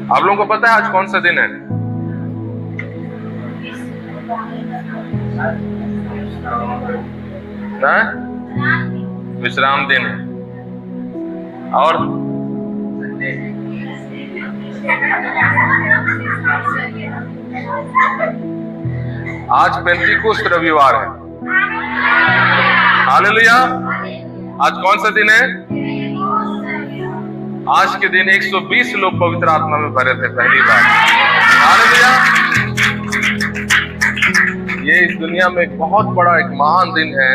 आप लोगों को पता है आज कौन सा दिन है? ना? विश्राम दिन है। और आज पेंतीकोस्त रविवार है। हालेलुया। आज कौन सा दिन है? आज के दिन 120 लोग पवित्र आत्मा में भरे थे पहली बार। हालेलुया। ये इस दुनिया में एक बहुत बड़ा एक महान दिन है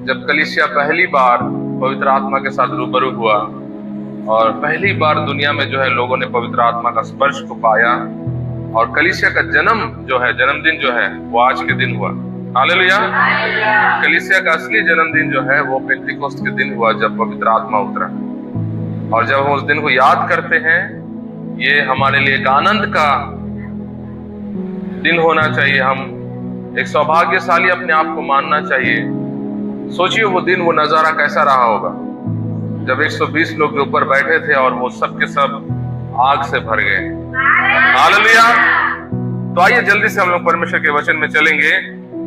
जब कलीसिया पहली बार पवित्र आत्मा के साथ रूबरू हुआ और पहली बार दुनिया में जो है लोगों ने पवित्र आत्मा का स्पर्श को पाया और कलीसिया का जन्म जो है, जन्मदिन जो है वो आज के दिन हुआ। हालेलुया। कलीसिया का असली जन्मदिन जो है वो पेंतीकोस्त के दिन हुआ जब पवित्र आत्मा उतरा। और जब हम उस दिन को याद करते हैं, ये हमारे लिए एक आनंद का दिन होना चाहिए। हम एक सौभाग्यशाली अपने आप को मानना चाहिए। सोचिए वो दिन, वो नजारा कैसा रहा होगा जब 120 लोग के ऊपर बैठे थे और वो सब के सब आग से भर गए। हालेलुया। तो आइए जल्दी से हम लोग परमेश्वर के वचन में चलेंगे।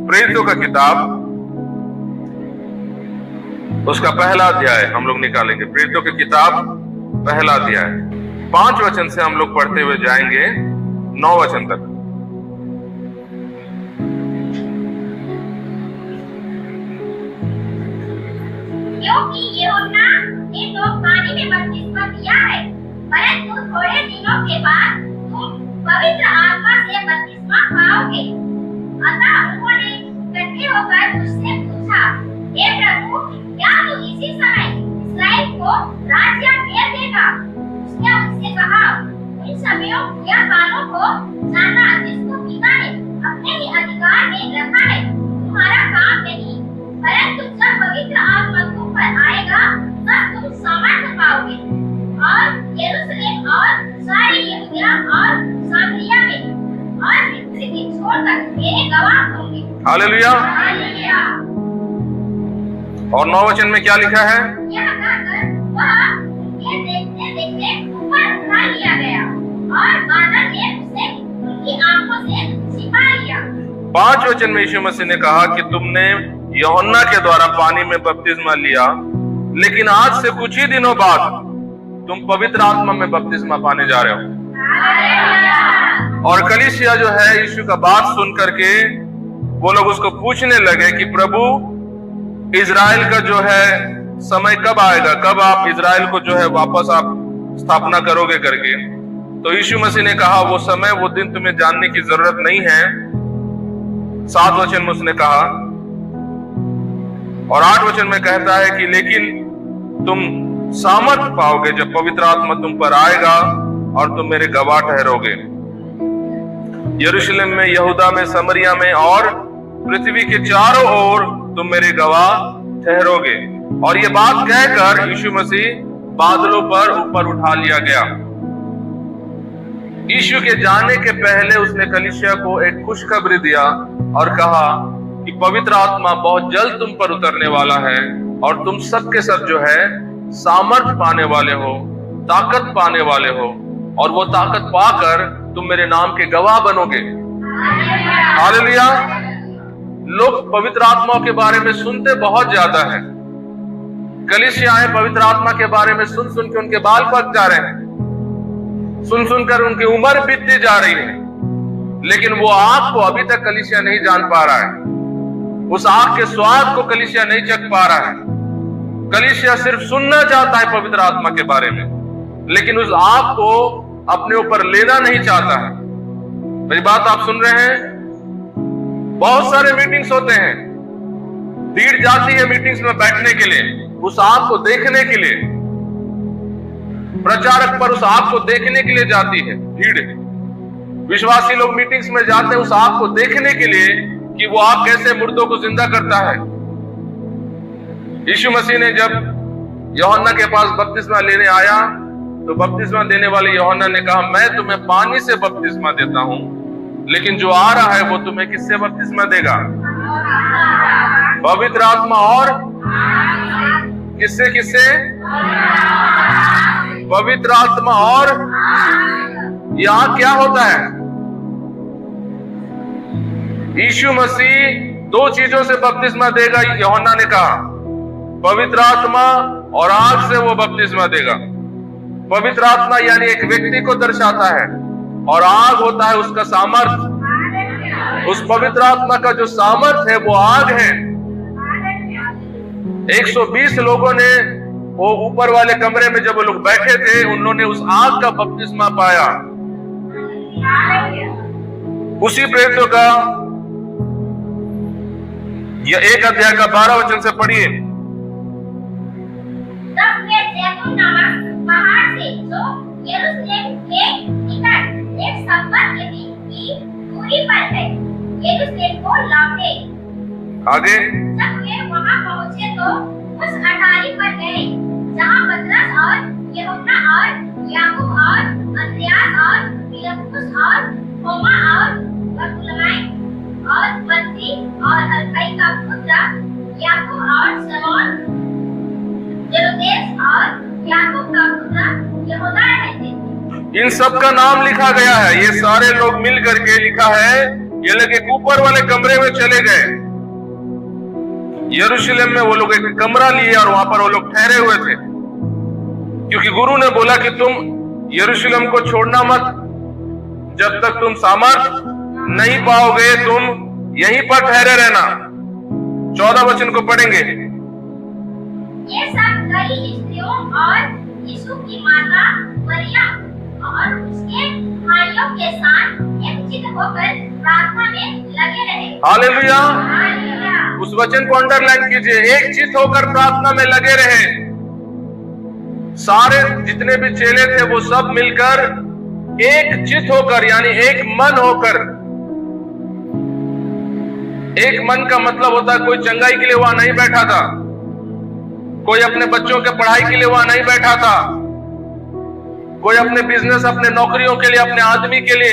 प्रेरितों का किताब उसका पहला अध्याय हम लोग निकालेंगे। प्रेरितों की किताब पहला अध्याय 5 वचन से हम लोग पढ़ते हुए जाएंगे 9 वचन तक। क्योंकि यूहन्ना ने तो पानी में बपतिस्मा दिया है, परंतु थोड़े दिनों के बाद तुम पवित्र आत्मा से बपतिस्मा पाओगे। अतः उन्होंने इकट्ठे होकर उससे पूछा, हे प्रभु, क्या तू इसी समय इस्राएल को राज्य दे देगा? उसने उनसे कहा, इन समयों या कालों को जाना जिसको पिता ने अपने ही अधिकार में रखा है तुम्हारा काम नहीं, परंतु जब पवित्र आत्मा तुम पर आएगा तब तुम सामर्थ्य पाओगे और यरूशलेम और सारी यहूदिया और सामरिया में और पृथ्वी की छोर तक मेरे गवाह होंगे। हालेलुया। हालेलुया। और 9 वचन में क्या लिखा है? यह कहकर वह उनके देखते देखते ऊपर उठा लिया गया और बादल ने उसे उनकी आंखों से छिपा लिया। 5 वचन में यीशु मसीह ने कहा कि तुमने यूहन्ना के द्वारा पानी में बपतिस्मा लिया, लेकिन आज से कुछ ही दिनों बाद तुम पवित्र आत्मा में बपतिस्मा पाने जा रहे हो। और कलीसिया जो है यीशु का बात सुन करके वो लोग उसको पूछने लगे कि प्रभु, इजराइल का जो है समय कब आएगा, कब आप इजराइल को जो है वापस आप स्थापना करोगे करके। तो यीशु मसीह ने कहा, वो समय वो दिन तुम्हें जानने की जरूरत नहीं है। 7 वचन में उसने कहा और 8 वचन में कहता है कि लेकिन तुम सामर्थ पाओगे जब पवित्र आत्मा तुम पर आएगा और तुम मेरे गवाह ठहरोगे यरूशलेम में, यहूदा में, समरिया में और पृथ्वी के चारों ओर तुम मेरे गवाह ठहरोगे। और ये बात कहकर यीशु मसीह बादलों पर ऊपर उठा लिया गया। यीशु के जाने के पहले उसने कलीसिया को एक खुशखबरी दिया और कहा कि पवित्र आत्मा बहुत जल्द तुम पर उतरने वाला है और तुम सब के सब जो है सामर्थ पाने वाले हो, ताकत पाने वाले हो और वो ताकत पाकर तुम मेरे नाम के गवाह बनोगे। हालेलुया। लोग पवित्र आत्मा के बारे में सुनते बहुत ज्यादा है। कलीसियाएं पवित्र आत्मा के बारे में सुन सुन के उनके बाल पक जा रहे हैं, सुन सुनकर उनकी उम्र बीतती जा रही है, लेकिन वो आग को अभी तक कलीसिया नहीं जान पा रहा है। उस आग के स्वाद को कलीसिया नहीं चख पा रहा है। कलीसिया सिर्फ सुनना चाहता है पवित्र आत्मा के बारे में, लेकिन उस आग को अपने ऊपर लेना नहीं चाहता है। मेरी बात आप सुन रहे हैं? बहुत सारे मीटिंग्स होते हैं, भीड़ जाती है मीटिंग्स में बैठने के लिए, उस आग को देखने के लिए। प्रचारक पर उस आग को देखने के लिए जाती है भीड़। विश्वासी लोग मीटिंग्स में जाते हैं उस आग को देखने के लिए कि वो आग कैसे मुर्दों को जिंदा करता है। यीशु मसीह ने जब यूहन्ना के पास बपतिस्मा लेने आया तो बपतिस्मा देने वाले यूहन्ना ने कहा, मैं तुम्हें पानी से बपतिस्मा देता हूं, लेकिन जो आ रहा है वो तुम्हें किससे बपतिस्मा देगा? पवित्र आत्मा और किससे किससे? पवित्र आत्मा और ये आग क्या होता है? यीशु मसीह 2 चीजों से बपतिस्मा देगा, यूहन्ना ने कहा, पवित्र आत्मा और आग से वो बपतिस्मा देगा। पवित्र आत्मा यानी एक व्यक्ति को दर्शाता है और आग होता है उसका सामर्थ। उस पवित्र आत्मा का जो सामर्थ है वो आग है। 120 लोगों ने वो ऊपर वाले कमरे में जब वो लोग बैठे थे, उन्होंने उस आग का बपतिस्मा पाया। उसी प्रेरितों का यह 1 अध्याय का 12 वचन से पढ़िए। तब वे जैतून नामक पहाड़ से जो यरूशलेम के निकट एक सब्बत के दिन की दूरी पर है, यरूशलेम को लौटे। आगे जब वे वहां पहुंचे तो उस अटारी पर गए जहां पतरस और यूहन्ना और याकूब और अंद्रयास और फिलिप्पुस और थोमा और बरतुलमै और मत्ती और हलफई का पुत्र याकूब और शमौन जेलोतेस और याकूब का पुत्र यहूदा रहते थे। इन सब का नाम लिखा गया है। ये सारे लोग मिल करके लिखा है, ये लोग एक ऊपर वाले कमरे में चले गए। यरूशलेम में वो लोग एक कमरा लिए और वहां पर वो लोग ठहरे हुए थे, क्योंकि गुरु ने बोला कि तुम यरूशलेम को छोड़ना मत, जब तक तुम सामर्थ नहीं पाओगे तुम यहीं पर ठहरे रहना। 14 वचन को पढ़ेंगे। ये सब कई स्त्रियों और यीशु की माता मरियम और उसके भाइयों के साथ एकचित होकर प्रार्थना में लगे रहे। हालेलुया। हालेलुया। उस वचन को अंडरलाइन कीजिए, एकचित होकर प्रार्थना में लगे रहे। सारे जितने भी चेले थे वो सब मिलकर एक चित होकर यानी एक मन होकर। एक मन का मतलब होता है कोई चंगाई के लिए वहां नहीं बैठा था, कोई अपने बच्चों के पढ़ाई के लिए वहां नहीं बैठा था, कोई अपने बिजनेस, अपने नौकरियों के लिए, अपने आदमी के लिए,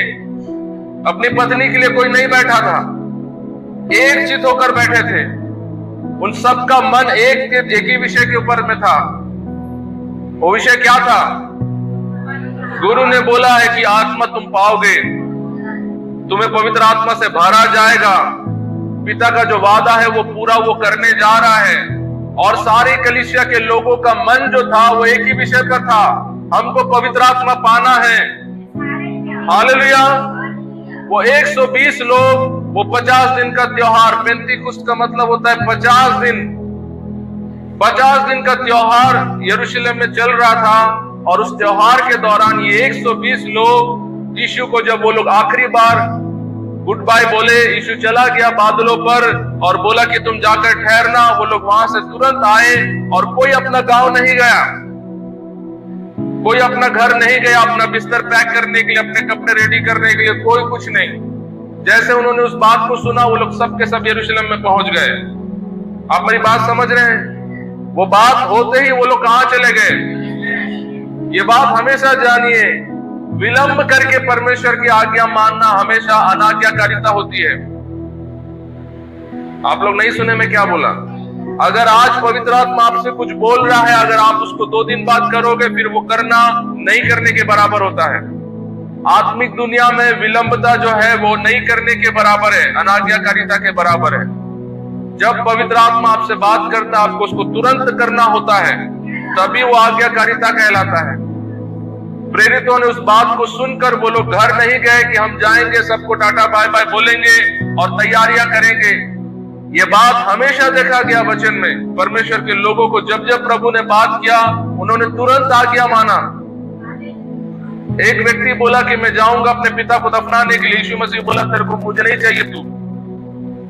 अपनी पत्नी के लिए कोई नहीं बैठा था। एक चित होकर बैठे थे। उन सब का मन एक ही विषय के ऊपर में था। वो विषय क्या था? गुरु ने बोला है कि आत्मा तुम पाओगे, तुम्हें पवित्र आत्मा से भरा जाएगा। पिता का जो वादा है वो पूरा वो करने जा रहा है। और सारी कलीसिया के लोगों का मन जो था वो एक ही विषय पर था, हमको पवित्र आत्मा पाना है। हालेलुया। वो 120 लोग, वो 50 दिन का त्योहार, पेंतीकुस्त का मतलब होता है 50 दिन। 50 दिन का त्योहार यरूशलेम में चल रहा था और उस त्योहार के दौरान ये 120 लोग यीशु को जब वो लोग आखिरी बार गुड बाय बोले, यीशु चला गया बादलों पर और बोला कि तुम जाकर ठहरना। वो लोग वहां से तुरंत आए और कोई अपना गांव नहीं गया, कोई अपना घर नहीं गया, अपना बिस्तर पैक करने के लिए, अपने कपड़े रेडी करने के लिए, कोई कुछ नहीं। जैसे उन्होंने उस बात को सुना वो लोग सब के सब यरूशलेम में पहुंच गए। आप मेरी बात समझ रहे हैं? वो बात होते ही वो लोग कहां चले गए? ये बात हमेशा जानिए, विलंब करके परमेश्वर की आज्ञा मानना हमेशा अनाज्ञाकारिता होती है। आप लोग नहीं सुने मैं क्या बोला? अगर आज पवित्र आत्मा आपसे कुछ बोल रहा है, अगर आप उसको 2 दिन बाद करोगे, फिर वो करना नहीं करने के बराबर होता है। आत्मिक दुनिया में विलंबता जो है वो नहीं करने के बराबर है, अनाज्ञाकारिता के बराबर है। जब पवित्र आत्मा आपसे बात करता है, आपको उसको तुरंत करना होता है, तभी वो आज्ञाकारिता कहलाता है। प्रेरितों ने उस बात को सुनकर वो लोग घर नहीं गए कि हम जाएंगे, सबको टाटा बाय बाय बोलेंगे और तैयारियां करेंगे। ये बात हमेशा देखा गया वचन में। परमेश्वर के लोगों को जब जब प्रभु ने बात किया, उन्होंने तुरंत आज्ञा माना। एक व्यक्ति बोला कि मैं जाऊंगा अपने पिता को दफनाने के लिए। यीशु मसीह बोला तेरे को मुझे नहीं चाहिए, तू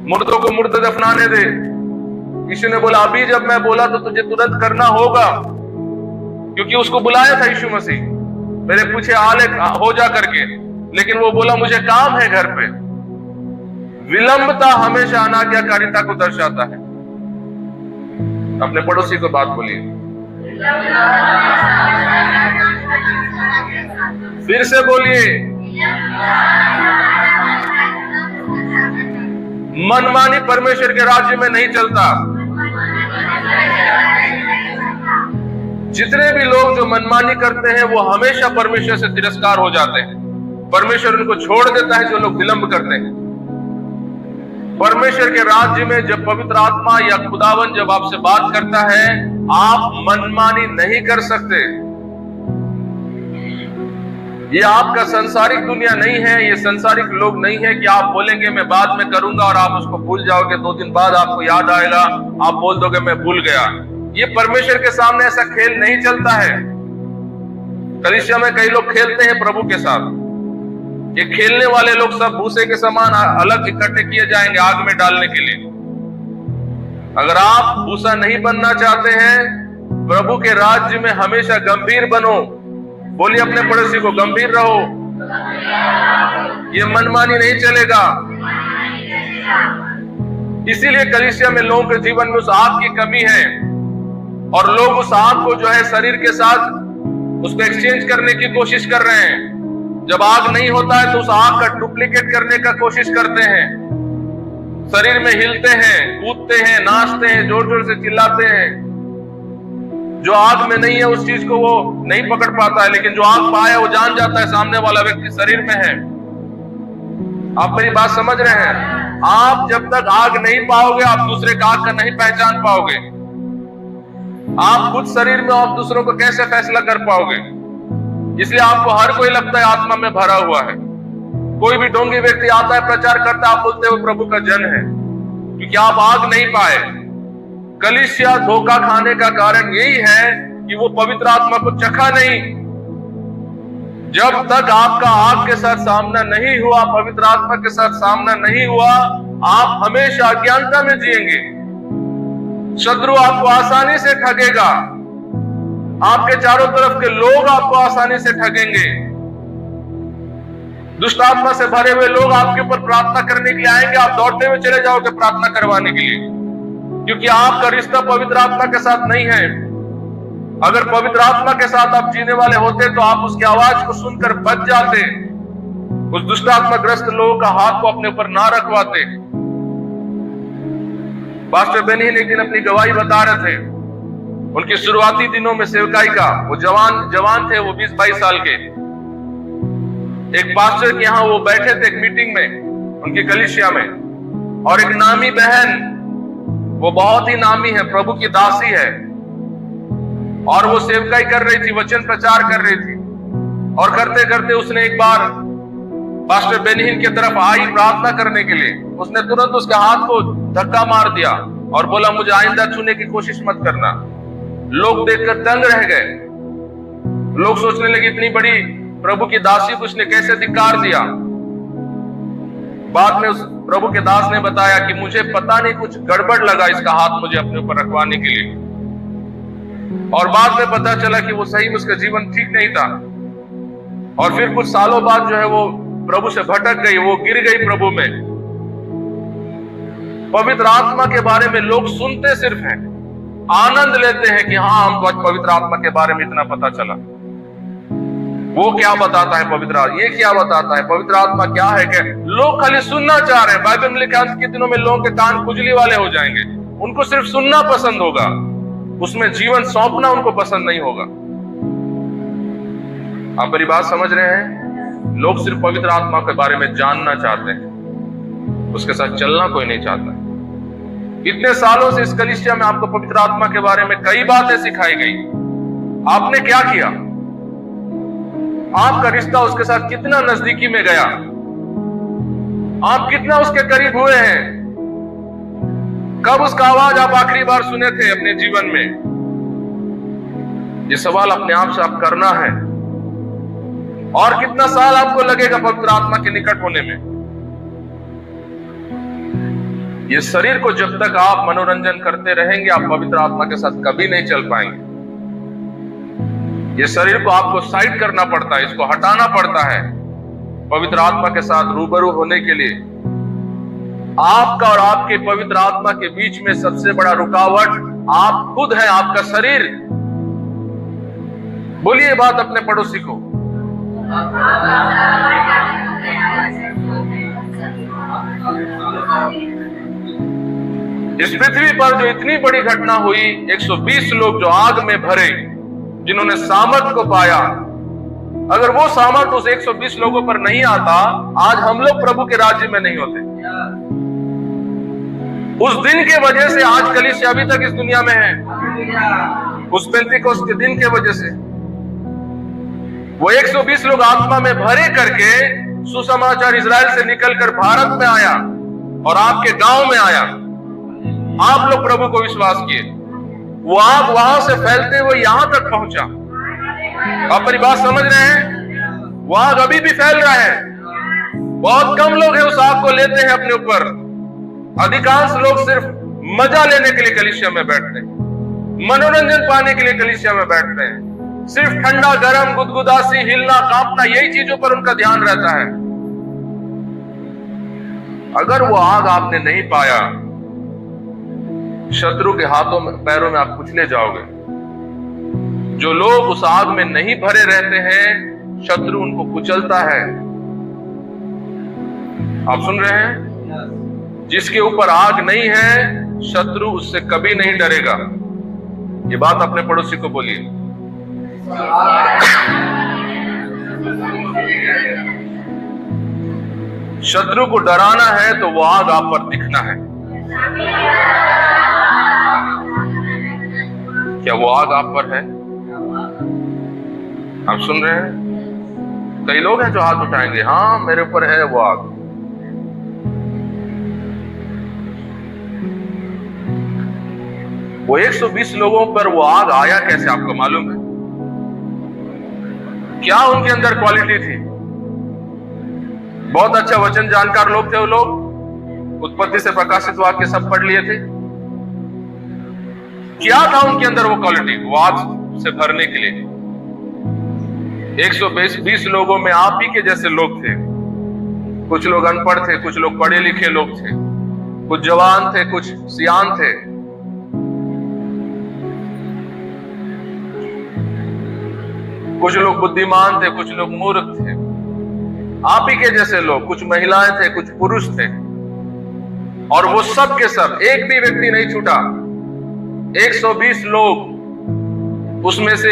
मुर्दों को मुर्दे दफनाने दे। यीशु ने बोला अभी जब मैं बोला तो तुझे तुरंत करना होगा, क्योंकि उसको बुलाया था यीशु मसीह, मेरे पूछे आले हो जा करके, लेकिन वो बोला मुझे काम है घर पे। विलंबता हमेशा अनाज्ञाकारिता को दर्शाता है। अपने पड़ोसी को बात बोलिए, फिर से बोलिए, मनमानी परमेश्वर के राज्य में नहीं चलता। जितने भी लोग जो मनमानी करते हैं वो हमेशा परमेश्वर से तिरस्कार हो जाते हैं। परमेश्वर उनको छोड़ देता है जो लोग विलंब करते हैं। परमेश्वर के राज्य में जब पवित्र आत्मा या खुदावन जब आपसे बात करता है, आप मनमानी नहीं कर सकते। ये आपका संसारिक दुनिया नहीं है, ये संसारिक लोग नहीं है कि आप बोलेंगे मैं बाद में करूंगा और आप उसको भूल जाओगे, 2 दिन बाद आपको याद आएगा, आप बोल दोगे मैं भूल गया। ये परमेश्वर के सामने ऐसा खेल नहीं चलता है। कलीसिया में कई लोग खेलते हैं प्रभु के साथ। ये खेलने वाले लोग सब भूसे के समान अलग इकट्ठे किए जाएंगे आग में डालने के लिए। अगर आप भूसा नहीं बनना चाहते हैं, प्रभु के राज्य में हमेशा गंभीर बनो। बोलिए अपने पड़ोसी को, गंभीर रहो। ये मनमानी नहीं चलेगा। इसीलिए कलीसिया में लोगों के जीवन में उस आग की कमी है और लोग उस आग को जो है शरीर के साथ उसको एक्सचेंज करने की कोशिश कर रहे हैं। जब आग नहीं होता है तो उस आग का डुप्लीकेट करने का कोशिश करते हैं। शरीर में हिलते हैं, कूदते हैं, नाचते हैं, जोर जोर से चिल्लाते हैं। जो आग में नहीं है उस चीज को वो नहीं पकड़ पाता है, लेकिन जो आग पाया वो जान जाता है सामने वाला व्यक्ति शरीर में है। आप मेरी बात समझ रहे हैं? आप जब तक आग नहीं पाओगे, आप दूसरे का आग का नहीं पहचान पाओगे। आप खुद शरीर में आप दूसरों को कैसे फैसला कर पाओगे? इसलिए आपको हर कोई लगता है आत्मा में भरा हुआ है। कोई भी ढोंगी व्यक्ति आता है, प्रचार करता है, आप बोलते हो प्रभु का जन है, क्योंकि आप आग नहीं पाए। कलीसिया धोखा खाने का कारण यही है कि वो पवित्र आत्मा को चखा नहीं। जब तक आपका आग के साथ सामना नहीं हुआ, पवित्र आत्मा के साथ सामना नहीं हुआ, आप हमेशा अज्ञानता में जिएंगे। शत्रु आपको आसानी से ठगेगा। आपके चारों तरफ के लोग आपको आसानी से ठगेंगे। दुष्ट आत्मा से भरे हुए लोग आपके ऊपर प्रार्थना करने के लिए आएंगे, आप दौड़ते हुए चले जाओगे प्रार्थना करवाने के लिए, क्योंकि आपका रिश्ता पवित्र आत्मा के साथ नहीं है। अगर पवित्र आत्मा के साथ आप जीने वाले होते तो आप उसकी आवाज को सुनकर बच जाते, उस दुष्ट आत्मा ग्रस्त लोगों का हाथ को अपने ऊपर ना रखवाते। पास्टर बेनी एक दिन अपनी गवाही बता रहे थे, उनके शुरुआती दिनों में सेवकाई का। वो जवान थे, वो 20-22 साल के। एक पास्टर के यहाँ वो बैठे थे एक मीटिंग में उनकी कलीसिया में, और एक नामी बहन, वो बहुत ही नामी है, प्रभु की दासी है, और वो सेवकाई कर रही थी, वचन प्रचार कर रही थी। और करते करते उसने एक बार पास्टर बेनिहिन की तरफ आई प्रार्थना करने के लिए। उसने तुरंत उसके हाथ को धक्का मार दिया और बोला मुझे आइंदा छूने की कोशिश मत करना। लोग देखकर दंग रह गए। लोग सोचने लगे इतनी बड़ी प्रभु की दासी को उसने कैसे धिक्कार दिया। बाद में उस प्रभु के दास ने बताया कि मुझे पता नहीं कुछ गड़बड़ लगा इसका हाथ मुझे अपने ऊपर रखवाने के लिए, और बाद में पता चला कि वो सही में उसका जीवन ठीक नहीं था। और फिर कुछ सालों बाद जो है वो प्रभु से भटक गई, वो गिर गई प्रभु में। पवित्र आत्मा के बारे में लोग सुनते सिर्फ हैं, आनंद लेते हैं कि हाँ हमको आज पवित्र आत्मा के बारे में इतना पता चला। वो क्या बताता है पवित्र आत्मा, ये क्या बताता है पवित्र आत्मा क्या है? क्या लोग खाली सुनना चाह रहे हैं। बाइबल में लिखा है अंत के दिनों में लोगों के कान खुजली वाले हो जाएंगे। उनको सिर्फ सुनना पसंद होगा, उसमें जीवन सौंपना उनको पसंद नहीं होगा। आप मेरी बात समझ रहे हैं? लोग सिर्फ पवित्र आत्मा के बारे में जानना चाहते हैं, उसके साथ चलना कोई नहीं चाहता। इतने सालों से इस कलीसिया में आपको पवित्र आत्मा के बारे में कई बातें सिखाई गई। आपने क्या किया? आपका रिश्ता उसके साथ कितना नजदीकी में गया? आप कितना उसके करीब हुए हैं? कब उसका आवाज आप आखिरी बार सुने थे अपने जीवन में? ये सवाल अपने आप से आप करना है। और कितना साल आपको लगेगा पवित्र आत्मा के निकट होने में? ये शरीर को जब तक आप मनोरंजन करते रहेंगे, आप पवित्र आत्मा के साथ कभी नहीं चल पाएंगे। ये शरीर को आपको साइड करना पड़ता है, इसको हटाना पड़ता है पवित्र आत्मा के साथ रूबरू होने के लिए। आपका और आपके पवित्र आत्मा के बीच में सबसे बड़ा रुकावट आप खुद हैं, आपका शरीर। बोलिए बात अपने पड़ोसी को। इस पृथ्वी पर जो इतनी बड़ी घटना हुई, 120 लोग जो आग में भरे, जिन्होंने सामर्थ को पाया, अगर वो सामर्थ उस 120 लोगों पर नहीं आता, आज हम लोग प्रभु के राज्य में नहीं होते। उस दिन के वजह से आज कलीसिया अभी तक इस दुनिया में है, उस पेंतीकोस्त के दिन के वजह से। वो 120 लोग आत्मा में भरे करके सुसमाचार इजराइल से निकलकर भारत में आया और आपके गांव में आया। आप लोग प्रभु को विश्वास किए, वो आग वहां से फैलते हुए यहां तक पहुंचा। आप मेरी बात समझ रहे हैं? वो आग अभी भी फैल रहा है। बहुत कम लोग हैं उस आग को लेते हैं अपने ऊपर। अधिकांश लोग सिर्फ मजा लेने के लिए कलीसिया में बैठते हैं, मनोरंजन पाने के लिए कलीसिया में बैठते हैं। सिर्फ ठंडा गरम गुदगुदासी हिलना कांपना यही चीजों पर उनका ध्यान रहता है। अगर वो आग आपने नहीं पाया, शत्रु के हाथों में पैरों में आप कुचले जाओगे। जो लोग उस आग में नहीं भरे रहते हैं, शत्रु उनको कुचलता है। आप सुन रहे हैं? जिसके ऊपर आग नहीं है, शत्रु उससे कभी नहीं डरेगा। ये बात अपने पड़ोसी को बोलिए। शत्रु को डराना है तो वो आग आप पर दिखना है। क्या वो आग आप पर है? आप सुन रहे हैं? कई लोग हैं जो हाथ उठाएंगे, हाँ मेरे ऊपर है वो आग। वो 120 लोगों पर वो आग आया कैसे, आपको मालूम है? क्या उनके अंदर क्वालिटी थी? बहुत अच्छा वचन जानकार लोग थे वो लोग, उत्पत्ति से प्रकाशित वाक्य सब पढ़ लिए थे। क्या था उनके अंदर वो क्वालिटी, वो आग से भरने के लिए? 120 लोगों में आप ही के जैसे लोग थे। कुछ लोग अनपढ़ थे, कुछ लोग पढ़े लिखे लोग थे, कुछ जवान थे, कुछ सियान थे। कुछ लोग बुद्धिमान थे, कुछ लोग मूर्ख थे। आप ही के जैसे लोग, कुछ महिलाएं थे, कुछ पुरुष थे। और वो सब के सब, एक भी व्यक्ति नहीं छूटा। 120 लोग, उसमें से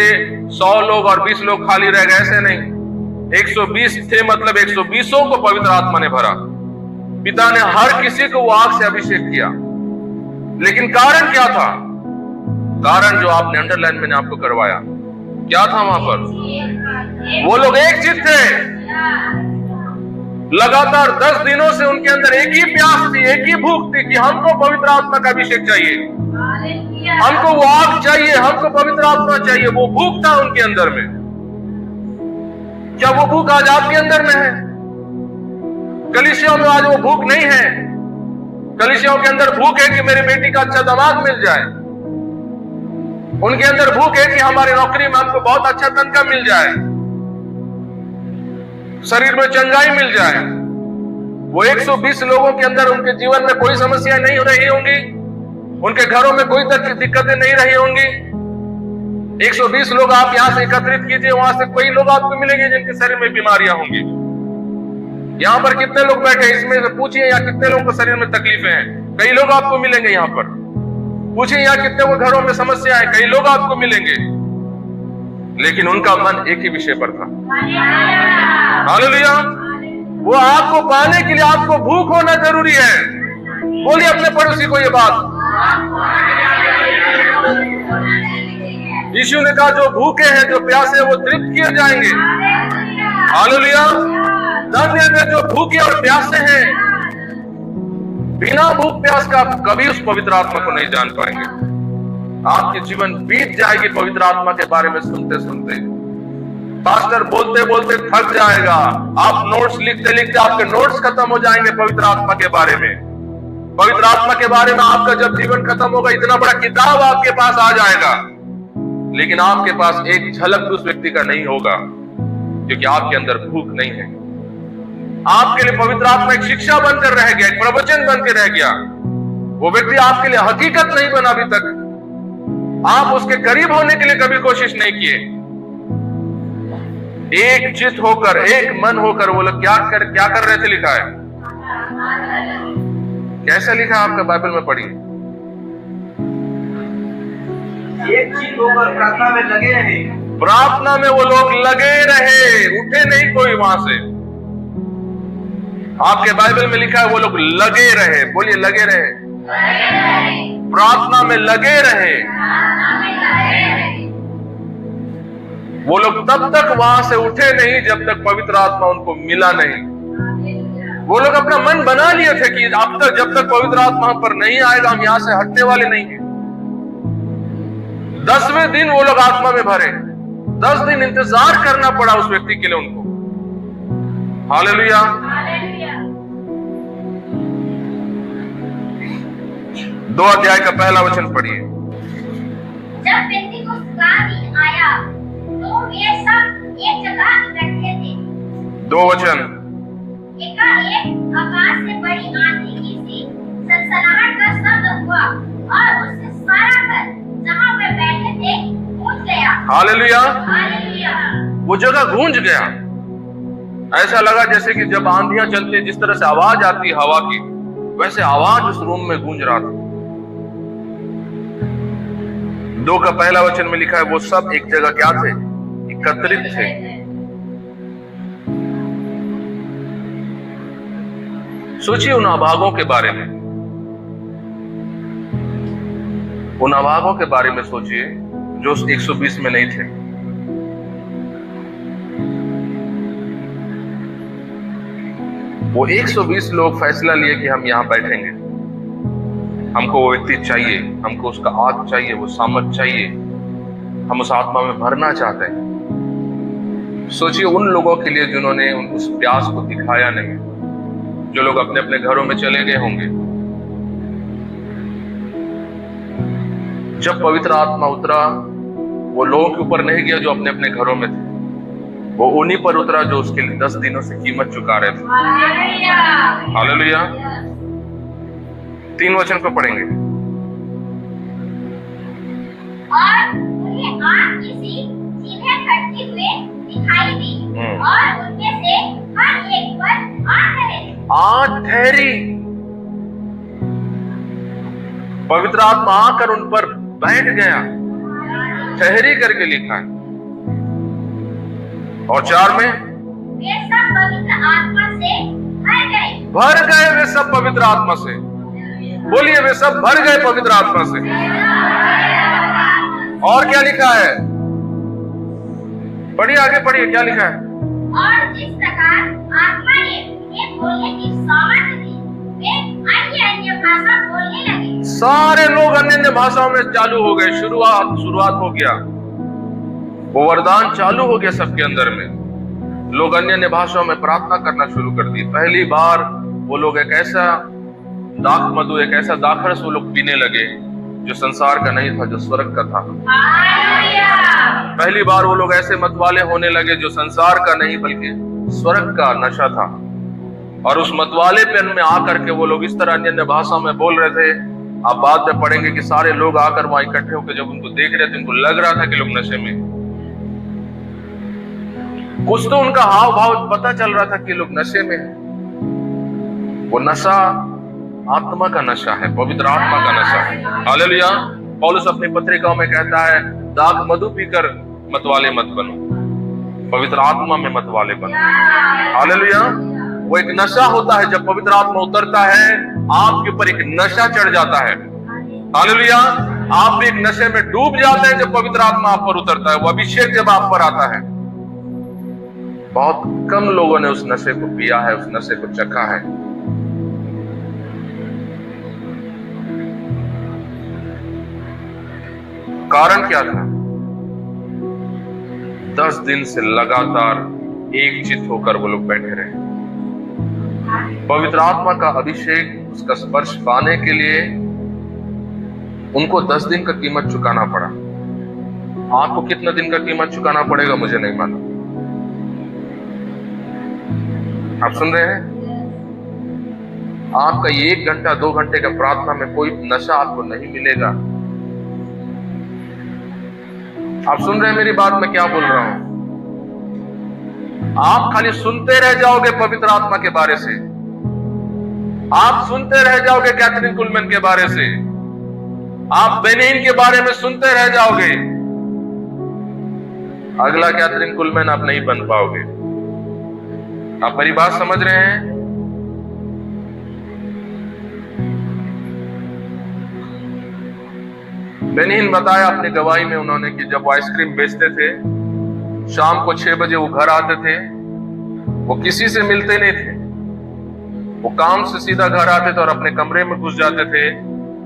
100 लोग और 20 लोग खाली रह गए, ऐसे नहीं। 120 थे, मतलब 120 को पवित्र आत्मा ने भरा। पिता ने हर किसी को वो आग से अभिषेक किया। लेकिन कारण क्या था? कारण जो आपने अंडरलाइन मैंने आपको करवाया, क्या था वहां पर? वो लोग एक चित्त थे। लगातार 10 दिनों से उनके अंदर एक ही प्यास थी, एक ही भूख थी कि हमको पवित्र आत्मा का अभिषेक चाहिए, हमको वो आग चाहिए, हमको पवित्र आत्मा चाहिए। वो भूख था उनके अंदर में। क्या वो भूख आज आपके अंदर में है? कलीसियाओं में आज वो भूख नहीं है। कलीसियाओं के अंदर भूख है कि मेरी बेटी का अच्छा दामाद मिल जाए। उनके अंदर भूख है कि हमारी नौकरी में हमको बहुत अच्छा तनख्वाह मिल जाए, शरीर में चंगाई मिल जाए। वो 120 लोगों के अंदर उनके जीवन में कोई समस्या नहीं हो रही होंगी, उनके घरों में कोई दिक्कतें नहीं रही होंगी। 120 लोग आप यहां से एकत्रित कीजिए, वहां से कोई लोग आपको मिलेंगे जिनके शरीर में बीमारियां होंगी। यहां पर कितने लोग बैठे, इसमें से पूछिए यहाँ कितने लोगों को शरीर में तकलीफें हैं। कई लोग आपको मिलेंगे यहाँ पर। पूछिए यहाँ कितने वो घरों में समस्या है, कई लोग आपको मिलेंगे। लेकिन उनका मन एक ही विषय पर था। हालेलुया। वो आपको पाने के लिए आपको भूख होना जरूरी है। बोलिए अपने पड़ोसी को ये बात। यीशु ने कहा जो भूखे हैं, जो प्यासे हैं, वो तृप्त किए जाएंगे। हालेलुया। धन्य है जो भूखे और प्यासे हैं। बिना भूख प्यास का आप कभी उस पवित्र आत्मा को नहीं जान पाएंगे। आपकी जीवन बीत जाएगी पवित्र आत्मा के बारे में सुनते सुनते। पास्टर बोलते बोलते थक जाएगा। आप नोट्स लिखते लिखते आपके नोट्स खत्म हो जाएंगे पवित्र आत्मा के बारे में। पवित्र आत्मा के बारे में आपका जब जीवन खत्म होगा, इतना बड़ा किताब आपके पास आ जाएगा, लेकिन आपके पास एक झलक उस व्यक्ति का नहीं होगा, क्योंकि आपके अंदर भूख नहीं है। आपके लिए पवित्र आत्मा एक शिक्षा बनकर रह गया, एक प्रवचन बनकर रह गया। वो व्यक्ति आपके लिए हकीकत नहीं बना अभी तक। आप उसके करीब होने के लिए कभी कोशिश नहीं किए। एक चित होकर, एक मन होकर वो लोग क्या कर रहे थे, लिखा है। कैसे लिखा आपका बाइबल में पढ़िए। एक चित होकर प्रार्थना में लगे रहे प्रार्थना में वो लोग लगे रहे, उठे नहीं कोई वहां से। आपके बाइबल में लिखा है वो लोग लगे रहे। बोलिए लगे रहे। प्रार्थना में लगे रहे। वो लोग तब तक वहां से उठे नहीं जब तक पवित्र आत्मा उनको मिला नहीं। वो लोग अपना मन बना लिए थे कि अब तक जब तक पवित्र आत्मा हम पर नहीं आएगा हम यहां से हटने वाले नहीं हैं। 10वें दिन वो लोग आत्मा में भरे। 10 दिन इंतजार करना पड़ा उस व्यक्ति के लिए उनको। हालेलुया। 2 अध्याय का पहला वचन पढ़िए। जब पेंतीकोस्त का दिन आया तो वे सब एक जगह इकट्ठे थे। 2 वचन। एकाएक आकाश से बड़ी आंधी की सी सनसनाहट का शब्द हुआ और उससे सारा घर जहां वे बैठे थे गूंज गया। हालेलुया। हालेलुया। वो जगह गूंज गया। ऐसा लगा जैसे कि जब आंधियां चलती जिस तरह से आवाज आती है हवा की, वैसे आवाज उस रूम में गूंज रहा था। 2 का पहला वचन में लिखा है वो सब एक जगह क्या थे? एकत्रित थे। सोचिए उन अभागों के बारे में। उन अभागों के बारे में सोचिए जो 120 में नहीं थे। वो 120 लोग फैसला लिए कि हम यहां बैठेंगे। हमको वो व्यक्ति चाहिए, हमको उसका आत्मा चाहिए, वो सामर्थ चाहिए, हम उस आत्मा में भरना चाहते हैं। सोचिए उन लोगों के लिए जिन्होंने उस प्यास को दिखाया नहीं, जो लोग अपने अपने घरों में चले गए होंगे। जब पवित्र आत्मा उतरा वो लोगों के ऊपर नहीं गया जो अपने अपने घरों में थे, वो उन्हीं पर उतरा जो उसके लिए 10 दिनों से कीमत चुका रहे थे। हालेलुया। 3 वचन को पढ़ेंगे। और उन्हें आग की सी चीखें करते हुए दिखाई दी और उनमें से हर एक पर आग ठहरी। पवित्र आत्मा आकर उन पर बैठ गया। ठहरी करके लिखा है। और 4 में वे सब पवित्र आत्मा से भर गए। वे सब पवित्र आत्मा से। बोलिए वे सब भर गए पवित्र आत्मा से। और क्या लिखा है? पढ़िए, आगे पढ़िए, क्या लिखा है? और जिस प्रकार आत्मा ने उन्हें बोलने की सामर्थ्य दी, वे अन्य भाषा बोलने लगे। सारे लोग अन्य भाषाओं में चालू हो गए। शुरुआत हो गया। वो वरदान चालू हो गया सबके अंदर में। लोग अन्य भाषाओं में प्रार्थना करना शुरू कर दी। पहली बार वो लोग एक ऐसा दाख मधु, एक ऐसा दाखरस वो लोग पीने लगे जो संसार का नहीं था, जो स्वर्ग का था। पहली बार वो लोग ऐसे मतवाले होने लगे जो संसार का नहीं बल्कि स्वर्ग का नशा था। और उस मतवालेपन में आकर के वो लोग इस तरह अन्य भाषा में बोल रहे थे। आप बाद में पढ़ेंगे कि सारे लोग आकर वहां इकट्ठे होकर जब उनको देख रहे थे, उनको लग रहा था कि लोग नशे में। कुछ तो उनका हाव भाव पता चल रहा था कि लोग नशे में हैं। वो नशा आत्मा का नशा है, पवित्र आत्मा का नशा है। हालेलुया। पौलुस अपनी पत्रिकाओं में कहता है दाख मधु पीकर मतवाले मत बनो, पवित्र आत्मा में मतवाले बनो। हालेलुया। वो एक नशा होता है। जब पवित्र आत्मा उतरता है आपके ऊपर एक नशा चढ़ जाता है। हालेलुया। आप भी एक नशे में डूब जाते हैं जब पवित्र आत्मा आप पर उतरता है। वो अभिषेक जब आप पर आता है। बहुत कम लोगों ने उस नशे को पिया है, उस नशे को चखा है। कारण क्या था? 10 दिन से लगातार एक चित होकर वो लोग बैठे रहे। पवित्र आत्मा का अभिषेक, उसका स्पर्श पाने के लिए उनको 10 दिन का कीमत चुकाना पड़ा। आपको कितना दिन का कीमत चुकाना पड़ेगा मुझे नहीं मालूम। आप सुन रहे हैं? आपका ये 1 घंटा 2 घंटे का प्रार्थना में कोई नशा आपको नहीं मिलेगा। आप सुन रहे हैं मेरी बात? मैं क्या बोल रहा हूं? आप खाली सुनते रह जाओगे पवित्र आत्मा के बारे से। आप सुनते रह जाओगे कैथरीन कुलमैन के बारे से। आप बेनिन के बारे में सुनते रह जाओगे। अगला कैथरीन कुलमैन आप नहीं बन पाओगे। आप मेरी बात समझ रहे हैं? बेनिहिन बताया अपनी गवाही में उन्होंने कि जब वो आइसक्रीम बेचते थे, शाम को 6 बजे वो घर आते थे, वो किसी से मिलते नहीं थे, वो काम से सीधा घर आते थे और अपने कमरे में घुस जाते थे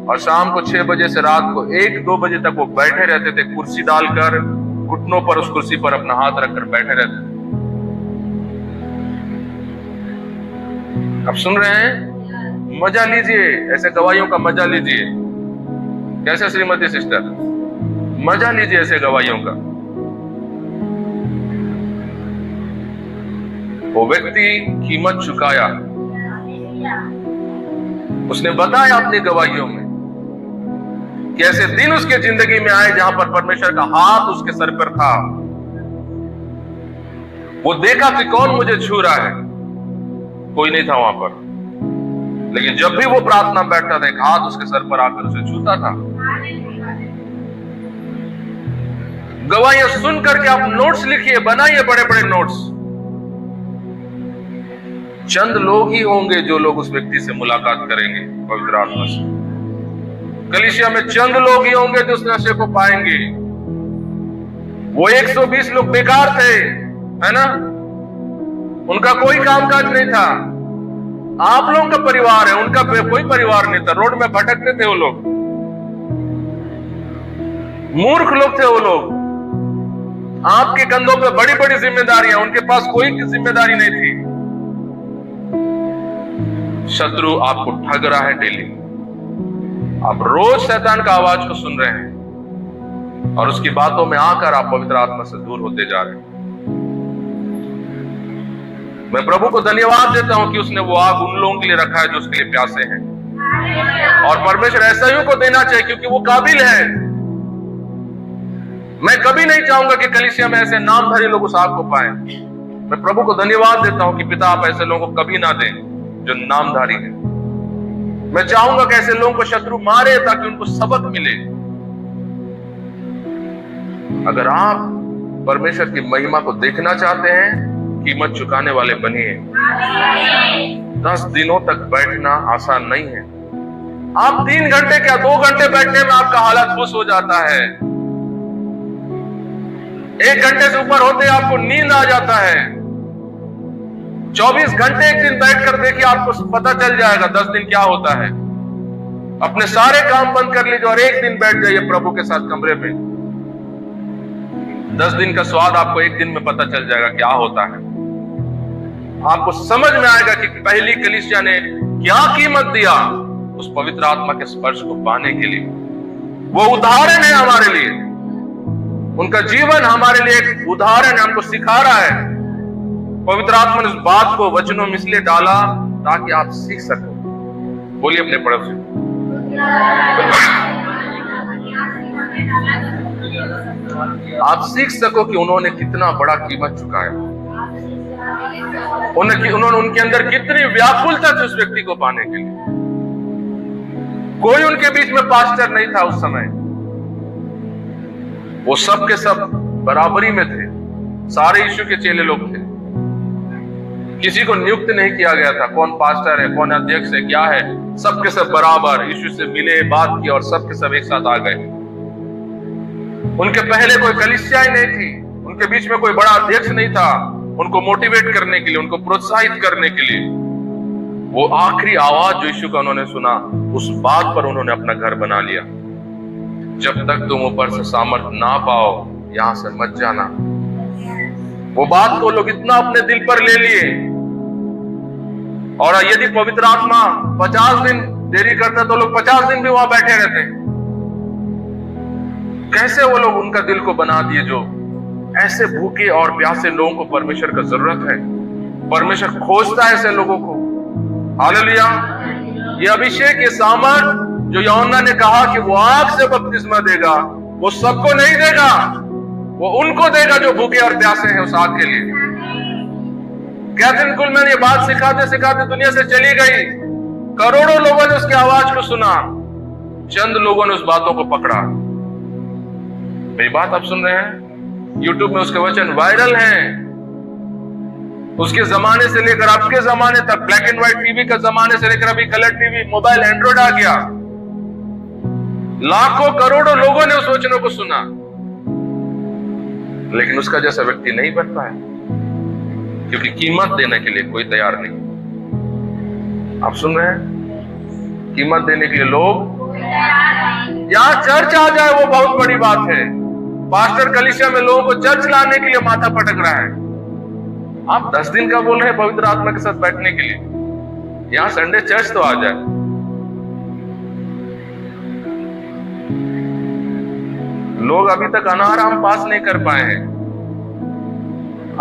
और शाम को 6 बजे से रात को 1-2 बजे तक वो बैठे रहते थे, कुर्सी डालकर घुटनों पर उस कुर्सी पर अपना हाथ रखकर बैठे रहते थे। आप सुन रहे हैं? मजा लीजिए, ऐसे गवाहियों का मजा लीजिए। कैसे श्रीमती सिस्टर? मजा लीजिए ऐसे गवाहियों का। वो व्यक्ति कीमत चुकाया, उसने बताया अपनी गवाहियों में कि ऐसे दिन उसके जिंदगी में आए जहां पर परमेश्वर का हाथ उसके सर पर था। वो देखा कि कौन मुझे छू रहा है, कोई नहीं था वहां पर, लेकिन जब भी वो प्रार्थना में बैठता था एक हाथ उसके सर पर आकर उसे छूता था। गवाहियां सुन करके आप नोट्स लिखिए, बनाइए बड़े बड़े नोट्स। चंद लोग ही होंगे जो लोग उस व्यक्ति से मुलाकात करेंगे पवित्र आत्मा से। कलीसिया में चंद लोग ही होंगे जो उस नशे को पाएंगे। वो 120 लोग बेकार थे, है ना? उनका कोई कामकाज नहीं था। आप लोगों का परिवार है, उनका कोई परिवार नहीं था। रोड में भटकते थे वो लोग, मूर्ख लोग थे वो लोग। आपके कंधों पे बड़ी बड़ी जिम्मेदारियां, उनके पास कोई जिम्मेदारी नहीं थी। शत्रु आपको ठग रहा है डेली। आप रोज शैतान का आवाज को सुन रहे हैं और उसकी बातों में आकर आप पवित्र आत्मा से दूर होते जा रहे हैं। मैं प्रभु को धन्यवाद देता हूं कि उसने वो आग उन लोगों के लिए रखा है जो उसके लिए प्यासे हैं, और परमेश्वर ऐसाइयों को देना चाहिए क्योंकि वो काबिल है। मैं कभी नहीं चाहूंगा कि कलीसिया में ऐसे नामधारी लोग उस आग को पाएं। मैं प्रभु को धन्यवाद देता हूं कि पिता आप ऐसे लोगों को कभी ना दें जो नामधारी है। मैं चाहूंगा कि ऐसे लोगों को शत्रु मारे ताकि उनको सबक मिले। अगर आप परमेश्वर की महिमा को देखना चाहते हैं, कीमत चुकाने वाले बनिए। 10 दिनों तक बैठना आसान नहीं है। आप 3 घंटे क्या 2 घंटे बैठने में आपका हालत खुश हो जाता है। 1 घंटे से ऊपर होते आपको नींद आ जाता है। 24 घंटे एक दिन बैठकर देखिए, आपको पता चल जाएगा 10 दिन क्या होता है। अपने सारे काम बंद कर लीजिए और एक दिन बैठ जाइए प्रभु के साथ कमरे में। 10 दिन का स्वाद आपको एक दिन में पता चल जाएगा क्या होता है। आपको समझ में आएगा कि पहली कलीसिया ने क्या कीमत दिया उस पवित्र आत्मा के स्पर्श को पाने के लिए। वो उदाहरण है हमारे लिए, उनका जीवन हमारे लिए एक उदाहरण है, हमको सिखा रहा है। पवित्र आत्मा ने उस बात को वचनों में इसलिए डाला ताकि आप सीख सको। बोलिए अपने पड़ोसी, आप सीख सको कि उन्होंने कितना बड़ा कीमत चुकाया। उन्होंने उनके अंदर कितनी व्याकुलता थी उस व्यक्ति को पाने के लिए। कोई उनके बीच में पास्टर नहीं था उस समय। वो सब के सब बराबरी में थे, सारे यीशु के चेले लोग थे। किसी को नियुक्त नहीं किया गया था, कौन पास्टर है, कौन अध्यक्ष है, क्या है। सबके सब बराबर यीशु से मिले, बात की और सबके सब एक साथ आ गए। उनके पहले कोई कलीसिया ही नहीं थी, उनके बीच में कोई बड़ा अध्यक्ष नहीं था उनको मोटिवेट करने के लिए, उनको प्रोत्साहित करने के लिए। वो आखिरी आवाज जो यीशु का उन्होंने सुना, उस बात पर उन्होंने अपना घर बना लिया। जब तक तुम ऊपर से सामर्थ ना पाओ यहां से मत जाना। वो बात को लोग इतना अपने दिल पर ले लिए, और यदि पवित्र आत्मा 50 दिन देरी करता तो लोग 50 दिन भी वहां बैठे रहते। कैसे वो लोग उनका दिल को बना दिए, जो ऐसे भूखे और प्यासे लोगों को परमेश्वर का जरूरत है। परमेश्वर खोजता है ऐसे लोगों को। हालेलुया। ये अभिषेक, ये सामर्थ जो यूहन्ना ने कहा कि वो आग से बपतिस्मा देगा, वो सबको नहीं देगा, वो उनको देगा जो भूखे और प्यासे हैं उस आग के लिए। कैथरीन कुलमैन ये बात सिखाते सिखाते दुनिया से चली गई। करोड़ों लोगों ने उसकी आवाज को सुना, चंद लोगों ने उस बातों को पकड़ा। मेरी बात आप सुन रहे हैं? यूट्यूब में उसके वचन वायरल हैं। उसके जमाने से लेकर अब के जमाने तक, ब्लैक एंड व्हाइट टीवी का जमाने से लेकर अभी कलर टीवी, मोबाइल, एंड्रॉइड आ गया। लाखों करोड़ों लोगों ने उस वचनों को सुना, लेकिन उसका जैसा व्यक्ति नहीं बन पाया, क्योंकि कीमत देने के लिए कोई तैयार नहीं। आप सुन रहे हैं? कीमत देने के लिए लोग, यहां चर्च आ जाए वो बहुत बड़ी बात है। पास्टर कलीसिया में लोगों को चर्च लाने के लिए माथा पटक रहा है। आप 10 दिन का बोल रहे हैं पवित्र आत्मा के साथ बैठने के लिए, यहां संडे चर्च तो आ जाए। लोग अभी तक अनाराम पास नहीं कर पाए हैं,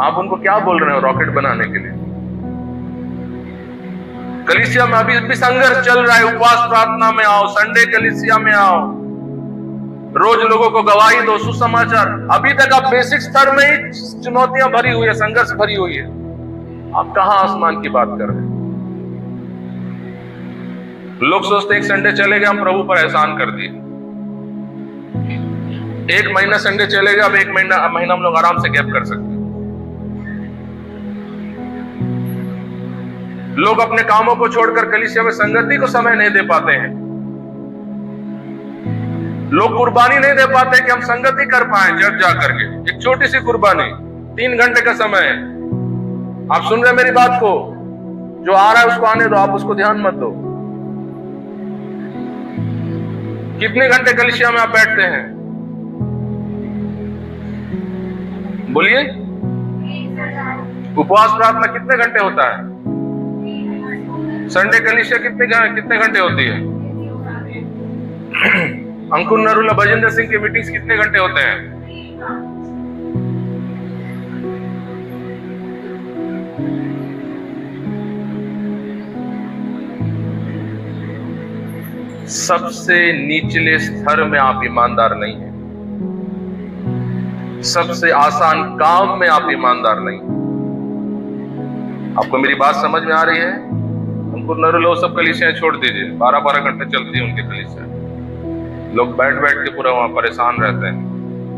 आप उनको क्या बोल रहे हो रॉकेट बनाने के लिए? कलीसिया में अभी भी संघर्ष चल रहा है। उपवास प्रार्थना में आओ, संडे कलीसिया में आओ, रोज लोगों को गवाही दो, सुसमाचार। अभी तक आप बेसिक स्तर में ही चुनौतियां भरी हुई है, संघर्ष भरी हुई है। आप कहां आसमान की बात कर रहे हैं? लोग सोचते हैं एक संडे चले गए, हम प्रभु पर एहसान कर दिए। 1 महीना संडे चले गए, अब 1 महीना हम लोग आराम से गैप कर सकते हैं। लोग अपने कामों को छोड़कर कलीसिया में संगति को समय नहीं दे पाते हैं। लोग कुर्बानी नहीं दे पाते कि हम संगति कर पाए चर्च जा करके। एक छोटी सी कुर्बानी, 3 घंटे का समय है। आप सुन रहे मेरी बात को? जो आ रहा है उसको आने दो, आप उसको ध्यान मत दो। कितने घंटे कलीसिया में आप बैठते हैं? बोलिए। उपवास प्रार्थना कितने घंटे होता है? संडे कलीसिया कितने घंटे होती है? अंकुर नरूला भजेंद्र सिंह की मीटिंग्स कितने घंटे होते हैं? सबसे निचले स्तर में आप ईमानदार नहीं हैं। सबसे आसान काम में आप ईमानदार नहीं हैं। आपको मेरी बात समझ में आ रही है? अंकुर नरूला सब कलीसियां छोड़ दीजिए, 12-12 घंटे चलती है उनकी कलीसिया। लोग बैठ के पूरा वहां परेशान रहते हैं।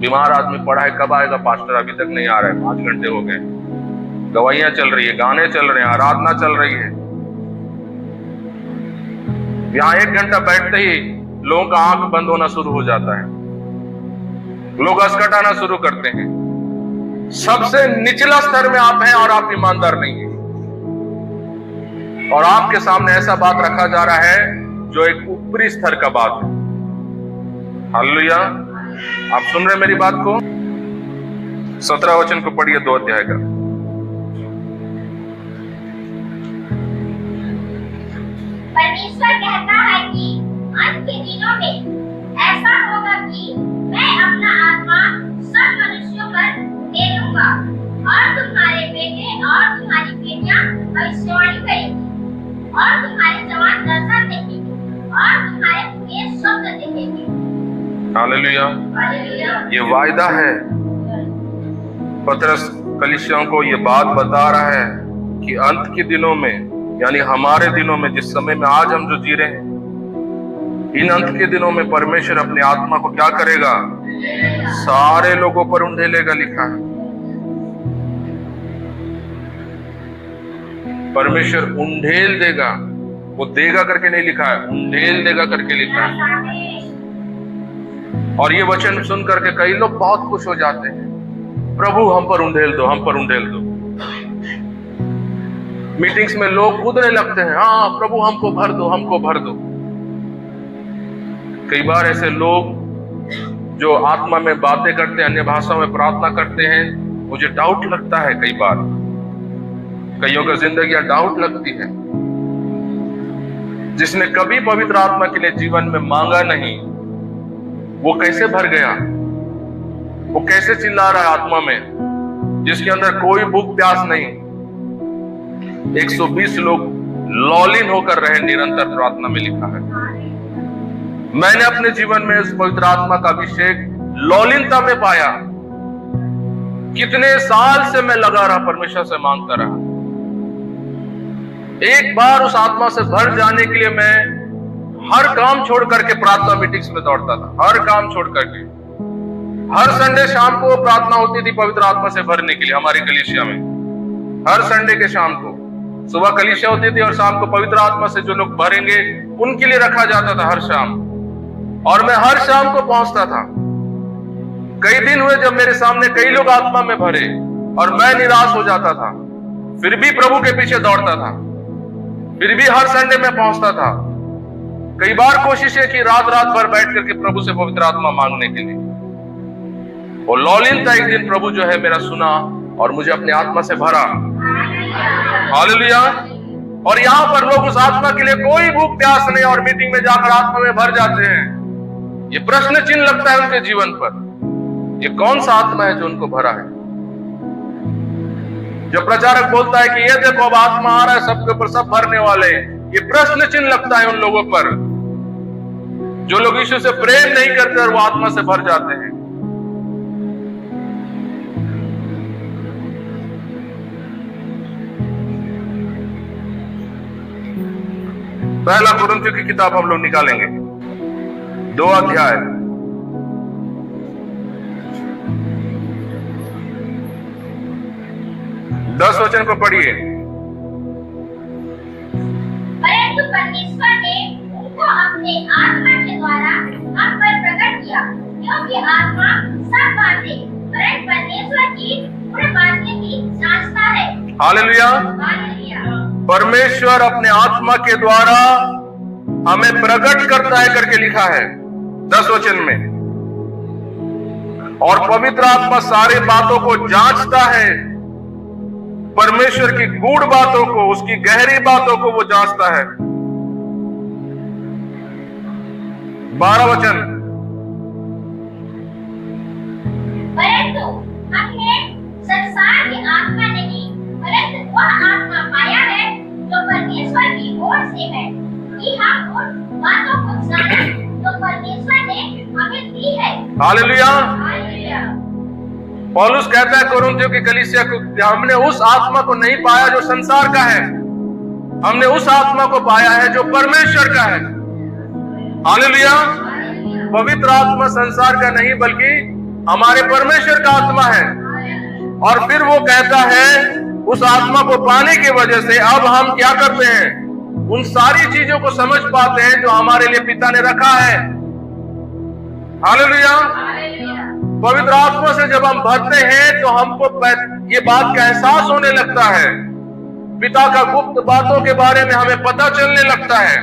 बीमार आदमी पड़ा है, कब आएगा पास्टर? अभी तक नहीं आ रहा है, 5 घंटे हो गए। गवाहियां चल रही है, गाने चल रहे हैं, आराधना चल रही है। यहां 1 घंटा बैठते ही लोगों का आंख बंद होना शुरू हो जाता है, लोग असकटाना शुरू करते हैं। सबसे निचला स्तर में आप हैं और आप ईमानदार नहीं हैं, और आपके सामने ऐसा बात रखा जा रहा है जो एक ऊपरी स्तर का बात है। हालेलुया। आप सुन रहे मेरी बात को? 17 वचन को पढ़िए, 2 अध्याय का। परमेश्वर कहता है कि अंत के दिनों में ऐसा होगा कि मैं अपना आत्मा सब मनुष्यों पर दे दूंगा, और तुम्हारे बेटे और तुम्हारी बेटियां भविष्यवाणी करेंगी, और तुम्हारे जवान दर्शन देखेंगे, और तुम्हारे बूढ़े स्वप्न देखेंगे। हालेलुया। ये वायदा है। पतरस कलीसियाओं को ये बात बता रहा है कि अंत के दिनों में, यानी हमारे दिनों में, जिस समय में आज हम जो जी रहे हैं, इन अंत के दिनों में परमेश्वर अपने आत्मा को क्या करेगा? सारे लोगों पर उंडेलेगा, लिखा है। परमेश्वर उंडेल देगा, वो देगा करके नहीं लिखा है, उंडेल देगा करके लिखा है। और ये वचन सुन करके कई लोग बहुत खुश हो जाते हैं, प्रभु हम पर उंडेल दो, हम पर उंडेल दो। मीटिंग्स में लोग कूदने लगते हैं, हाँ प्रभु हमको भर दो, हमको भर दो। कई बार ऐसे लोग जो आत्मा में बातें करते हैं, अन्य भाषाओं में प्रार्थना करते हैं, मुझे डाउट लगता है। कई बार कईयों का जिंदगी डाउट लगती है। जिसने कभी पवित्र आत्मा के लिए जीवन में मांगा नहीं, वो कैसे भर गया? वो कैसे चिल्ला रहा है आत्मा में, जिसके अंदर कोई भूख प्यास नहीं। 120 लोग लॉलिन होकर रहे निरंतर प्रार्थना में, लिखा है। मैंने अपने जीवन में उस पवित्र आत्मा का अभिषेक लॉलिनता में पाया। कितने साल से मैं लगा रहा, परमेश्वर से मांगता रहा। एक बार उस आत्मा से भर जाने के लिए मैं हर काम छोड़ करके प्रार्थना मीटिंग्स में दौड़ता था, हर काम छोड़ करके। हर संडे शाम को प्रार्थना होती थी पवित्र आत्मा से भरने के लिए हमारी कलीसिया में। हर संडे के शाम को सुबह कलीसिया होती थी और शाम को पवित्र आत्मा से जो लोग भरेंगे उनके लिए रखा जाता था हर शाम। और मैं हर शाम को पहुंचता था। कई दिन हुए जब मेरे सामने कई लोग आत्मा में भरे और मैं निराश हो जाता था, फिर भी प्रभु के पीछे दौड़ता था, फिर भी हर संडे में पहुंचता था। कई बार कोशिशें की रात रात भर बैठ करके प्रभु से पवित्र आत्मा मांगने के लिए। वो लौलीनता एक दिन प्रभु जो है मेरा सुना और मुझे अपने आत्मा से भरा। हालेलुया। और यहां पर लोग उस आत्मा के लिए कोई भूख प्यास नहीं और मीटिंग में जाकर आत्मा में भर जाते हैं। ये प्रश्न चिन्ह लगता है उनके जीवन पर, ये कौन सा आत्मा है जो उनको भरा है। जो प्रचारक बोलता है कि ये देखो अब आत्मा आ रहा है सबके ऊपर, सब भरने वाले, ये प्रश्न चिन्ह लगता है उन लोगों पर जो लोग यीशु से प्रेम नहीं करते और वो आत्मा से भर जाते हैं। पहला कुरिन्थियों की किताब हम लोग निकालेंगे, 2 अध्याय, 10 वचन को पढ़िए। परंतु परमेश्वर ने उनको अपने आत्मा के द्वारा हम पर प्रकट किया, क्योंकि आत्मा सब बातें परंतु परमेश्वर की पूर्ण बातें भी जांचता है। हालेलुया। हालेलुया। परमेश्वर अपने आत्मा के द्वारा हमें प्रकट करता है करके लिखा है 10 वचन में। और पवित्र आत्मा सारे बातों को जांचता है, परमेश्वर की गूढ़ बातों को, उसकी गहरी बातों को वो जांचता है। 12 वचन। परंतु हमने संसार की आत्मा नहीं, परंतु वह आत्मा पाया है जो परमेश्वर की ओर से है, कि हम उन बातों को जानें जो परमेश्वर ने हमें दी है। हालेलुया। हालेलुया। पौलुस कहता है कुरिन्थियों की कलीसिया को, हमने उस आत्मा को नहीं पाया जो संसार का है, हमने उस आत्मा को पाया है जो परमेश्वर का है। हालेलुया। पवित्र आत्मा संसार का नहीं बल्कि हमारे परमेश्वर का आत्मा है। और फिर वो कहता है उस आत्मा को पाने की वजह से अब हम क्या करते हैं, उन सारी चीजों को समझ पाते हैं जो हमारे लिए पिता ने रखा है। हालेलुया। पवित्र आत्मा से जब हम भरते हैं तो हमको ये बात का एहसास होने लगता है, पिता का गुप्त बातों के बारे में हमें पता चलने लगता है।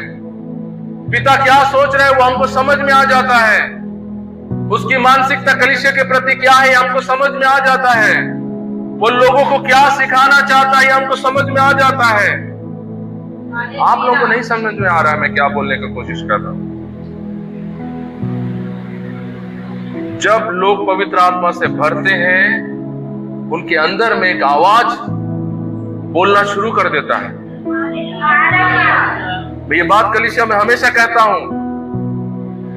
पिता क्या सोच रहे हैं वो हमको समझ में आ जाता है, उसकी मानसिकता कलीसिया के प्रति क्या है हमको समझ में आ जाता है, वो लोगों को क्या सिखाना चाहता है हमको समझ में आ जाता है। आप लोगों को नहीं समझ में आ रहा है मैं क्या बोलने की कोशिश कर रहा हूं। जब लोग पवित्र आत्मा से भरते हैं उनके अंदर में एक आवाज बोलना शुरू कर देता है। मैं ये बात कलीसिया में हमेशा कहता हूं,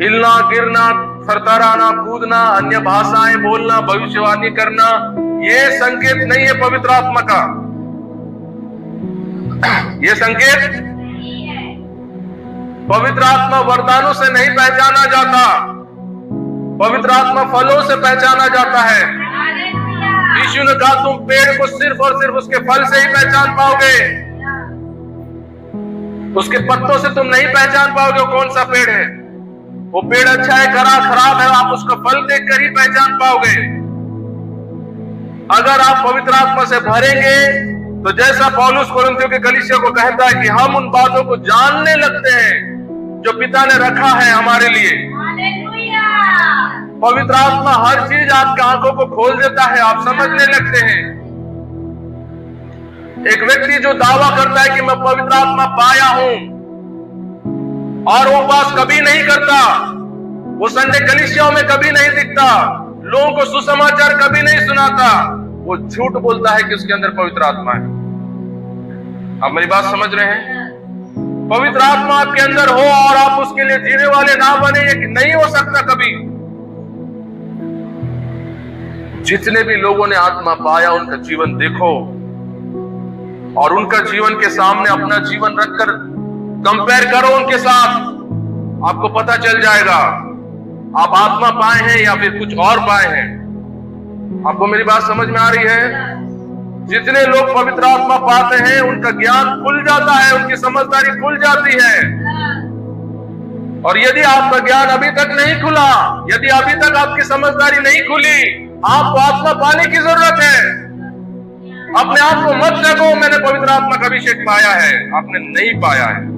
हिलना गिरना, थरथराना, कूदना, अन्य भाषाएं बोलना, भविष्यवाणी करना, ये संकेत नहीं है पवित्र आत्मा का। ये संकेत पवित्र आत्मा वरदानों से नहीं पहचाना जाता, पवित्र आत्मा फलों से पहचाना जाता है। यीशु ने कहा तुम पेड़ को सिर्फ और सिर्फ उसके फल से ही पहचान पाओगे, उसके पत्तों से तुम नहीं पहचान पाओगे कौन सा पेड़ है। वो पेड़ अच्छा है खराब है आप उसका फल देखकर ही पहचान पाओगे। अगर आप पवित्र आत्मा से भरेंगे तो जैसा पौलुस कुरिन्थियों के कलीसिया को कहता है कि हम उन बातों को जानने लगते हैं जो पिता ने रखा है हमारे लिए। पवित्र आत्मा हर चीज आपकी आंखों को खोल देता है, आप समझने लगते हैं। एक व्यक्ति जो दावा करता है कि मैं पवित्र आत्मा पाया हूं और वो पास कभी नहीं करता, वो संडे कलीसियाओं में कभी नहीं दिखता, लोगों को सुसमाचार कभी नहीं सुनाता, वो झूठ बोलता है कि उसके अंदर पवित्र आत्मा है। आप मेरी बात समझ रहे हैं? पवित्र आत्मा आपके अंदर हो और आप उसके लिए जीने वाले ना बने, ये नहीं हो सकता कभी। जितने भी लोगों ने आत्मा पाया उनका जीवन देखो और उनका जीवन के सामने अपना जीवन रखकर कंपेयर करो उनके साथ, आपको पता चल जाएगा आप आत्मा पाए हैं या फिर कुछ और पाए हैं? आपको मेरी बात समझ में आ रही है? जितने लोग पवित्र आत्मा पाते हैं उनका ज्ञान खुल जाता है, उनकी समझदारी खुल जाती है। और यदि आपका ज्ञान अभी तक नहीं खुला, यदि अभी तक आपकी समझदारी नहीं खुली, आपको आत्मा पाने की जरूरत है। अपने आप को मत देखो मैंने पवित्र आत्मा का अभिषेक पाया है, आपने नहीं पाया है।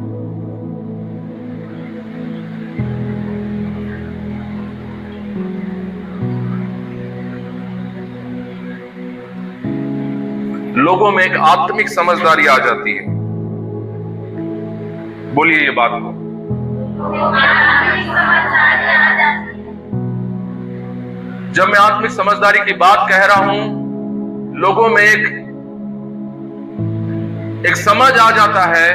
लोगों में एक आत्मिक समझदारी आ जाती है। बोलिए ये बात को। जब मैं आत्मिक समझदारी की बात कह रहा हूं, लोगों में एक समझ आ जाता है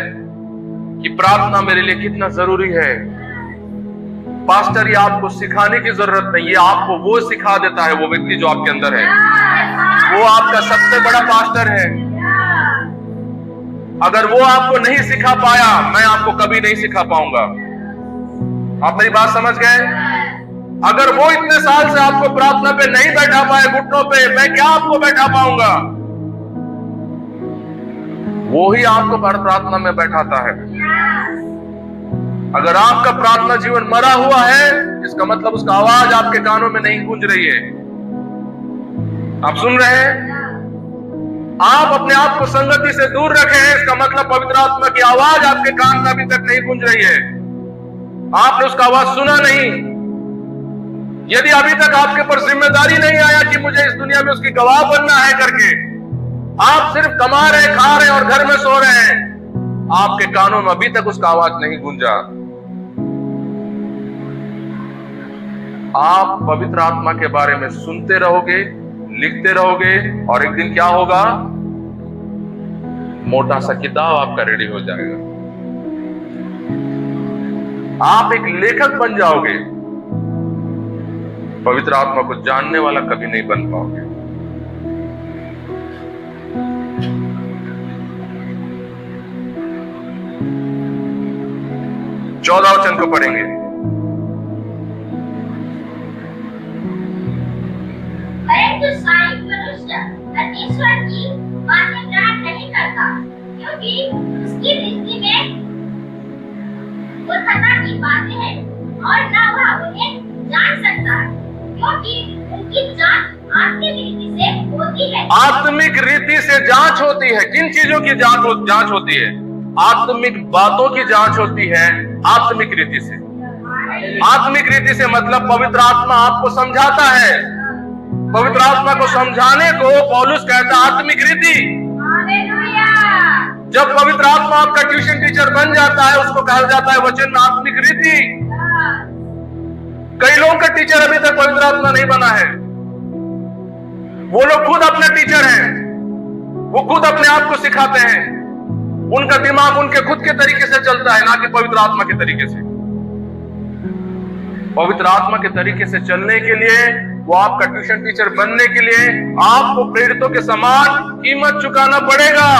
कि प्रार्थना मेरे लिए कितना जरूरी है। पास्टर, ये आपको सिखाने की जरूरत नहीं, ये आपको वो सिखा देता है, वो व्यक्ति जो आपके अंदर है, वो आपका सबसे बड़ा पास्टर है। अगर वो आपको नहीं सिखा पाया, मैं आपको कभी नहीं सिखा पाऊंगा। आप मेरी बात समझ गए? अगर वो इतने साल से आपको प्रार्थना पे नहीं बैठा पाए घुटनों पे, मैं क्या आपको बैठा पाऊंगा? वो ही आपको प्रार्थना में बैठाता है। अगर आपका प्रार्थना जीवन मरा हुआ है, इसका मतलब उसका आवाज आपके कानों में नहीं गूंज रही है। आप सुन रहे हैं? आप अपने आप को संगति से दूर रखे हैं, इसका मतलब पवित्र आत्मा की आवाज आपके कान में अभी तक नहीं गूंज रही है। आपने उसका आवाज सुना नहीं। यदि अभी तक आपके ऊपर जिम्मेदारी नहीं आया कि मुझे इस दुनिया में उसकी गवाह बनना है करके, आप सिर्फ कमा रहे, खा रहे और घर में सो रहे हैं, आपके कानों में अभी तक उसका आवाज नहीं गूंजा। आप पवित्र आत्मा के बारे में सुनते रहोगे, लिखते रहोगे, और एक दिन क्या होगा? मोटा सा किताब आपका रेडी हो जाएगा। आप एक लेखक बन जाओगे, पवित्र आत्मा को जानने वाला कभी नहीं बन पाओगे। चौदह वचन को पढ़ेंगे। परंतु साईं मनुष्य परमेश्वर की बातें ग्रहण नहीं करता, क्योंकि उसकी दृष्टि में मूर्खता की बातें हैं और न वह उन्हें जान सकता, क्योंकि उनकी जांच आत्मिक रीति से होती है। आत्मिक रीति से जांच होती है। किन चीजों की जांच होती है? आत्मिक बातों की जांच होती है आत्मिक रीति से। आत्मिक रीति से मतलब पवित्र आत्मा आपको समझाता है। पवित्र आत्मा को समझाने को पौलुस कहता है आत्मिक रीति। जब पवित्र आत्मा आपका ट्यूशन टीचर बन जाता है, उसको कहा जाता है वचन में आत्मिक रीति। कई लोगों का टीचर अभी तक पवित्र आत्मा नहीं बना है। वो लोग खुद अपने टीचर हैं, वो खुद अपने आप को सिखाते हैं। उनका दिमाग उनके खुद के तरीके से चलता है, ना कि पवित्र आत्मा के तरीके से। पवित्र आत्मा के तरीके से चलने के लिए, वो आपका ट्यूशन टीचर बनने के लिए आपको प्रेरितों के समान कीमत चुकाना पड़ेगा।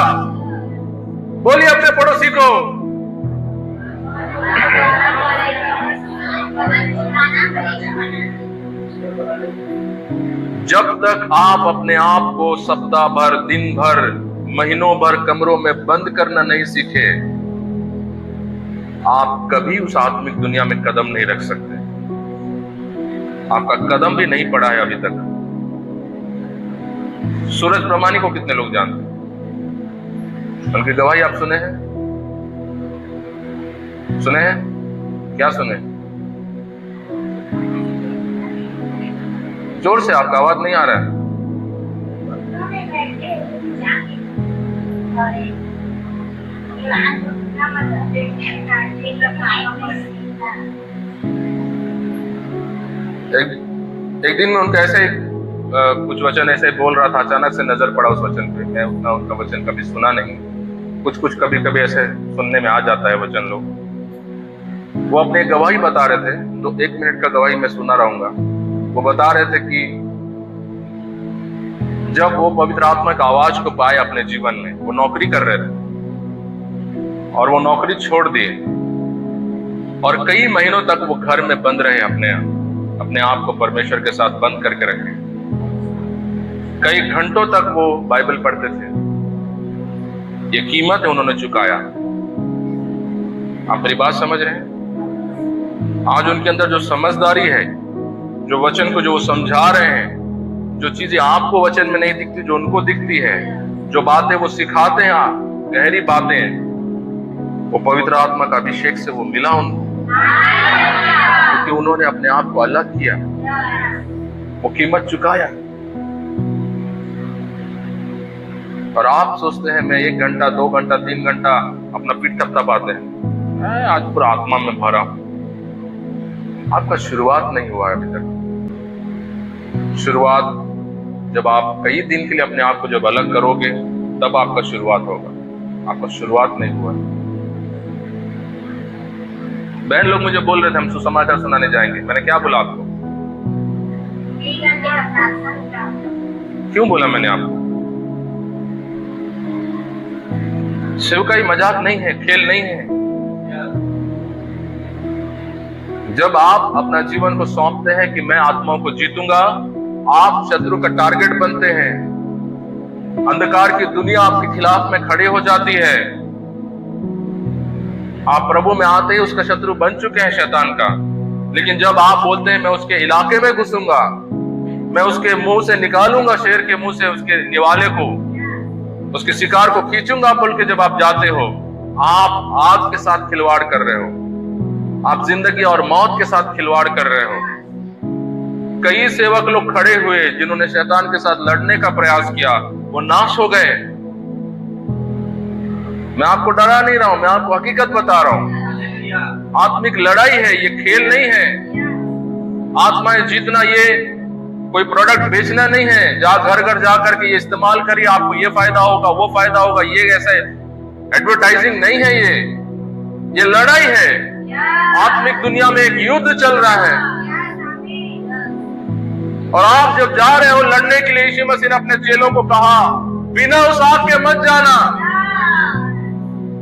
बोलिए अपने पड़ोसी को। जब तक आप अपने आप को सप्ताह भर, दिन भर, महीनों भर कमरों में बंद करना नहीं सीखे, आप कभी उस आत्मिक दुनिया में कदम नहीं रख सकते। आपका कदम भी नहीं पड़ा है अभी तक। सूरज प्रमाणी को कितने लोग जानते हैं? उनकी गवाही आप सुने हैं? सुने हैं? क्या सुने? जोर से, आपका आवाज नहीं आ रहा है। एक दिन में उनका ऐसे कुछ वचन ऐसे बोल रहा था, अचानक से नजर पड़ा उस वचन पे। मैं उतना उनका वचन कभी सुना नहीं, कुछ कभी कभी ऐसे सुनने में आ जाता है वचन लोग। वो अपने गवाही बता रहे थे, तो 1 मिनट का गवाही मैं सुना रहूंगा। वो बता रहे थे कि जब वो पवित्र आत्मा का आवाज को पाए अपने जीवन में, वो नौकरी कर रहे थे और वो नौकरी छोड़ दिए और कई महीनों तक वो घर में बंद रहे अपने आप। अपने आप को परमेश्वर के साथ बंद करके रखे। कई घंटों तक वो बाइबल पढ़ते थे। ये कीमत है उन्होंने चुकाया। आप मेरी बात समझ रहे हैं? आज उनके अंदर जो समझदारी है, जो वचन को जो वो समझा रहे हैं, जो चीजें आपको वचन में नहीं दिखती जो उनको दिखती है, जो बातें वो सिखाते हैं, गहरी बातें, वो पवित्र आत्मा का अभिषेक से वो मिला उनको, क्योंकि उन्होंने अपने आप को अलग किया, वो कीमत चुकाया। और आप सोचते हैं मैं 1 घंटा 2 घंटा 3 घंटा अपना पीठ थपथपाते हैं, मैं आज पूरा आत्मा में भरा हूं। आपका शुरुआत नहीं हुआ है अभी तक। शुरुआत जब आप कई दिन के लिए अपने आप को जब अलग करोगे तब आपका शुरुआत होगा। आपका शुरुआत नहीं हुआ। बहन लोग मुझे बोल रहे थे हम सुसमाचार सुनाने जाएंगे। मैंने क्या बोला आपको? क्यों बोला मैंने आपको? सेवकाई मजाक नहीं है, खेल नहीं है। जब आप अपना जीवन को सौंपते हैं कि मैं आत्माओं को जीतूंगा, आप शत्रु का टारगेट बनते हैं। अंधकार की दुनिया आपके खिलाफ में खड़ी हो जाती है। आप प्रभु में आते ही उसका शत्रु बन चुके हैं शैतान का। लेकिन जब आप बोलते हैं मैं उसके इलाके में घुसूंगा, मैं उसके मुंह से निकालूंगा, शेर के मुंह से उसके निवाले को, उसके शिकार को खींचूंगा बोल के जब आप जाते हो, आप आग के साथ खिलवाड़ कर रहे हो। आप जिंदगी और मौत के साथ खिलवाड़ कर रहे हो। कई सेवक लोग खड़े हुए जिन्होंने शैतान के साथ लड़ने का प्रयास किया, वो नाश हो गए। मैं आपको डरा नहीं रहा हूं, मैं आपको हकीकत बता रहा हूं। आत्मिक लड़ाई है, ये खेल नहीं है। आत्माएं जीतना ये कोई प्रोडक्ट बेचना नहीं है। जा घर घर जाकर के ये इस्तेमाल करिए, आपको ये फायदा होगा, वो फायदा होगा, ये ऐसा एडवर्टाइजिंग नहीं है। ये लड़ाई है। आत्मिक दुनिया में एक युद्ध चल रहा है और आप जब जा रहे हो लड़ने के लिए, यीशु मसीह ने अपने चेलों को कहा बिना उस आग के मत जाना,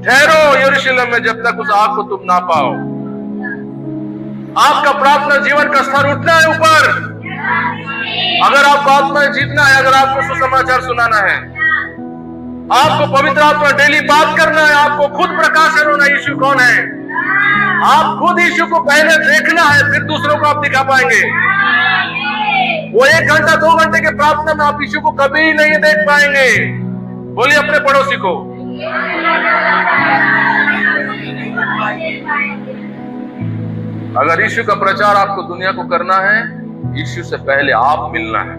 ठहरो यरूशलेम में जब तक उस आग को तुम ना पाओ। आपका प्रार्थना जीवन का स्तर उठना है ऊपर। अगर आपको आत्मा जीतना है, अगर आपको सुसमाचार सुनाना है, आपको पवित्र आत्मा डेली बात करना है, आपको खुद प्रकाशन होना यीशु कौन है। आप खुद यीशु को पहले देखना है, फिर दूसरों को आप दिखा पाएंगे। वो 1 घंटा 2 घंटे के प्रार्थना में आप यीशु को कभी नहीं देख पाएंगे। बोलिए अपने पड़ोसी को, अगर यीशु का प्रचार आपको दुनिया को करना है, यीशु से पहले आप मिलना है,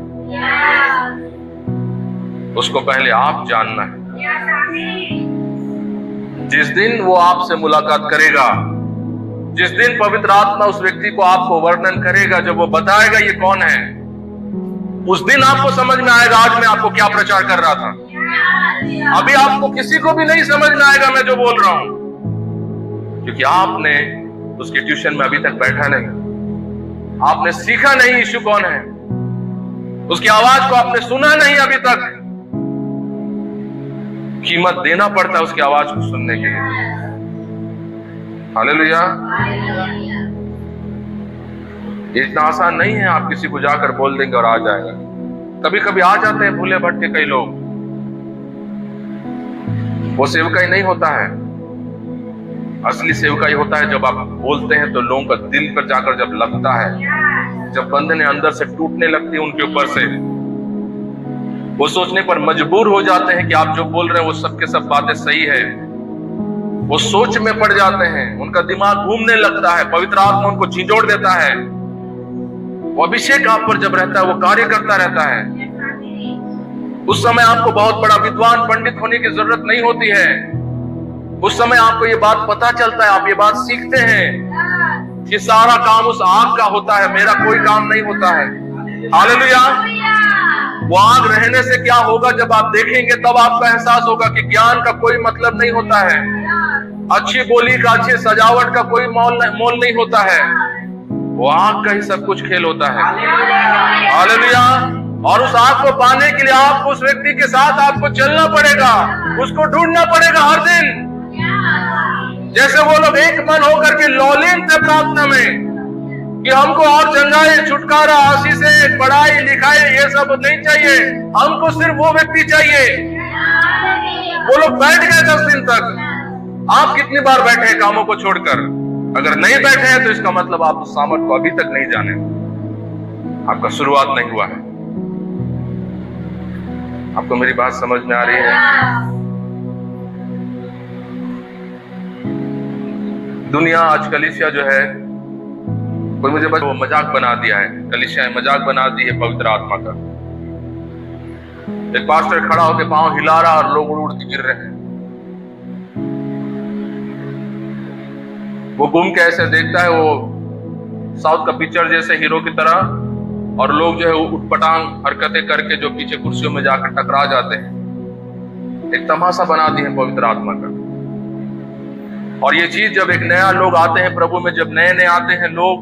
उसको पहले आप जानना है। जिस दिन वो आपसे मुलाकात करेगा, जिस दिन पवित्र आत्मा उस व्यक्ति को आपको वर्णन करेगा, जब वो बताएगा ये कौन है, उस दिन आपको समझ में आएगा आज मैं आपको क्या प्रचार कर रहा था। अभी आपको किसी को भी नहीं समझ में आएगा मैं जो बोल रहा हूं, क्योंकि आपने उसके ट्यूशन में अभी तक बैठा नहीं। आपने सीखा नहीं यीशु कौन है, उसकी आवाज को आपने सुना नहीं अभी तक। कीमत देना पड़ता है उसकी आवाज को सुनने के लिए। हालेलुया। ये इतना आसान नहीं है आप किसी को जाकर बोल देंगे और आ जाएगा। कभी कभी आ जाते हैं भूले भटके कई लोग, वो सेवकाई नहीं होता है। असली सेवकाई होता है जब आप बोलते हैं तो लोगों का दिल पर जाकर जब लगता है, जब बंधने अंदर से टूटने लगती है उनके ऊपर से, वो सोचने पर मजबूर हो जाते हैं कि आप जो बोल रहे हैं वो सब के सब बातें सही है। वो सोच में पड़ जाते हैं, उनका दिमाग घूमने लगता है, पवित्र आत्मा उनको झिझोड़ देता है। वो अभिषेक आप पर जब रहता है वो कार्य करता रहता है। उस समय आपको बहुत बड़ा विद्वान पंडित होने की जरूरत नहीं होती है। उस समय आपको ये बात पता चलता है, आप ये बात सीखते हैं कि सारा काम उस आग का होता है, मेरा कोई काम नहीं होता है। हालेलुया। वो आग रहने से क्या होगा, जब आप देखेंगे तब आपका एहसास होगा कि ज्ञान का कोई मतलब नहीं होता है, अच्छी बोली का, अच्छी सजावट का कोई मोल नहीं होता है। वो आग का ही सब कुछ खेल होता है। हालेलुया। और उस आग को पाने के लिए आपको उस व्यक्ति के साथ आपको चलना पड़ेगा, उसको ढूंढना पड़ेगा हर दिन। जैसे वो लोग एक मन होकर के लौलीन थे प्रार्थना में कि हमको और चंगाई, छुटकारा, आशीषें, पढ़ाई लिखाई ये सब नहीं चाहिए, हमको सिर्फ वो व्यक्ति चाहिए। वो लोग बैठ गए 10 दिन तक। आप कितनी बार बैठे हैं कामों को छोड़कर? अगर नहीं बैठे हैं तो इसका मतलब आप उस सामर्थ को अभी तक नहीं जाने, आपका शुरुआत नहीं हुआ है। आपको मेरी बात समझ में आ रही है? दुनिया आज कलीसिया जो है, कोई मुझे वो मजाक बना दिया है, कलीसिया मजाक बना दी है पवित्र आत्मा का। एक पास्टर खड़ा होकर पांव हिला रहा और लोग उड़ उड़ के गिर रहे हैं। वो घूम के ऐसे देखता है, वो साउथ का पिक्चर जैसे हीरो की तरह, और लोग जो है उठपटांग हरकतें करके जो पीछे कुर्सियों में जाकर टकरा जाते हैं। एक तमाशा बना दी है पवित्र आत्मा का। और ये चीज जब एक नया लोग आते हैं प्रभु में, जब नए नए आते हैं लोग,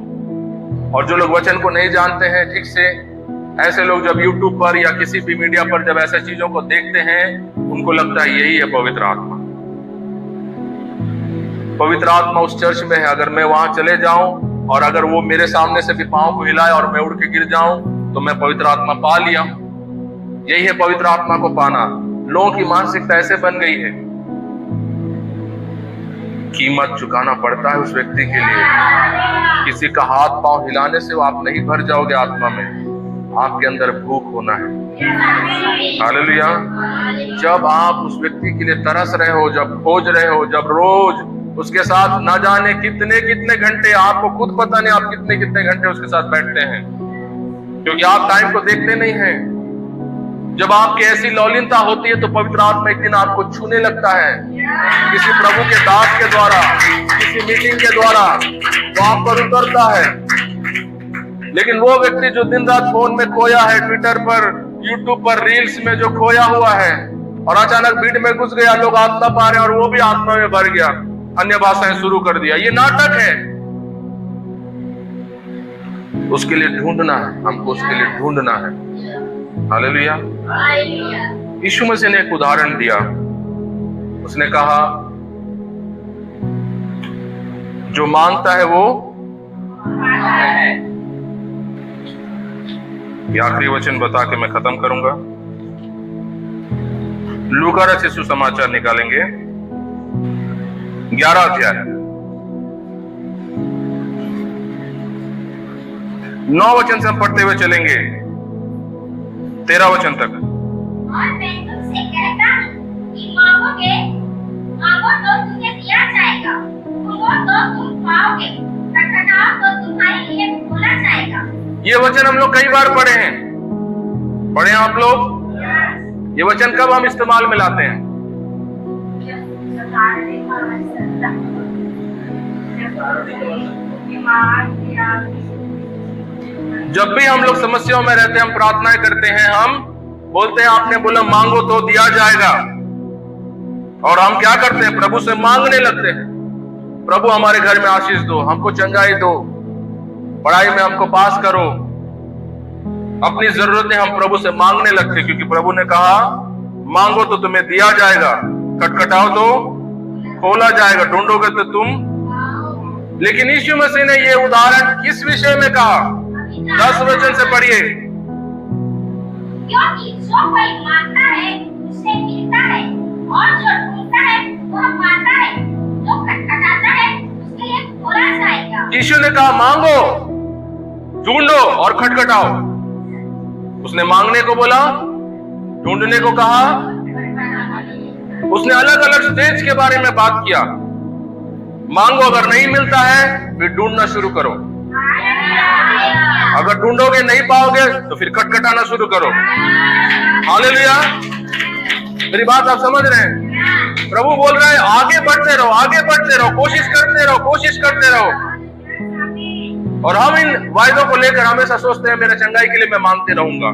और जो लोग वचन को नहीं जानते हैं ठीक से, ऐसे लोग जब YouTube पर या किसी भी मीडिया पर जब ऐसे चीजों को देखते हैं, उनको लगता है यही है पवित्र आत्मा। पवित्र आत्मा उस चर्च में है। अगर मैं वहां चले जाऊं और अगर वो मेरे सामने से भी पांव को हिलाए और मैं उड़ के गिर जाऊं, तो मैं पवित्र आत्मा पा लिया। यही है पवित्र आत्मा को पाना। लोगों की मानसिकता ऐसे बन गई है, कीमत चुकाना पड़ता है उस व्यक्ति के लिए। किसी का हाथ पांव हिलाने से आप नहीं भर जाओगे आत्मा में, आपके अंदर भूख होना है। हालेलुया। जब आप उस व्यक्ति के लिए तरस रहे हो, जब खोज रहे हो, जब रोज उसके साथ न जाने कितने कितने घंटे, आपको खुद पता नहीं आप कितने कितने घंटे उसके साथ बैठते हैं, क्योंकि आप टाइम को देखते नहीं हैं। जब आपकी ऐसी लौलीनता होती है तो पवित्र आत्मा एक दिन आपको छूने लगता है, किसी प्रभु के दास के द्वारा, किसी मीटिंग के द्वारा वो आप पर उतरता है। लेकिन वो व्यक्ति जो दिन रात फोन में खोया है, ट्विटर पर, यूट्यूब पर, रील्स में जो खोया हुआ है, और अचानक भीड़ में घुस गया, लोग आत्मा पा रहे हैं और वो भी आत्मा में भर गया, अन्य भाषाएं शुरू कर दिया, ये नाटक है। उसके लिए ढूंढना है, हमको उसके लिए ढूंढना है। हालेलुया। यीशु मसीह ने एक उदाहरण दिया। उसने कहा जो मांगता है वो, ये आखिरी वचन बता के मैं खत्म करूंगा। लूका रचित सुसमाचार निकालेंगे 11 अध्याय 9 वचन से हम पढ़ते हुए चलेंगे 13 वचन तक। और मैं तुमसे कहता हूं कि मांगोगे, मांगो तो तुम्हें दिया जाएगा, ढूंढो तो तुम पाओगे, खटखटाओ तो तुम्हारे लिए खोला जाएगा। ये वचन हम लोग कई बार पढ़े हैं। पढ़े हैं आप लोग? ये वचन कब हम इस्तेमाल में लाते हैं? जब भी हम लोग समस्याओं में रहते हैं, हम प्रार्थनाएं करते हैं, हम बोलते हैं आपने बोला मांगो तो दिया जाएगा, और हम क्या करते हैं? प्रभु से मांगने लगते हैं, प्रभु हमारे घर में आशीष दो, हमको चंगाई दो, पढ़ाई में हमको पास करो। अपनी जरूरतें हम प्रभु से मांगने लगते हैं, क्योंकि प्रभु ने कहा मांगो तो तुम्हें दिया जाएगा, खटखटाओ तो खोला जाएगा, ढूंढोगे तो तुम। लेकिन यीशु मसीह ने ये उदाहरण किस विषय में कहा? 10 वचन से पढ़िए। क्योंकि जो कोई मांगता है उसे मिलता है, और जो ढूंढता है वह पाता है, जो खटखटाता है उसके लिए खोला जाएगा। यीशु ने कहा मांगो, ढूंढो और खटखटाओ। उसने मांगने को बोला, ढूंढने को कहा। उसने अलग अलग स्टेज के बारे में बात किया। मांगो, अगर नहीं मिलता है फिर ढूंढना शुरू करो, अगर ढूंढोगे नहीं पाओगे तो फिर खटखटाना शुरू करो। हालेलुया। मेरी बात आप समझ रहे हैं? प्रभु बोल रहा है आगे बढ़ते रहो, आगे बढ़ते रहो, कोशिश करते रहो, कोशिश करते रहो। और हम इन वायदों को लेकर हमेशा सोचते हैं मेरे चंगाई के लिए मैं मांगते रहूंगा,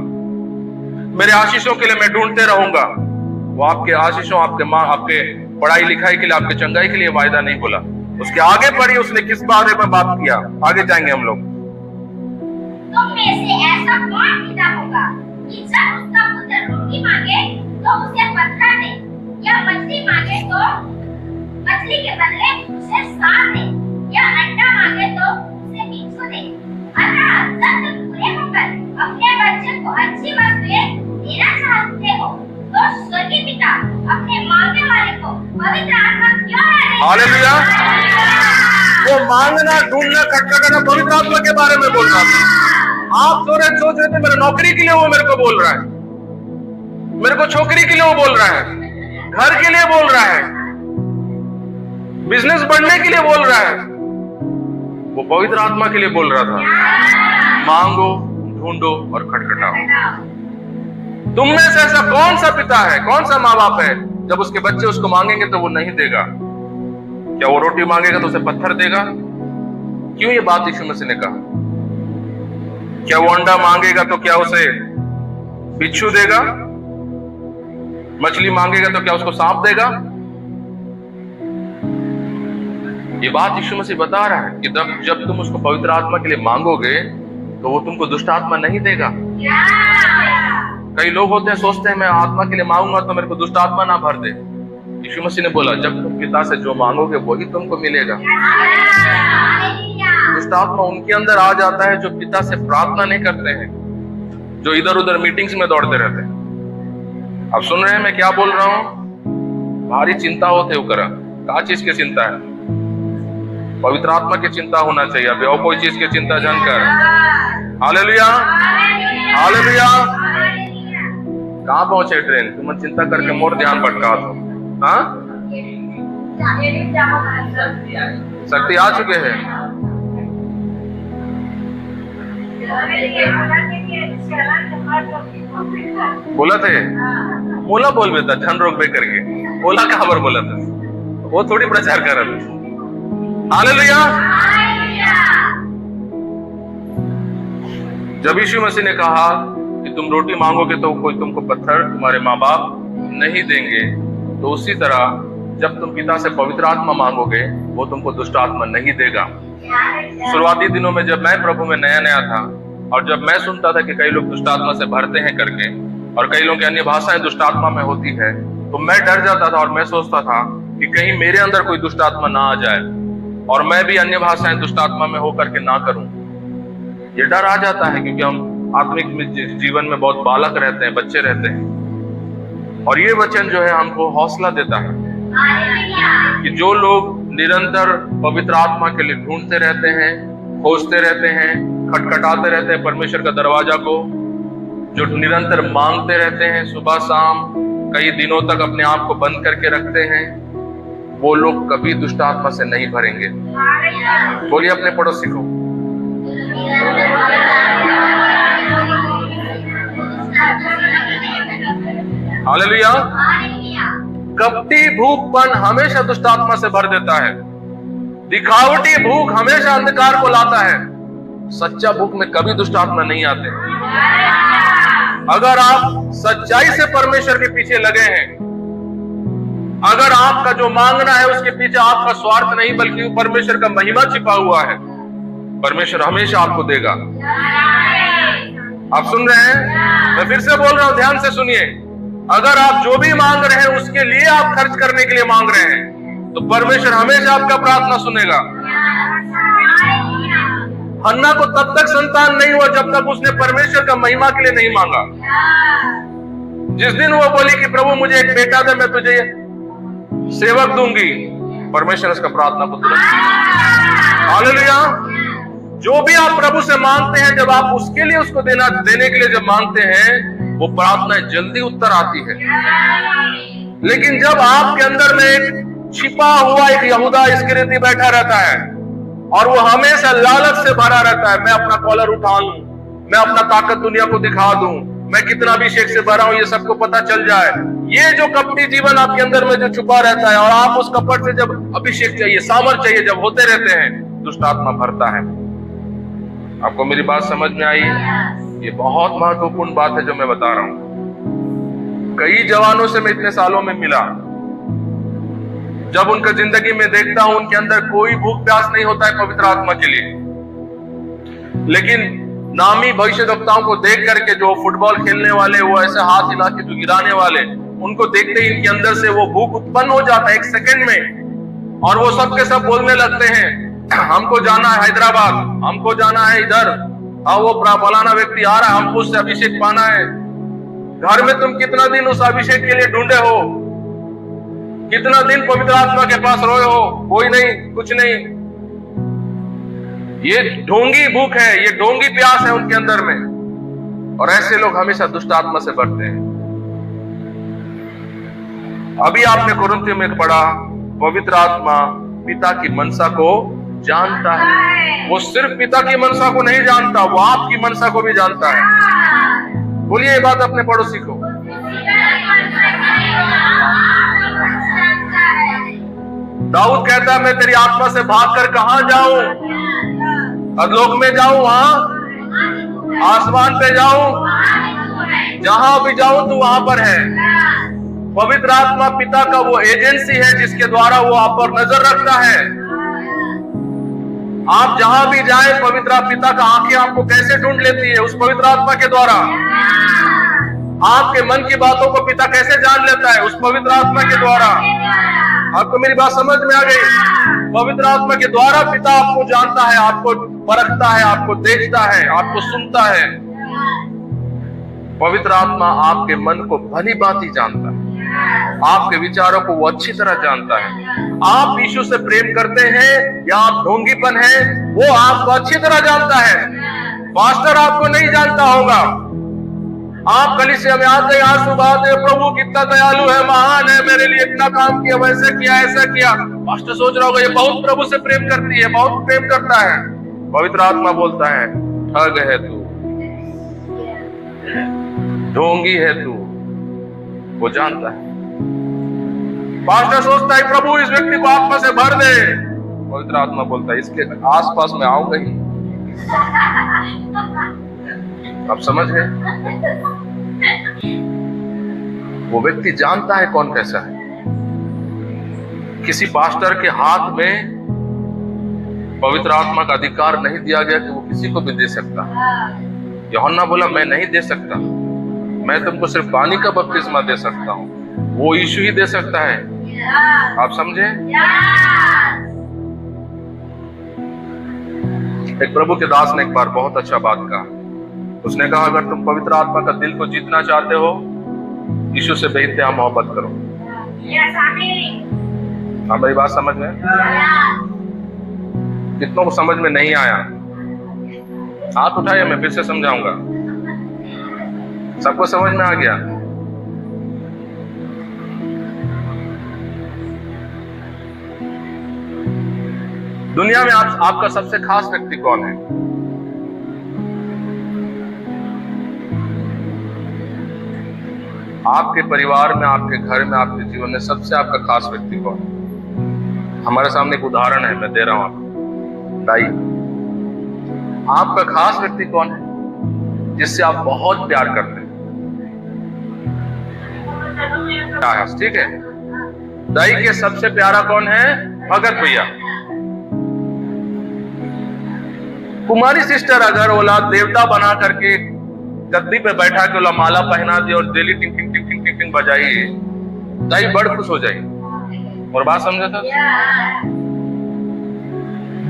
मेरे आशीषों के लिए मैं ढूंढते रहूंगा। वो आपके आशीषों, आपके पढ़ाई लिखाई के लिए, आपके चंगाई के लिए वायदा नहीं बोला। उसके आगे पढ़िए उसने किस बारे में बात किया। आगे जाएंगे हम लोग। तुम में से ऐसा कौन पिता होगा कि जब उसका पुत्र रोटी मांगे तो उसे पत्थर दे, या मछली मांगे तो मछली के बदले उसे सांप दे, या अंडा मांगे तो उसे बिच्छू दे? हालेलुया। वो मांगना, ढूंढना, खटखटाना पवित्र आत्मा के बारे में बोल रहा था। आप सोच रहे थे मेरे नौकरी के लिए वो मेरे को बोल रहा है, मेरे को छोकरी के लिए वो बोल रहा है, घर के लिए बोल रहा है, बिजनेस बढ़ने के लिए बोल रहा है। वो पवित्र आत्मा के लिए बोल रहा था, मांगो, ढूंढो और खटखटाओ। तुम में से ऐसा कौन सा पिता है, कौन सा माँ बाप है, जब उसके बच्चे उसको मांगेंगे तो वो नहीं देगा? क्या वो रोटी मांगेगा तो उसे पत्थर देगा? क्यों ये बात यीशु मसीह ने कहा? क्या वो अंडा मांगेगा तो क्या उसे बिच्छू देगा? मछली मांगेगा तो क्या उसको सांप देगा? ये बात यीशु मसीह बता रहा है कि जब तुम उसको पवित्र आत्मा के लिए मांगोगे तो वो तुमको दुष्ट आत्मा नहीं देगा। कई लोग होते हैं, सोचते हैं मैं आत्मा के लिए मांगूंगा तो मेरे को दुष्ट आत्मा ना भर दे। यीशु मसीह ने बोला जब तुम पिता से जो मांगोगे वही तुमको मिलेगा। दुष्ट आत्मा उनके अंदर आ जाता है जो पिता से प्रार्थना नहीं करते हैं, जो इधर उधर मीटिंग्स में दौड़ते रहते हैं। अब सुन रहे हैं मैं क्या बोल रहा हूं? भारी चिंता होते हो करा, क्या चीज की चिंता है? पवित्र आत्मा की चिंता होना चाहिए, अभी और कोई चीज की चिंता जानकर। Hallelujah, hallelujah. कहाँ पहुंचे ट्रेन? तुम चिंता करके मोर ध्यान भटका दो। हाँ, शक्ति आ चुके हैं। बोला थे मोला बोल बेटा धन रोक बे करके, बोला कहाँ पर बोला था? वो थोड़ी प्रचार कर रहे थे। हालेलुया। जब यीशु मसीह ने कहा कि तुम रोटी मांगोगे तो कोई तुमको पत्थर तुम्हारे माँ बाप नहीं देंगे, तो उसी तरह जब तुम पिता से पवित्र आत्मा मांगोगे वो तुमको दुष्ट आत्मा नहीं देगा। शुरुआती दिनों में जब मैं प्रभु में नया था और जब मैं सुनता था कि कई लोग दुष्ट आत्मा से भरते हैं करके और कई लोगों की अन्य भाषाएं दुष्ट आत्मा में होती है, तो मैं डर जाता था और मैं सोचता था कि कहीं मेरे अंदर कोई दुष्ट आत्मा ना आ जाए और मैं भी अन्य भाषाएं दुष्ट आत्मा में होकर के ना करूं। ये डर आ जाता है क्योंकि हम आत्मिक जीवन में बहुत बालक रहते हैं, बच्चे रहते हैं। और ये वचन जो है हमको हौसला देता है कि जो लोग निरंतर पवित्र आत्मा के लिए ढूंढते रहते हैं, खोजते रहते हैं, खटखटाते रहते हैं परमेश्वर का दरवाजा को, जो निरंतर मांगते रहते हैं सुबह शाम, कई दिनों तक अपने आप को बंद करके रखते हैं, वो लोग कभी दुष्ट आत्मा से नहीं भरेंगे। बोलिए अपने पड़ोसी को, हालेलुया। कपटी भूखपन हमेशा दुष्ट आत्मा से भर देता है। दिखावटी भूख हमेशा अंधकार को लाता है। सच्चा भूख में कभी दुष्ट आत्मा नहीं आते। अगर आप सच्चाई से परमेश्वर के पीछे लगे हैं, अगर आपका जो मांगना है उसके पीछे आपका स्वार्थ नहीं बल्कि परमेश्वर का महिमा छिपा हुआ है, परमेश्वर हमेशा आपको देगा। आप सुन रहे हैं? मैं फिर से बोल रहा हूं, ध्यान से सुनिए। अगर आप जो भी मांग रहे हैं उसके लिए आप खर्च करने के लिए मांग रहे हैं तो परमेश्वर हमेशा आपका प्रार्थना सुनेगा। हन्ना को तब तक संतान नहीं हुआ जब तक उसने परमेश्वर का महिमा के लिए नहीं मांगा। जिस दिन वो बोली कि प्रभु मुझे एक बेटा दे, मैं तुझे सेवक दूंगी, परमेश्वर उसका प्रार्थना को तुरंत। हालेलुया। जो भी आप प्रभु से मांगते हैं, जब आप उसके लिए उसको देने के लिए जब मांगते हैं, वो प्रार्थना जल्दी उत्तर आती है। लेकिन जब आपके अंदर में एक छिपा हुआ एक यहूदा इस्करियोती बैठा रहता है और वो हमेशा लालच से भरा रहता है, मैं अपना कॉलर उठा लूं, मैं अपना ताकत दुनिया को दिखा दूं, मैं कितना अभिषेक से भरा हूं ये सबको पता चल जाए, ये जो कपटी जीवन आपके अंदर में जो छुपा रहता है और आप उस कपट से जब अभिषेक चाहिए, सामर्थ चाहिए, जब होते रहते हैं, दुष्ट आत्मा भरता है। आपको मेरी बात समझ में आई? ये बहुत महत्वपूर्ण बात है जो मैं बता रहा हूं। कई जवानों से मैं इतने सालों में मिला, जब उनका जिंदगी में देखता हूं उनके अंदर कोई भूख प्यास नहीं होता है पवित्र आत्मा के लिए। लेकिन नामी भविष्यवक्ताओं को देख करके, जो फुटबॉल खेलने वाले, वो ऐसे हाथ हिला के जो गिराने वाले, उनको देखते ही इनके अंदर से वो भूख उत्पन्न हो जाता है एक सेकंड में, और वो सब के सब बोलने लगते हैं हमको जाना है हैदराबाद, हमको जाना है इधर, वो फलाना व्यक्ति आ रहा है, हमको उससे अभिषेक पाना है। घर में तुम कितना दिन उस अभिषेक के लिए ढूंढे हो, कितना दिन पवित्र आत्मा के पास रोए हो, कोई नहीं, कुछ नहीं। ये ढोंगी भूख है, ये ढोंगी प्यास है उनके अंदर में, और ऐसे लोग हमेशा दुष्ट आत्मा से बढ़ते हैं। अभी आपने कुरिन्थियों में पढ़ा, पवित्र आत्मा पिता की मनसा को जानता है। वो सिर्फ पिता की मनसा को नहीं जानता, वो आपकी मनसा को भी जानता है। बोलिए ये बात अपने पड़ोसी को। दाऊद कहता है मैं तेरी आत्मा से भागकर कहां जाऊं? अधोलोक में जाऊं, वहां आसमान पे जाऊं, जहां भी जाऊं तो वहां पर है। पवित्र आत्मा पिता का वो एजेंसी है जिसके द्वारा वो आप पर नजर रखता है। आप जहां भी जाएं, पवित्र पिता का आंखें आपको कैसे ढूंढ लेती है? उस पवित्र आत्मा के द्वारा। आपके मन की बातों को पिता कैसे जान लेता है? उस पवित्र आत्मा के द्वारा। आपको मेरी बात समझ में आ गई? पवित्र आत्मा के द्वारा पिता आपको जानता है, आपको परखता है, आपको देखता है, आपको सुनता है। पवित्र आत्मा आपके मन को भली भांति जानता है, आपके विचारों को वो अच्छी तरह जानता है। आप यीशु से प्रेम करते हैं या आप ढोंगीपन है, वो आपको अच्छी तरह जानता है। पास्टर आपको नहीं जानता होगा। आप कलीसिया में आते हैं, आंसू बहाते, प्रभु कितना दयालु है, महान है, मेरे लिए इतना काम किया, वैसे किया, ऐसा किया। पास्टर सोच रहा होगा ये बहुत प्रभु से प्रेम करती है, बहुत प्रेम करता है। पवित्र आत्मा बोलता है ठग है तू, ढोंगी है तू। वो जानता है। पास्टर सोचता है प्रभु इस व्यक्ति को आत्मा से भर दे। पवित्र आत्मा बोलता है इसके आसपास में आऊंगा ही। आप समझ गए? वो व्यक्ति जानता है कौन कैसा है। किसी पास्टर के हाथ में पवित्र आत्मा का अधिकार नहीं दिया गया कि वो किसी को भी दे सकता। यूहन्ना बोला मैं नहीं दे सकता, मैं तुमको सिर्फ पानी का बपतिस्मा दे सकता हूं, वो यीशु ही दे सकता है। आप समझे? एक प्रभु के दास ने एक बार बहुत अच्छा बात कहा। उसने कहा अगर तुम पवित्र आत्मा का दिल को जीतना चाहते हो, यीशु से बेइंतहा मोहब्बत करो। हमारी बात समझ में? कितनों को समझ में नहीं आया? हाथ उठाइए, मैं फिर से समझाऊंगा। सबको समझ में आ गया? दुनिया में आपका सबसे खास व्यक्ति कौन है? आपके परिवार में, आपके घर में, आपके जीवन में सबसे आपका खास व्यक्ति कौन है? हमारे सामने एक उदाहरण है, मैं दे रहा हूं आपको। दाई, आपका खास व्यक्ति कौन है जिससे आप बहुत प्यार करते हैं? ठीक है। दाई के सबसे प्यारा कौन है? भगत भैया। कुमारी सिस्टर अगर ओला देवता बना करके गद्दी पे बैठा के ओला माला पहना दी और डेली टिंग टिंग टिंग टिंग टिंग टिंग बजाई, दाई बड़ खुश हो जाए। और बात समझा था?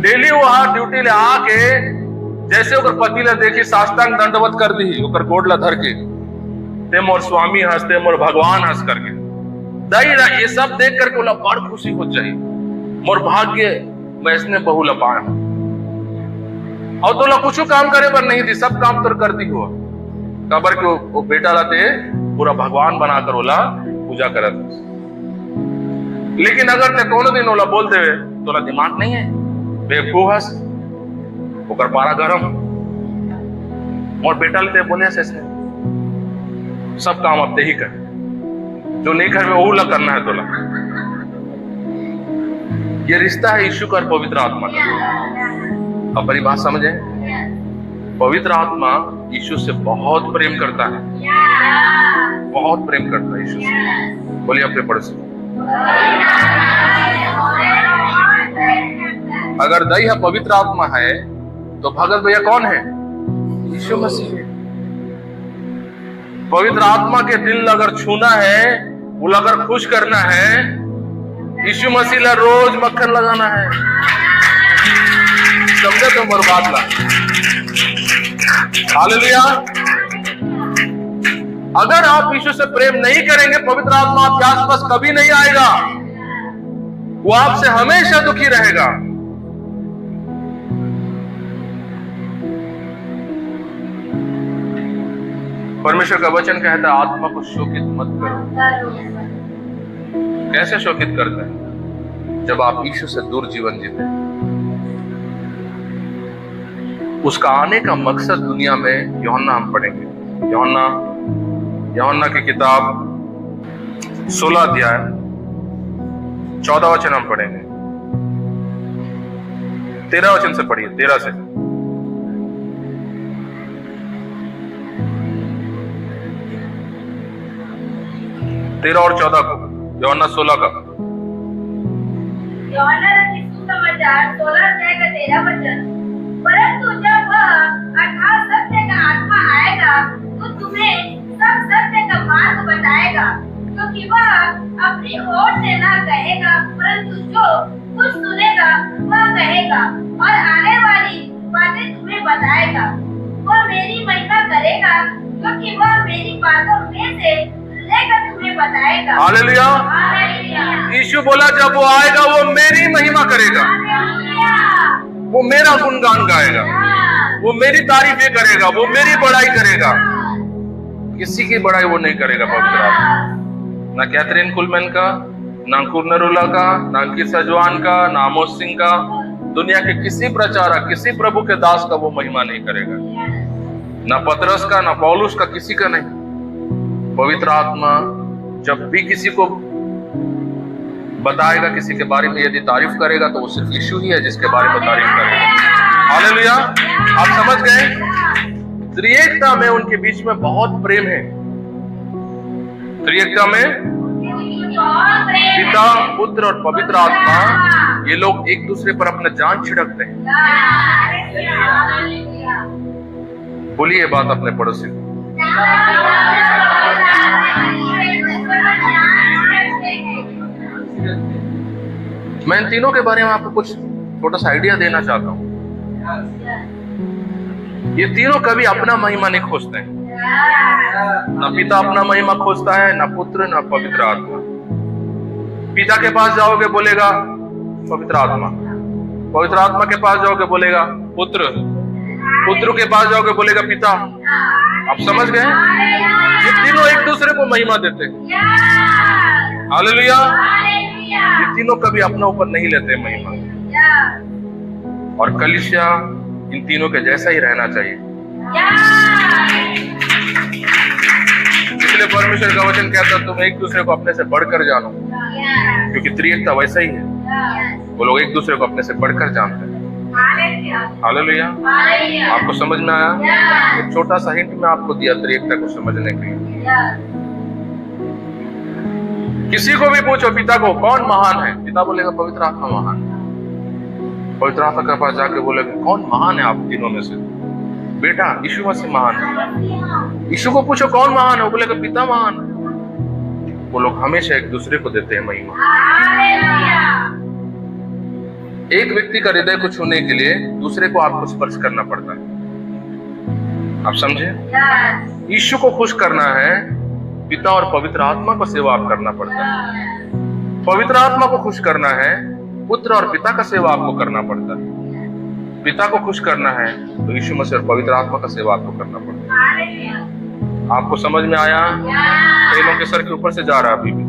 डेली वहां ड्यूटी ले आके जैसे ओकर पति ला देखी साष्टांग दंडवत कर दी, ओकर गोड़ ला धर के, ते मोर स्वामी हंस, ते मोर भगवान हंस करके। दाई ये सब देख करके ओला बड़ खुशी हो जाए। मोर भाग्य मैं इसने बहु ला पाया। और तो कुछ काम करे पर नहीं थी, सब काम तो कर दी हुआ। कबर के वो बेटा लाते पूरा भगवान बनाकर ओला पूजा करत। लेकिन अगर ते कोनो दिन ओला बोल देवे तोला दिमाग नहीं है, बेवकूफ हस, ओकर पारा गरम। और बेटा लेते बोले ऐसे सब काम अब ते ही कर, जो नहीं कर वो ला करना है तोला। ये रिश्ता है यीशु का पवित्र आत्मा का। अब बड़ी बात समझे? पवित्र आत्मा यीशु से बहुत प्रेम करता है, बहुत प्रेम करता है यीशु से। बोलिए अपने पड़ोसी। अगर दही पवित्र आत्मा है तो भगत भैया कौन है? यीशु मसीह है। पवित्र आत्मा के दिल अगर छूना है, वो अगर खुश करना है, यीशु मसीह ला रोज मक्खन लगाना है। समझे तो मोर बात ला? हालेलुया। अगर आप यीशु से प्रेम नहीं करेंगे, पवित्र आत्मा आपके आसपास कभी नहीं आएगा। वो आपसे हमेशा दुखी रहेगा। परमेश्वर का वचन कहता है आत्मा को शोकित मत करो। कैसे शोकित करते हैं? जब आप यीशु से दूर जीवन जीते हैं। उसका आने का मकसद दुनिया में यूहन्ना हम पढ़ेंगे। यूहन्ना की किताब 16 अध्याय 14 वचन हम पढ़ेंगे। 13 वचन से पढ़िए, 13 से। तेरह और 14 को, यूहन्ना 16 का। यूहन्ना रचित सुसमाचार 16 अध्याय का 13 वचन। परंतु जब वह अर्थात सत्य का आत्मा आएगा तो तुम्हें सब सत्य का मार्ग बताएगा, क्योंकि वह अपनी ओर से ना कहेगा, परंतु जो कुछ सुनेगा वह कहेगा और आने वाली बातें तुम्हें बताएगा। वह मेरी महिमा करेगा, क्योंकि वह मेरी बातों में से लेकर तुम्हें बताएगा। हालेलुया। यीशु बोला जब वो आएगा वो मेरी महिमा करेगा, वो मेरा गुणगान गाएगा, वो मेरी तारीफें करेगा, वो मेरी बड़ाई करेगा। किसी की बड़ाई वो नहीं करेगा पवित्र आत्मा। ना कैथरीन कुलमैन का, ना कुर्नरुला का, ना अंकित सजवान का, ना आमोस सिंह का, दुनिया के किसी प्रचारक, किसी प्रभु के दास का वो महिमा नहीं करेगा। ना पतरस का, ना पौलुस का, किसी का नहीं। पवित्र आत्मा जब भी किसी को बताएगा, किसी के बारे में यदि तारीफ करेगा तो वो सिर्फ यीशु ही है जिसके बारे में तारीफ करेगा। हालेलुया। आप समझ गए? त्रिएकता में उनके बीच में बहुत प्रेम है। त्रिएकता में पिता, पुत्र और पवित्र आत्मा, ये लोग एक दूसरे पर अपना जान छिड़कते हैं। बोलिए बात अपने पड़ोसी को। मैं इन तीनों के बारे में आपको कुछ छोटा सा आइडिया देना चाहता हूँ। ये तीनों कभी अपना महिमा नहीं खोजते हैं। ना पिता अपना महिमा खोजता है, ना पुत्र, ना पवित्र आत्मा। पिता के पास जाओगे बोलेगा पवित्र आत्मा, पवित्र आत्मा के पास जाओगे बोलेगा पुत्र, पुत्र के पास जाओगे बोलेगा पिता। आप समझ गए? ये तीनों एक दूसरे को महिमा देते हैं। हालेलुया। ये तीनों कभी अपना ऊपर नहीं लेते महिमा। और कलीसिया इन तीनों के जैसा ही रहना चाहिए। इसलिए परमेश्वर का वचन कहता है तुम एक दूसरे को अपने से बढ़कर जानो, क्योंकि त्रिएकता वैसा ही है। वो लोग एक दूसरे को अपने से बढ़कर जानते हैं। हालेलुया। आपको समझ में आया? एक छोटा सा हिंट मैं आपको दिया त्रिएकता को समझने के लिए। किसी को भी पूछो पिता को कौन महान है, पिता बोलेगा पवित्र आत्मा महान है। पवित्र आत्मा के पास जाके बोलेगा कौन महान है आप तीनों में से? बेटा यीशु मसीह महान है। यीशु को पूछो कौन महान है, वो बोलेगा पिता महान है। वो लोग हमेशा एक दूसरे को देते हैं महिमा। एक व्यक्ति का हृदय को छूने के लिए दूसरे को आपको स्पर्श करना पड़ता है। आप समझे? यीशु को खुश करना है, पिता और पवित्र आत्मा को सेवा आप करना पड़ता है। पवित्र आत्मा को खुश करना है, पुत्र और पिता का सेवा आपको करना पड़ता है। पिता को खुश करना है तो यीशु मसीह और पवित्र आत्मा का सेवा आपको करना पड़ता है। आपको समझ में आया? कईयों के सर के ऊपर से जा रहा है अभी भी।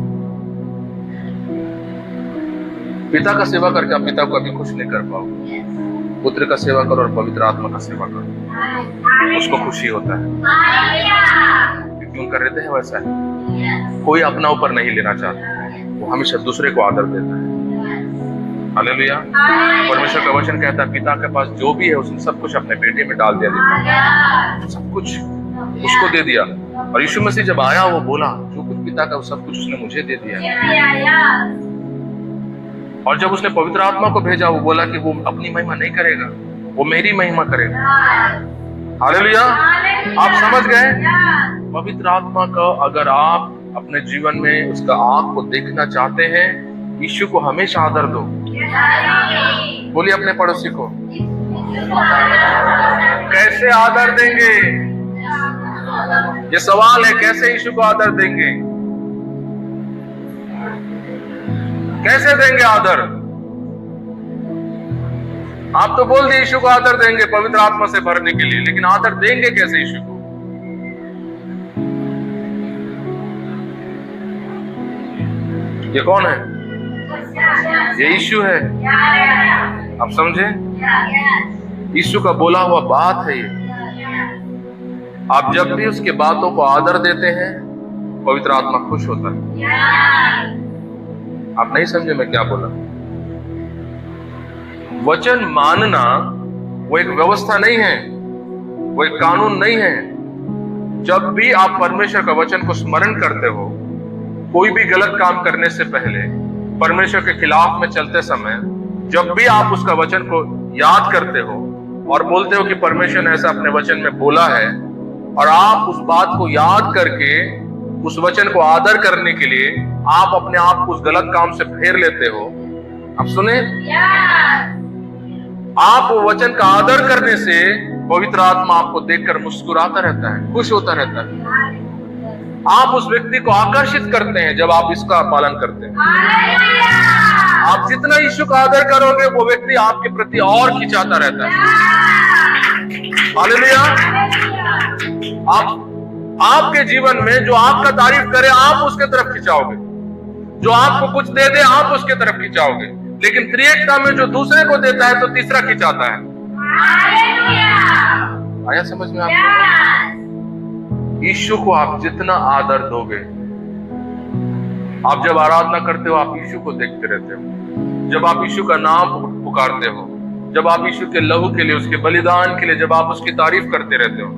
पिता का सेवा करके आप पिता को अभी खुश नहीं कर पाओगे। पुत्र का सेवा करो और पवित्र आत्मा का सेवा करो, उसको खुशी होता है, क्योंकि उनका हृदय वैसा है। कोई अपना ऊपर नहीं लेना चाहता, वो हमेशा दूसरे को आदर देता है। हालेलुया। परमेश्वर का वचन कहता है पिता के पास जो भी है उसने सब कुछ अपने बेटे में डाल दिया, सब कुछ उसको दे दिया। और यीशु मसीह जब आया वो बोला जो कुछ पिता का सब कुछ उसने मुझे दे दिया। और जब उसने पवित्र आत्मा को भेजा वो बोला कि वो अपनी महिमा नहीं करेगा, वो मेरी महिमा करेगा। हालेलुया। आप समझ गए? पवित्र आत्मा का अगर आप अपने जीवन में उसका आँख को देखना चाहते हैं, यीशु को हमेशा आदर दो। बोलिए अपने पड़ोसी को। कैसे आदर देंगे? ये सवाल है, कैसे यीशु को आदर देंगे? कैसे देंगे आदर? आप तो बोल दिए यीशु को आदर देंगे पवित्र आत्मा से भरने के लिए, लेकिन आदर देंगे कैसे यीशु को? ये कौन है? ये यीशु है। आप समझे? यीशु का बोला हुआ बात है ये। आप जब भी उसके बातों को आदर देते हैं, पवित्र आत्मा खुश होता है। आप नहीं समझे मैं क्या बोला? वचन मानना वो एक व्यवस्था नहीं है, वो एक कानून नहीं है। जब भी आप परमेश्वर का वचन को स्मरण करते हो, कोई भी गलत काम करने से पहले, परमेश्वर के खिलाफ में चलते समय, जब भी आप उसका वचन को याद करते हो और बोलते हो कि परमेश्वर ने ऐसा अपने वचन में बोला है, और आप उस बात को याद करके उस वचन को आदर करने के लिए आप अपने आप को उस गलत काम से फेर लेते हो। आप सुने? आप वो वचन का आदर करने से पवित्र आत्मा आपको देखकर मुस्कुराता रहता है, खुश होता रहता है। आप उस व्यक्ति को आकर्षित करते हैं जब आप इसका पालन करते हैं। आप जितना यीशु का आदर करोगे, वो व्यक्ति आपके प्रति और खिंचाता रहता है। हालेलुया। आपके जीवन में जो आपका तारीफ करे, आप उसके तरफ खिंचाओगे। जो आपको कुछ दे दे, आप उसके तरफ खिंचाओगे। लेकिन त्रिएकता में जो दूसरे को देता है, तो तीसरा खिंचाता है। आया समझ में आपको? यीशु को आप जितना आदर दोगे, आप जब आराधना करते हो, आप यीशु को देखते रहते हो। जब आप यीशु का नाम पुकारते हो, जब आप यीशु के लहू के लिए, उसके बलिदान के लिए, जब आप उसकी तारीफ करते रहते हो,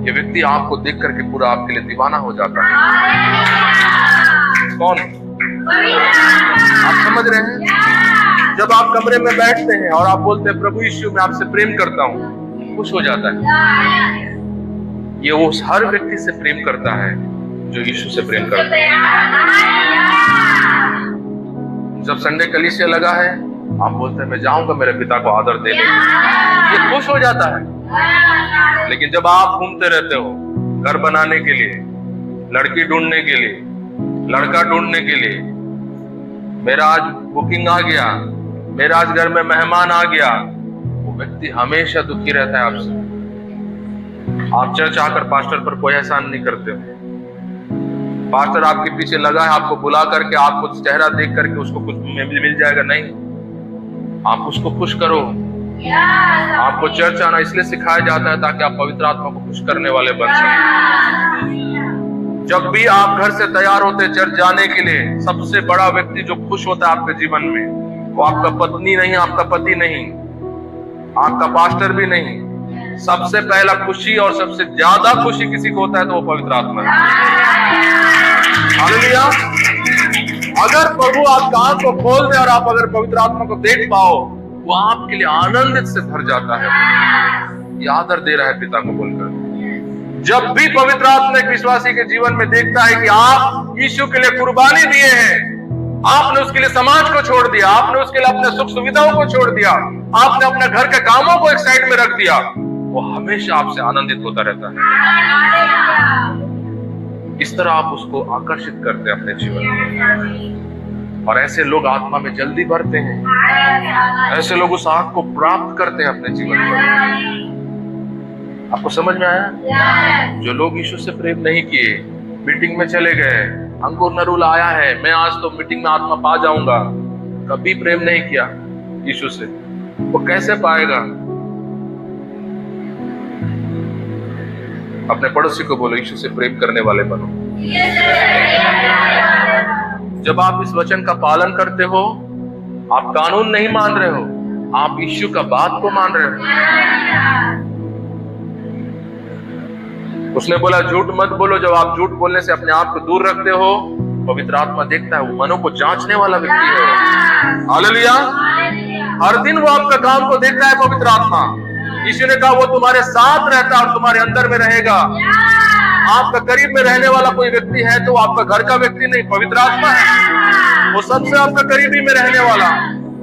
ये व्यक्ति आपको देख करके पूरा आपके लिए दीवाना हो जाता है। कौन? आप समझ रहे हैं? जब आप कमरे में बैठते हैं और आप बोलते हैं प्रभु यीशु मैं आपसे प्रेम करता हूँ, खुश हो जाता है। ये वो हर व्यक्ति से प्रेम करता है जो यीशु से प्रेम करता है। जब संडे कलीसिया लगा है, आप बोलते हैं मैं जाऊंगा मेरे पिता को आदर देने, ये खुश हो जाता है। लेकिन जब आप घूमते रहते हो घर बनाने के लिए, लड़की ढूंढने के लिए, लड़का ढूंढने के लिए, मेरा आज बुकिंग आ गया, मेरा आज घर में मेहमान आ गया, वो व्यक्ति हमेशा दुखी रहता है आपसे। आप चर्च आकर पास्टर पर कोई एहसान नहीं करते हो। पास्टर आपके पीछे लगा है आपको बुला करके, आपको चेहरा देख करके उसको कुछ मिल जाएगा, नहीं। आप उसको खुश करो। आपको चर्च आना इसलिए सिखाया जाता है ताकि आप पवित्र आत्मा को खुश करने वाले बन सकें। जब भी आप घर से तैयार होते चर्च जाने के लिए, सबसे बड़ा व्यक्ति जो खुश होता है आपके जीवन में, वो आपका पत्नी नहीं, आपका पति नहीं, आपका पास्टर भी नहीं। सबसे पहला खुशी और सबसे ज्यादा खुशी किसी को होता है तो वो पवित्र आत्मा है। हालेलुया। अगर प्रभु आपका आंख को खोल दे और आप अगर पवित्र आत्मा को देख पाओ, वो आपके लिए आनंदित से भर जाता है। ये आदर दे रहा है पिता को बोलकर। जब भी पवित्र आत्मा एक विश्वासी के जीवन में देखता है कि आप यीशु के लिए कुर्बानी दिए हैं, आपने उसके लिए समाज को छोड़ दिया, आपने उसके लिए अपने सुख सुविधाओं को छोड़ दिया, आपने अपने घर के कामों को एक साइड में रख दिया, वो हमेशा आपसे आनंदित होता रहता है। इस तरह आप उसको आकर्षित करते हैं अपने जीवन में। और ऐसे लोग आत्मा में जल्दी बढ़ते हैं, ऐसे लोग उस आंख को प्राप्त करते हैं अपने जीवन में। आपको समझ में आया? जो लोग यीशु से प्रेम नहीं किए, मीटिंग में चले गए, अंकुर नरूल आया है, मैं आज तो मीटिंग में आत्मा पा जाऊंगा, कभी प्रेम नहीं किया यीशु से, वो कैसे पाएगा? अपने पड़ोसी को बोलो यीशु से प्रेम करने वाले बनो। जब आप इस वचन का पालन करते हो, आप कानून नहीं मान रहे हो, आप यीशु का बात को मान रहे हो। उसने बोला झूठ मत बोलो। जब आप झूठ बोलने से अपने आप को दूर रखते हो, पवित्र आत्मा देखता है, वो मनों को जांचने वाला व्यक्ति है। हालेलुया। हर दिन वो आपका काम को देखता है पवित्र आत्मा। यीशु ने कहा वो तुम्हारे साथ रहता है और तुम्हारे अंदर में रहेगा। आपका करीब में रहने वाला कोई व्यक्ति है तो आपका घर का व्यक्ति नहीं, पवित्र आत्मा है। वो सबसे आपका करीबी में रहने वाला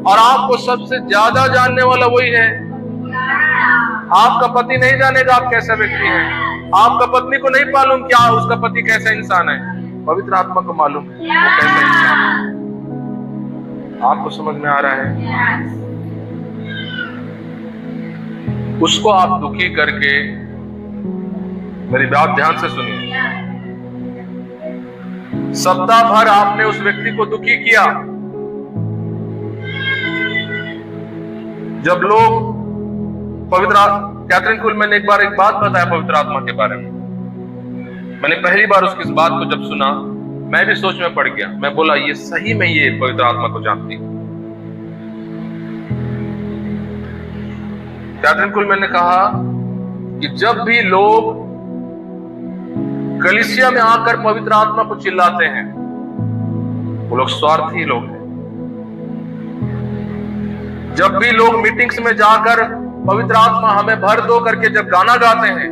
और आपको सबसे ज्यादा जानने वाला वही है। आपका पति नहीं जानेगा आप कैसा व्यक्ति है, आपका पत्नी को नहीं मालूम क्या उसका पति कैसा इंसान है, पवित्र आत्मा को मालूम है वो कैसा इंसान है। आपको समझ में आ रहा है? उसको आप दुखी करके, मेरी बात ध्यान से सुनिए, सप्ताह भर आपने उस व्यक्ति को दुखी किया। जब लोग कैथरीन कुलमैन ने एक बार एक बात बताया पवित्र आत्मा के बारे में। मैंने पहली बार उसकी इस बात को जब सुना, मैं भी सोच में पड़ गया। मैं बोला, ये सही में ये पवित्र आत्मा को जानती। कैथरीन कुलमैन ने कहा कि जब भी लोग कलीसिया में आकर पवित्र आत्मा को चिल्लाते हैं, वो लोग स्वार्थी लोग हैं। जब भी लोग मीटिंग्स में जाकर पवित्र आत्मा हमें भर दो करके जब गाना गाते हैं,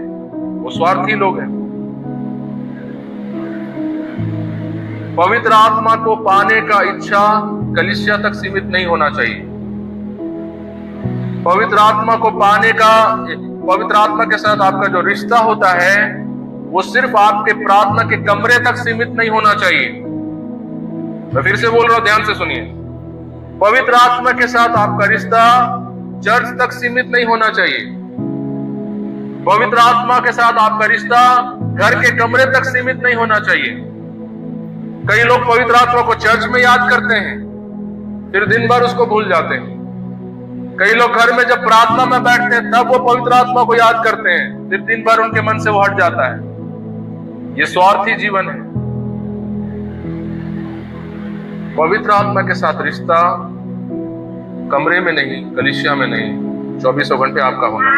वो स्वार्थी लोग हैं। पवित्र आत्मा को पाने का इच्छा कलीसिया तक सीमित नहीं होना चाहिए। पवित्र आत्मा को पाने का, पवित्र आत्मा के साथ आपका जो रिश्ता होता है, वो सिर्फ आपके प्रार्थना के कमरे तक सीमित नहीं होना चाहिए। मैं फिर से बोल रहा हूं, ध्यान से सुनिए। पवित्र आत्मा के साथ आपका रिश्ता चर्च तक सीमित नहीं होना चाहिए। पवित्र आत्मा के साथ आपका रिश्ता घर के कमरे तक सीमित नहीं होना चाहिए। कई लोग पवित्र आत्मा को चर्च में याद करते हैं, फिर दिन भर उसको भूल जाते हैं। कई लोग घर में जब प्रार्थना में बैठते हैं तब वो पवित्र आत्मा को याद करते हैं, फिर दिन भर उनके मन से वो हट जाता है। ये स्वार्थी जीवन है। पवित्र आत्मा के साथ रिश्ता कमरे में नहीं, कलीसिया में नहीं, 24 घंटे आपका होना।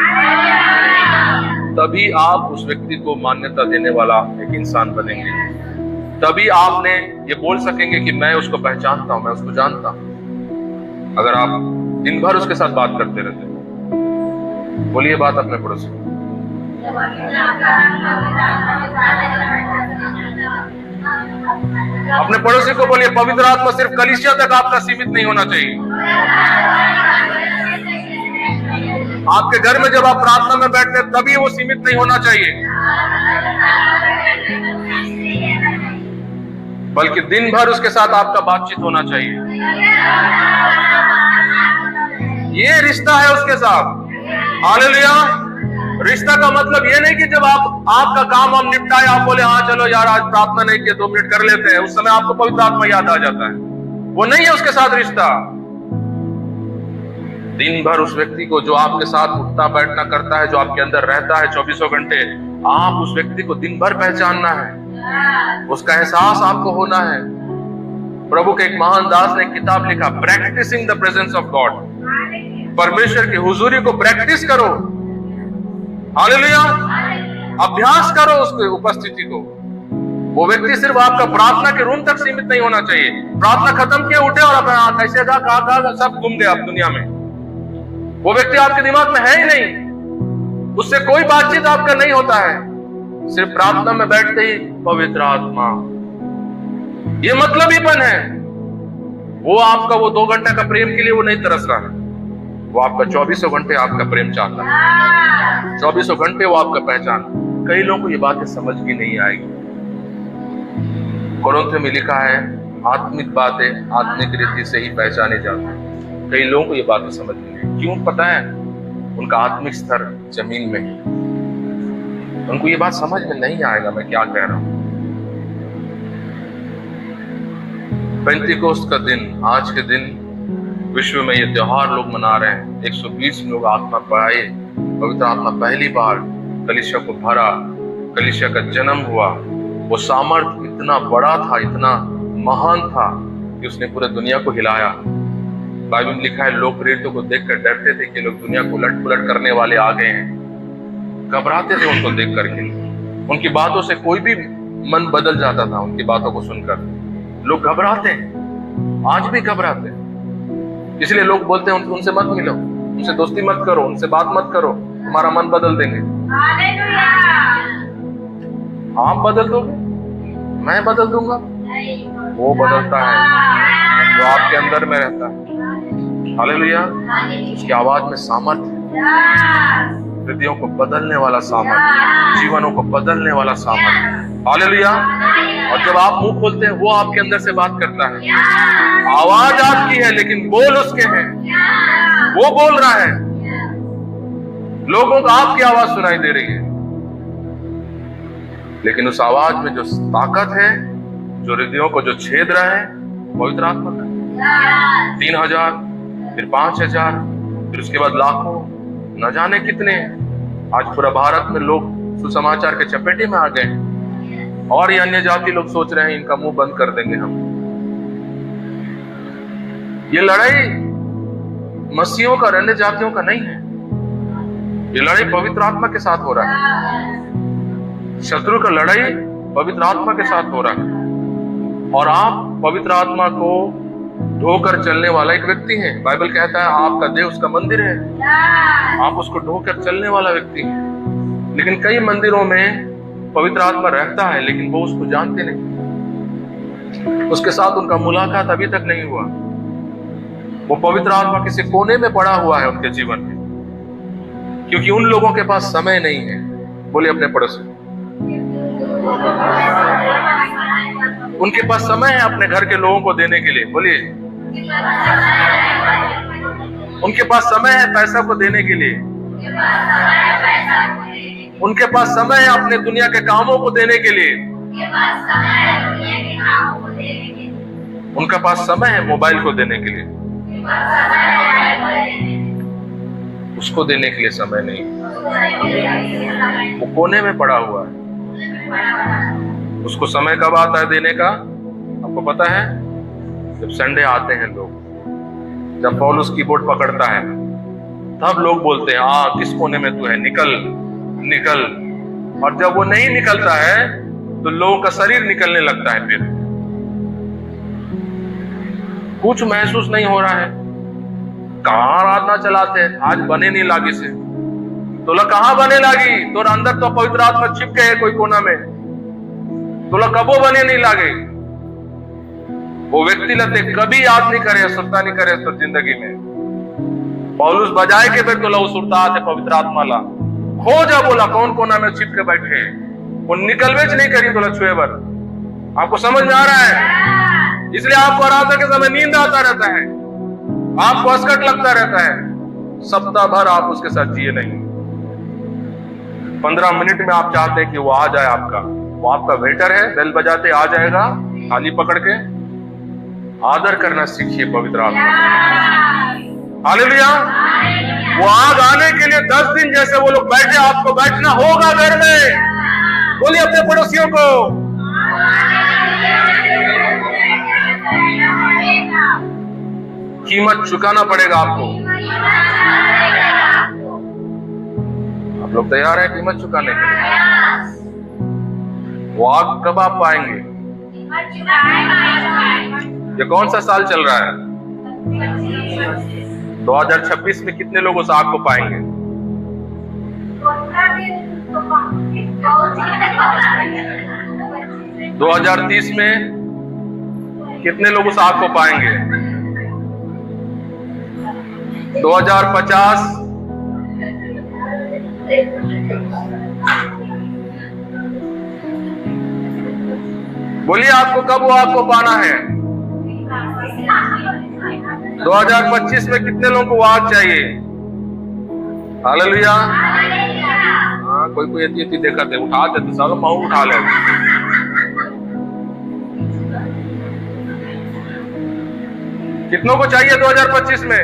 तभी आप उस व्यक्ति को मान्यता देने वाला एक इंसान बनेंगे। तभी आपने ये बोल सकेंगे कि मैं उसको पहचानता हूं, मैं उसको जानता हूं। अगर आप दिन भर उसके साथ बात करते रहते हैं, बोलिए बात अपने पड़ोसी को। अपने पड़ोसी को बोलिए, पवित्र आत्मा सिर्फ कलीसिया तक आपका सीमित नहीं होना चाहिए। आपके घर में जब आप प्रार्थना में बैठते हैं तभी वो सीमित नहीं होना चाहिए, बल्कि दिन भर उसके साथ आपका बातचीत होना चाहिए। ये रिश्ता है उसके साथ। हालेलुया। रिश्ता का मतलब ये नहीं कि जब आपका काम हम निपटाए, आप बोले हाँ चलो यार आज प्रार्थना नहीं किया, 2 मिनट कर लेते हैं, उस समय आपको पवित्र आत्मा याद आ जाता है। वो नहीं है उसके साथ रिश्ता। दिन भर उस व्यक्ति को, जो आपके साथ उठना बैठना करता है, जो आपके अंदर रहता है 24 घंटे, आप उस व्यक्ति को दिन भर पहचानना है, उसका एहसास आपको होना है। प्रभु के एक महान दास ने किताब लिखा, practicing the presence of God. परमेश्वर की हुजूरी को प्रैक्टिस करो। हालेलुया। अभ्यास करो उसकी उपस्थिति को। वो व्यक्ति सिर्फ आपका प्रार्थना के रूम तक सीमित नहीं होना चाहिए। प्रार्थना खत्म किए उठे और अपना कैसे जा कहा सब घूम गए आप दुनिया में। वो व्यक्ति आपके दिमाग में है ही नहीं, उससे कोई बातचीत आपका नहीं होता है। सिर्फ प्रार्थना में बैठते ही पवित्र आत्मा, ये मतलबीपन है। वो आपका वो 2 घंटे का प्रेम के लिए वो नहीं तरस रहा है, वो आपका 24 घंटे आपका प्रेम चाहता है। 24 घंटे वो आपका पहचान। कई लोगों को ये बातें समझ भी नहीं आएगी। कोरिन्थियों में लिखा है, आत्मिक बातें आत्मिक रीति से ही पहचाने जाती हैं। कई लोगों को ये बातें समझ नहीं है। क्यों? पता है, उनका आत्मिक स्तर जमीन में है। उनको ये बात समझ में नहीं आएगा मैं क्या कह रहा हूं। पेंटिकोस्ट का दिन, आज के दिन विश्व में ये त्योहार लोग मना रहे हैं। 120 लोग आत्मा पाए, पवित्र आत्मा पहली बार कलीसिया को भरा, कलीसिया का जन्म हुआ। वो सामर्थ इतना बड़ा था, इतना महान था कि उसने पूरे दुनिया को हिलाया। बाइबल में लिखा है, लोग प्रेरितों को देखकर डरते थे कि लोग दुनिया को उलट पुलट करने वाले आ गए हैं। घबराते थे उनको देख करके। उनकी बातों से कोई भी मन बदल जाता था। उनकी बातों को सुनकर लोग घबराते हैं, आज भी घबराते हैं। इसलिए लोग बोलते हैं उनसे मत मिलो, उनसे दोस्ती मत करो, उनसे बात मत करो, तुम्हारा मन बदल देंगे। आप बदल दोगे, मैं बदल दूंगा। वो बदलता है जो आपके अंदर में रहता है। हालेलुया। उसकी आवाज में सामर्थ्य है। हृदयों को बदलने वाला सामर्थ, जीवनों को बदलने वाला सामर्थ। हालेलुया। और जब आप मुंह खोलते हैं वो आपके अंदर से बात करता है। आवाज आपकी है लेकिन बोल उसके हैं, वो बोल रहा है। लोगों को आपकी आवाज सुनाई दे रही है, लेकिन उस आवाज में जो ताकत है, जो हृदयों को जो छेद रहा है, पवित्र आत्मा का। 3000, फिर 5000, फिर उसके बाद लाखों, न जाने कितने। आज पूरा भारत में लोग सुसमाचार के चपेटे में आ गए, और ये अन्य जाति लोग सोच रहे हैं इनका मुंह बंद कर देंगे हम। ये लड़ाई मसीहों का, अन्य जातियों का नहीं है। ये लड़ाई पवित्र आत्मा के साथ हो रहा है। शत्रु का लड़ाई पवित्र आत्मा के साथ हो रहा है। और आप पवित्र आत्मा को ढोकर चलने वाला एक व्यक्ति है। बाइबल कहता है आपका देह उसका मंदिर है, आप उसको ढोकर चलने वाला व्यक्ति है। लेकिन कई मंदिरों में पवित्र आत्मा रहता है, लेकिन वो उसको जानते नहीं, उसके साथ उनका मुलाकात अभी तक नहीं हुआ। वो पवित्र आत्मा किसी कोने में पड़ा हुआ है उनके जीवन में, क्योंकि उन लोगों के पास समय नहीं है। बोले अपने पड़ोसी, उनके पास समय है अपने घर के लोगों को देने के लिए। बोलिए, उनके पास समय है पैसा को देने के लिए, उनके पास समय है अपने दुनिया के कामों को देने के लिए, उनका पास समय है मोबाइल को देने के लिए, उसको देने के लिए समय नहीं। वो कोने में पड़ा हुआ है। उसको समय कब आता है देने का, आपको पता है? जब संडे आते हैं लोग, जब पौलुस कीबोर्ड पकड़ता है, तब लोग बोलते हैं हाँ किस कोने में तू है, निकल निकल। और जब वो नहीं निकलता है तो लोगों का शरीर निकलने लगता है। फिर कुछ महसूस नहीं हो रहा है। कहां आराधना चलाते हैं, आज बने नहीं लागी से। तोला कहां बने लागी, तो अंदर तो पवित्र आत्मा छिपके है कोई कोना में, तोला कबो बने नहीं लागे। वो व्यक्ति लते कभी याद नहीं करे, सुरता नहीं करे तो जिंदगी में। पौलुस बजाए के फिर तोला सुरता आते पवित्र आत्मा ला खोजा, बोला कौन कोना में छिप के बैठे, वो निकलवेच नहीं करी तोला छुए बर। आपको समझ में आ रहा है? इसलिए आपको आराधना के समय नींद आता रहता है, आपको असकट लगता रहता है। सप्ताह भर आप उसके साथ जिए नहीं। 15 मिनट में आप चाहते हैं कि वो आ जाए आपका, वो आपका वेटर है, बेल बजाते आ जाएगा थाली पकड़ के। आदर करना सीखिए पवित्र आत्मा। हालेलुया। वो आग आने के लिए 10 दिन जैसे वो लोग बैठे, आपको बैठना होगा घर में। बोलिए अपने पड़ोसियों को, कीमत चुकाना पड़ेगा आपको। आप लोग तैयार हैं कीमत चुकाने के लिए? वो आग कब आप पाएंगे? ये कौन सा साल चल रहा है? 2026 में कितने लोग उस आग को पाएंगे? 2030 में कितने लोग उस आग को पाएंगे? 2050? बोलिए आपको कब वो आग को पाना है? 2025 में कितने लोगों को वो आग चाहिए? हालेलुया। हाँ, कोई इतनी देखा थे उठाते तो सालों महू उठा ले। कितनों को चाहिए 2025 में?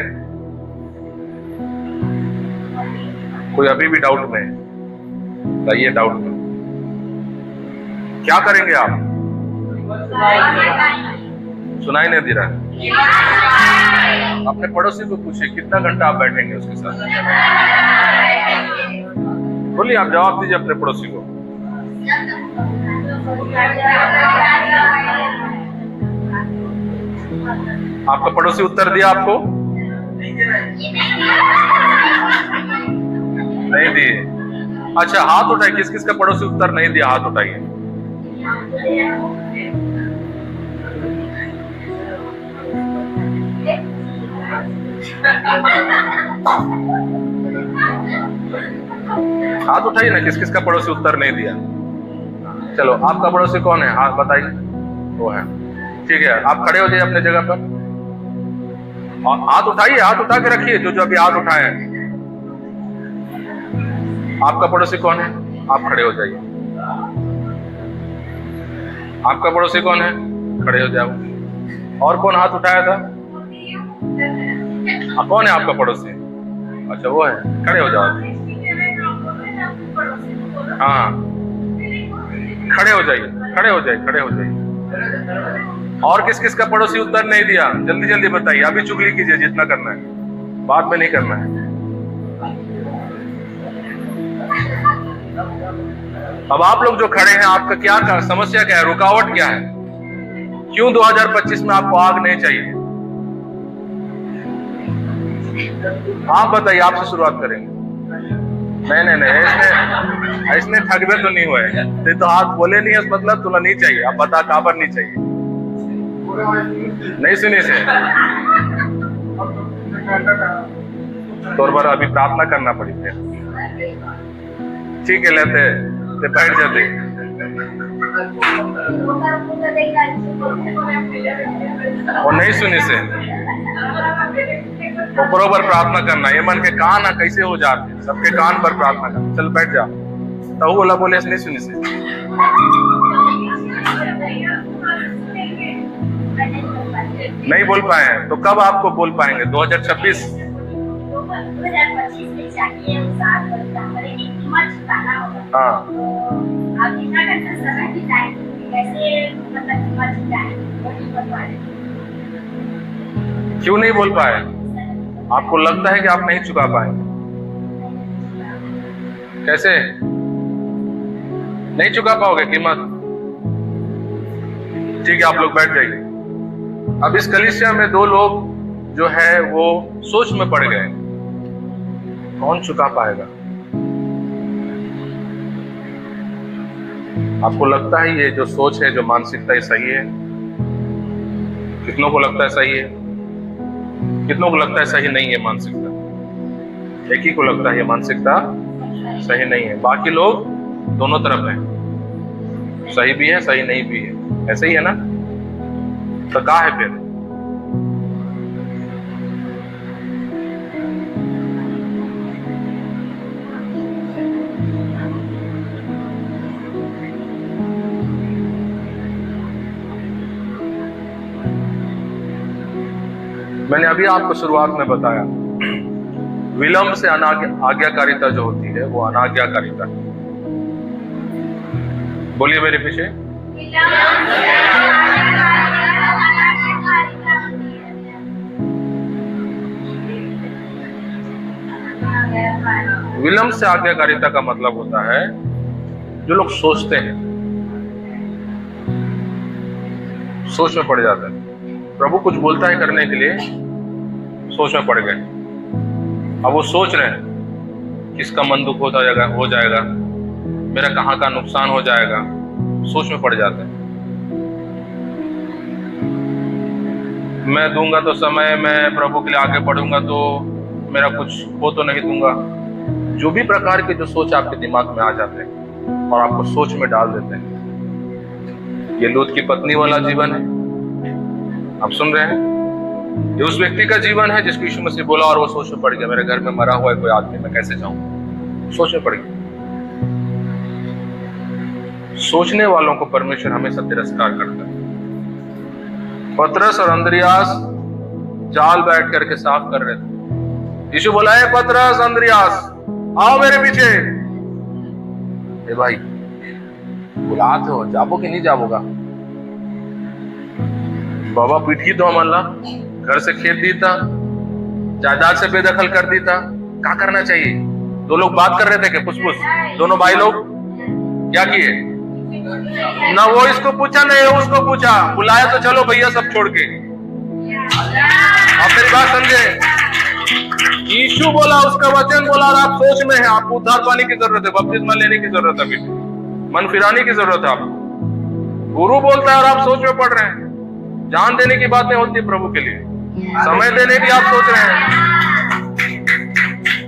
कोई अभी भी डाउट में? बताइए डाउट में क्या करेंगे आप? सुनाई नहीं दे रहा है? अपने पड़ोसी को पूछिए कितना घंटा आप बैठेंगे उसके साथ। बोलिए, आप जवाब दीजिए अपने पड़ोसी को। आपका पड़ोसी उत्तर दिया आपको? नहीं दिए। अच्छा, हाथ उठाइए। किस किस का पड़ोसी उत्तर नहीं दिया, हाथ उठाइए। हाथ उठाइए ना, किस किस का पड़ोसी उत्तर नहीं दिया। चलो, आपका पड़ोसी कौन है? हाथ बताइए। वो है, ठीक है। आप खड़े हो जाइए अपने जगह पर और हाथ उठाइए, हाथ उठा के रखिए जो जो अभी हाथ उठाए हैं। आपका पड़ोसी कौन है? आप खड़े हो जाइए। आपका पड़ोसी कौन है? खड़े हो जाओ। और कौन हाथ उठाया था? कौन है आपका पड़ोसी? अच्छा, वो है, खड़े हो जाओ। हाँ, खड़े हो जाइए, खड़े हो जाइए, खड़े हो जाइए। और किस किस का पड़ोसी उत्तर नहीं दिया? जल्दी जल्दी बताइए। अभी चुगली कीजिए जितना करना है, बाद में नहीं करना है। अब आप लोग जो खड़े हैं, आपका क्या समस्या क्या है? रुकावट क्या है? क्यों 2025 में आपको आग नहीं चाहिए? आप बताइए, आपसे शुरुआत करेंगे। नहीं, इसने ठगबे तो नहीं हुए, तो हाथ बोले नहीं है मतलब तुला नहीं चाहिए। आप बता कहाँ पर नहीं चाहिए? नहीं सुनी से तौर पर अभी प्रार्थना करना पड़ी थे। ठीक है, लेते बैठ जाते। और नहीं सुनी से तो बरोबर प्रार्थना करना। ये मन के कान कैसे हो जाते, सबके कान पर प्रार्थना करना। चल बैठ जा। तो बोला बोले नहीं सुनी से। नहीं बोल पाए हैं तो कब आपको बोल पाएंगे? 2026 हाँ। क्यों नहीं बोल पाए? आपको लगता है कि आप नहीं चुका पाएंगे? कैसे नहीं चुका पाओगे कीमत? ठीक है, आप लोग बैठ जाइए। अब इस कलीसिया में दो लोग जो है वो सोच में पड़ गए। कौन चुका पाएगा? आपको लगता है ये जो सोच है, जो मानसिकता है, सही है? कितनों को लगता है सही है? कितनों को लगता है सही नहीं है मानसिकता? एक ही को लगता है ये मानसिकता सही नहीं है। बाकी लोग दोनों तरफ हैं, सही भी है, सही नहीं भी है। ऐसे ही है ना? तो क्या है फिर? मैंने अभी आपको शुरुआत में बताया, विलंब से आज्ञाकारिता जो होती है वो अनाज्ञाकारिता। बोलिए मेरे पीछे। विलंब से आज्ञाकारिता का मतलब होता है जो लोग सोचते हैं, सोच में पड़ जाते हैं। प्रभु कुछ बोलता है करने के लिए, सोच में पड़ गए। अब वो सोच रहे हैं किसका मन दुख हो जाएगा, मेरा कहाँ का नुकसान हो जाएगा। सोच में पड़ जाते हैं। मैं दूंगा तो समय, मैं प्रभु के लिए आगे बढ़ूंगा तो मेरा कुछ हो तो नहीं दूंगा। जो भी प्रकार के जो सोच आपके दिमाग में आ जाते हैं और आपको सोच में डाल देते हैं। ये लूत की पत्नी वाला जीवन है, आप सुन रहे हैं। ये उस व्यक्ति का जीवन है जिसको यीशु मसीह बोला और वो सोच में पड़ गया, मेरे घर में मरा हुआ है कोई आदमी, मैं कैसे जाऊं? सोच में पड़ गया। सोचने वालों को परमेश्वर हमेशा तिरस्कार करता है। पतरस और अंद्रियास जाल बैठ करके साफ कर रहे थे। यीशु बोला है, पतरस, अंद्रियास, आओ मेरे पीछे। ए भाई, बुलाते हो, जाबो कि नहीं जाबोगा? बाबा पीठी तो हमला, घर से खेत दीता, जायदाद से बेदखल कर दीता। क्या करना चाहिए? दो लोग बात कर रहे थे कि फुसफुस, दोनों भाई लोग क्या किए? ना वो इसको पूछा, नहीं वो उसको पूछा। बुलाया तो चलो भैया सब छोड़ के। आप मेरी बात समझे? यीशु बोला, उसका वचन बोला और आप सोच में हैं। आपको उद्धार पाने की जरूरत है, बपतिस्मा लेने की जरूरत है, मन फिराने की जरूरत है आपको। गुरु बोलता है और आप सोच में पड़ रहे हैं। जान देने की बातें होती है प्रभु के लिए, समय देने की आप सोच रहे हैं।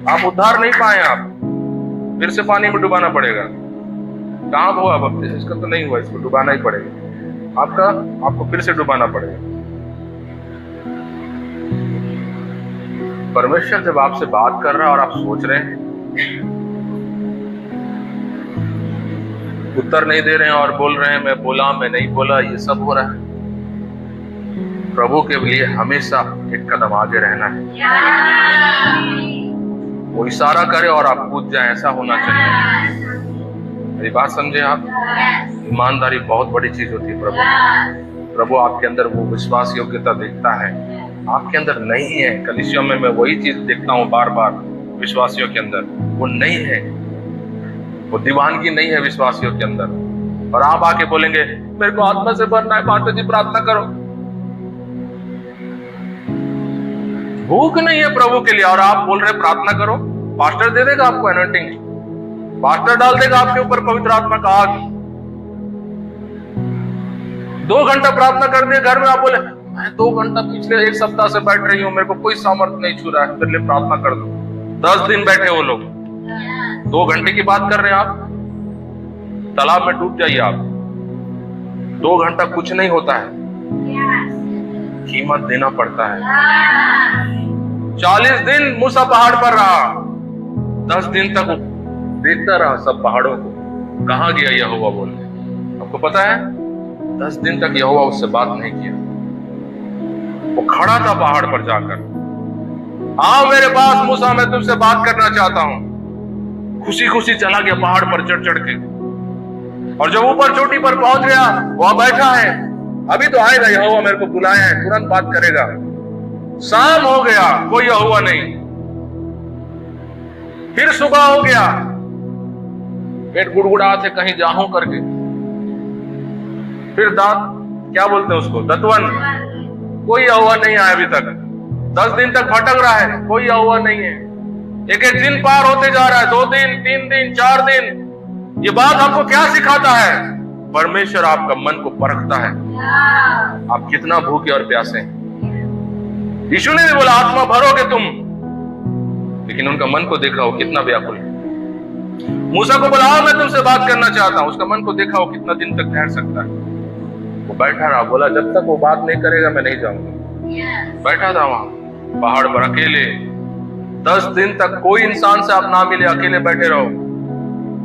आप उद्धार नहीं पाए। आप फिर से पानी में डुबाना पड़ेगा। कहाँ हुआ बपतिस्मा? इसका तो नहीं हुआ, इसको डुबाना ही पड़ेगा। आपको फिर से डुबाना पड़ेगा। परमेश्वर जब आपसे बात कर रहा है और आप सोच रहे हैं, उत्तर नहीं दे रहे हैं और बोल रहे हैं मैं बोला, मैं नहीं बोला, ये सब हो रहा है। प्रभु के लिए हमेशा एक कदम आगे रहना है। वो इशारा करे और आप कूद जाए, ऐसा होना चाहिए। मेरी बात समझे आप? ईमानदारी बहुत बड़ी चीज होती है। प्रभु आपके अंदर वो विश्वास योग्यता देखता है, आपके अंदर नहीं है। कलीसियों में मैं वही चीज देखता हूँ बार बार, विश्वासियों के अंदर वो नहीं है, वो दीवानगी नहीं है विश्वासियों के अंदर। और आप आके बोलेंगे मेरे को आत्मा से भरना है, पास्टर जी प्रार्थना करो। भूख नहीं है प्रभु के लिए और आप बोल रहे प्रार्थना करो। पास्टर दे देगा आपको एनॉइंटिंग, पास्टर डाल देगा आपके ऊपर पवित्र आत्मा का आग। 2 घंटा प्रार्थना कर दिए घर में, आप बोले मैं 2 घंटा पिछले 1 सप्ताह से बैठ रही हूँ, मेरे को कोई सामर्थ्य नहीं छू रहा है, मेरे लिए प्रार्थना कर दो। 10 दिन बैठे वो लोग, 2 घंटे की बात कर रहे हैं आप। तालाब में डूब जाइए आप, 2 घंटा कुछ नहीं होता है, कीमत देना पड़ता है। 40 दिन मूसा पहाड़ पर रहा, 10 दिन तक देखता रहा सब पहाड़ों को, कहां गया यहोवा बोलने। आपको पता है 10 दिन तक यहोवा उससे बात नहीं किया। वो खड़ा था पहाड़ पर जाकर, आओ मेरे पास मूसा, मैं तुमसे बात करना चाहता हूं। खुशी खुशी चला गया पहाड़ पर चढ़ चढ़ के, और जब ऊपर चोटी पर पहुंच गया, वहां बैठा है, अभी तो आएगा यहोवा, मेरे को बुलाया है, तुरंत बात करेगा। शाम हो गया, कोई यहोवा नहीं। फिर सुबह हो गया, पेट गुड़गुड़ा थे कहीं जाऊं करके, फिर दांत क्या बोलते हैं उसको, दतवन, कोई यहोवा नहीं आया अभी तक। 10 दिन तक भटक रहा है, कोई यहोवा नहीं है। एक एक दिन पार होते जा रहा है, 2 दिन, 3 दिन, 4 दिन। ये बात आपको क्या सिखाता है? परमेश्वर आपका मन को परखता है, आप कितना भूखे और प्यासे हैं। यीशु ने भी बोला आत्मा भरोगे तुम, लेकिन उनका मन को देखा हो कितना व्याकुल है। मूसा को बोला मैं तुमसे बात करना चाहता हूं, उसका मन को देखा हो कितना दिन तक ठहर सकता है। वो बैठा रहा, बोला जब तक वो बात नहीं करेगा मैं नहीं जाऊंगा। बैठा था वहां पहाड़ पर अकेले, 10 दिन तक कोई इंसान से आप ना मिले, अकेले बैठे रहो,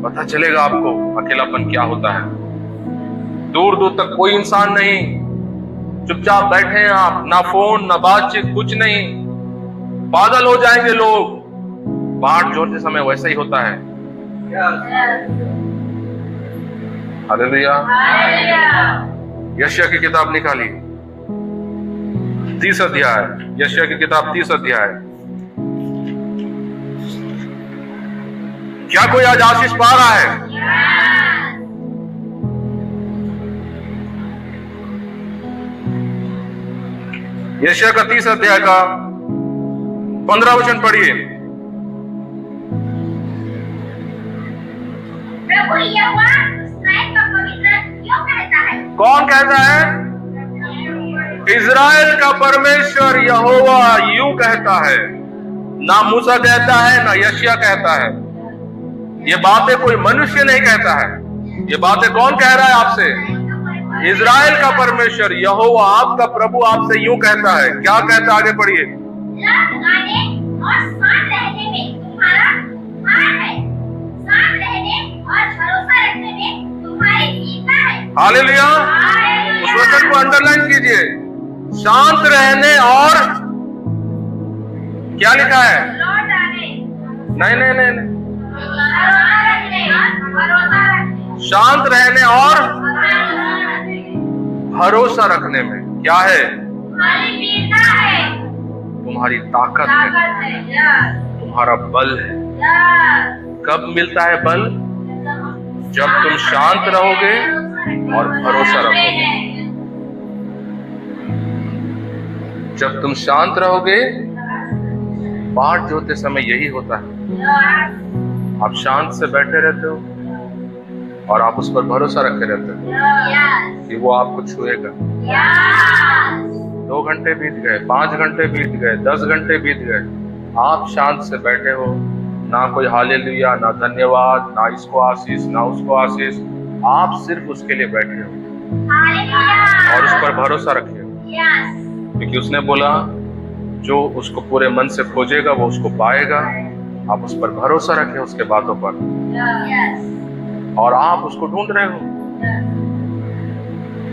पता चलेगा आपको अकेलापन क्या होता है। दूर दूर तक कोई इंसान नहीं, चुपचाप बैठे हैं आप, ना फोन ना बातचीत, कुछ नहीं। पागल हो जाएंगे लोग। बाढ़ जोड़ते समय वैसा ही होता है। हालेलुया। यशायाह की किताब निकाली, 30 अध्याय, यशायाह की किताब 30 अध्याय। क्या कोई आज आशीष पा रहा है? यशायाह का 30 अध्याय का 15 वचन पढ़िए। प्रभु यहोवा इस्राएल का पवित्र यूं कहता है। कौन कहता है? इजराइल का परमेश्वर यहोवा यूं कहता है। ना मूसा कहता है, ना यशायाह कहता है। ये बातें कोई मनुष्य नहीं कहता है, ये बातें कौन कह रहा है आपसे? इजराइल का परमेश्वर यहोवा आपका प्रभु आपसे यूं कहता है। क्या कहता है? आगे पढ़िए। लौट आने और साथ रहने में तुम्हारा हार है, साथ रहने और भरोसा रखने में तुम्हारी वीरता है। हालेलुया। उस वचन को अंडरलाइन कीजिए। शांत रहने और क्या लिखा है? लौट आने, नहीं नहीं नहीं, नहीं। भरोसा रखने, शांत रहने और भरोसा भरोसा रखने में क्या है? तुम्हारी वीरता है, तुम्हारी ताकत है, ताकत है। तुम्हारा बल है। कब मिलता है बल? जब तुम शांत रहोगे और भरोसा रखोगे। जब तुम शांत रहोगे, बाढ़ जोते समय यही होता है। आप शांत से बैठे रहते हो और आप उस पर भरोसा रखे रहते हो कि वो आपको छुएगा। 2 घंटे बीत गए, 5 घंटे बीत गए, 10 घंटे बीत गए, आप शांत से बैठे हो, ना कोई हालेलुया, ना धन्यवाद, ना इसको आशीष, ना उसको आशीष। आप सिर्फ उसके लिए बैठे हो और उस पर भरोसा रखिए, क्योंकि उसने बोला जो उसको पूरे मन से खोजेगा वो उसको पाएगा। आप उस पर भरोसा रखें, उसके बातों पर, और आप उसको ढूंढ रहे हो।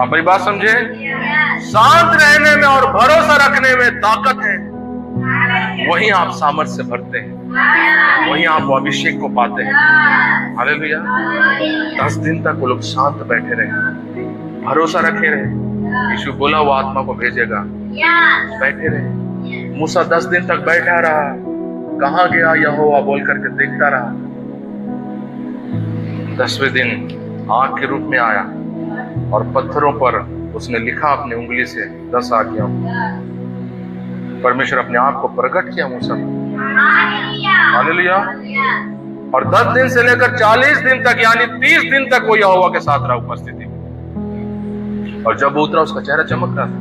आप मेरी बात समझे? शांत रहने में और भरोसा रखने में ताकत है। वहीं आप सामर्थ्य से भरते हैं, वहीं आप वो अभिषेक को पाते हैं। हालेलुया। 10 दिन तक वो लोग शांत बैठे रहे, भरोसा रखे रहे। यीशु बोला वो आत्मा को भेजेगा, बैठे रहे। मूसा 10 दिन तक बैठा रहा, कहाँ गया यहोवा बोल करके देखता रहा। 10वें दिन आग के रूप में आया और पत्थरों पर उसने लिखा अपनी उंगली से 10 आज्ञाओं। परमेश्वर अपने आप को प्रकट किया मूसा में। हालेलुया। और 10 दिन से लेकर 40 दिन तक, यानी 30 दिन तक वो यहोवा के साथ रहा उपस्थिति में। और जब वो उतरा उसका चेहरा चमक रहा था।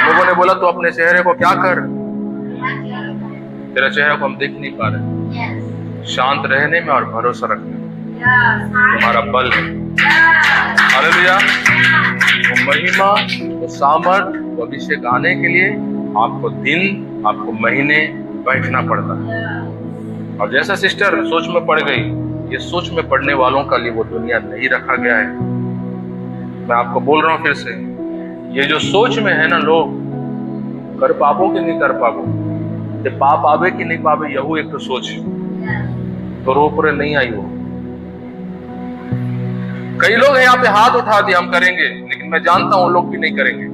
लोगों ने बोला तो अपने चेहरे को क्या कर, तेरा चेहरा को हम देख नहीं पा रहे। शांत रहने में और भरोसा रखने में तुम्हारा बल है। हालेलुया। वो महिमा, वो सामर्थ, वो अभिषेक आने के लिए आपको दिन, आपको महीने बैठना पड़ता है। और जैसा सिस्टर सोच में पड़ गई, ये सोच में पड़ने वालों का लिए वो दुनिया नहीं रखा गया है। मैं आपको बोल रहा हूं फिर से, ये जो सोच में है ना, लोग कर पाबो कि नहीं कर पाबो, ये पाप आवे कि नहीं पावे, यहू एक तो सोच तो रो पूरे नहीं आई। वो कई लोग यहाँ पे हाथ उठा दिए हम करेंगे, लेकिन मैं जानता हूं लोग भी नहीं करेंगे।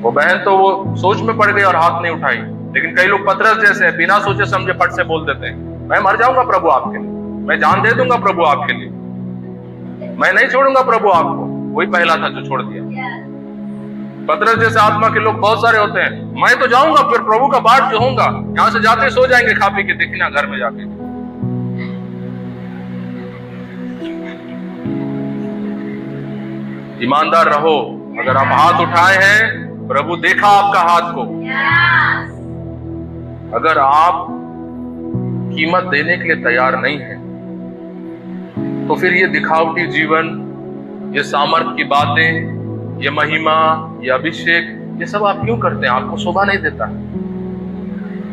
वो बहन तो वो सोच में पड़ गई और हाथ नहीं उठाई, लेकिन कई लोग पतरस जैसे बिना सोचे समझे फट से बोल देते हैं, मैं मर जाऊंगा प्रभु आपके लिए, मैं जान दे दूंगा प्रभु आपके लिए, मैं नहीं छोड़ूंगा प्रभु आपको। वही पहला था जो छोड़ दिया। पतरस जैसे आत्मा के लोग बहुत सारे होते हैं, मैं तो जाऊंगा, फिर प्रभु का बाट जो होगा, यहां से जाते सो जाएंगे खा पी के, देखना घर में जाके। ईमानदार रहो। अगर आप हाथ उठाए हैं, प्रभु देखा आपका हाथ को। अगर आप कीमत देने के लिए तैयार नहीं है, तो फिर ये दिखावटी जीवन, ये सामर्थ की बातें, ये महिमा, ये अभिषेक, ये सब आप क्यों करते हैं? आपको शोभा नहीं देता।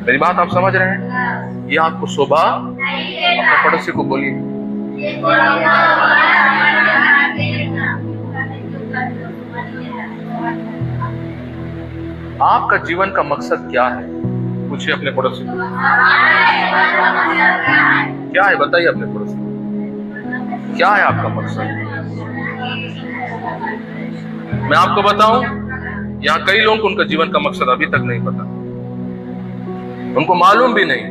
मेरी बात आप समझ रहे हैं? ये आपको शोभा, अपने पड़ोसी को बोलिए, आपका जीवन का मकसद क्या है? पूछिए अपने पड़ोसी को, क्या है? बताइए अपने पड़ोसी को, क्या है आपका मकसद? मैं आपको बताऊं, यहाँ कई लोगों को उनका जीवन का मकसद अभी तक नहीं पता, उनको मालूम भी नहीं।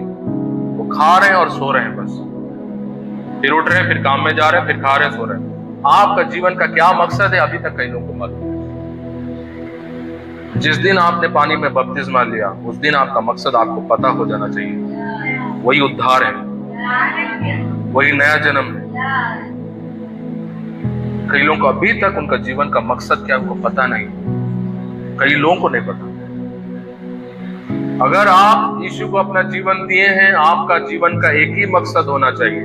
वो खा रहे हैं और सो रहे हैं बस, फिर उठ रहे हैं, फिर काम में जा रहे हैं, फिर खा रहे हैं, सो रहे हैं। आपका जीवन का क्या मकसद है अभी तक कई लोगों को मालूम नहीं। जिस दिन आपने पानी में बपतिस्मा लिया, उस दिन आपका मकसद आपको पता हो जाना चाहिए। वही उद्धार है, वही नया जन्म है। कई लोगों को अभी तक उनका जीवन का मकसद क्या उनको पता नहीं, कई लोगों को नहीं पता। अगर आप यीशु को अपना जीवन दिए हैं, आपका जीवन का एक ही मकसद होना चाहिए,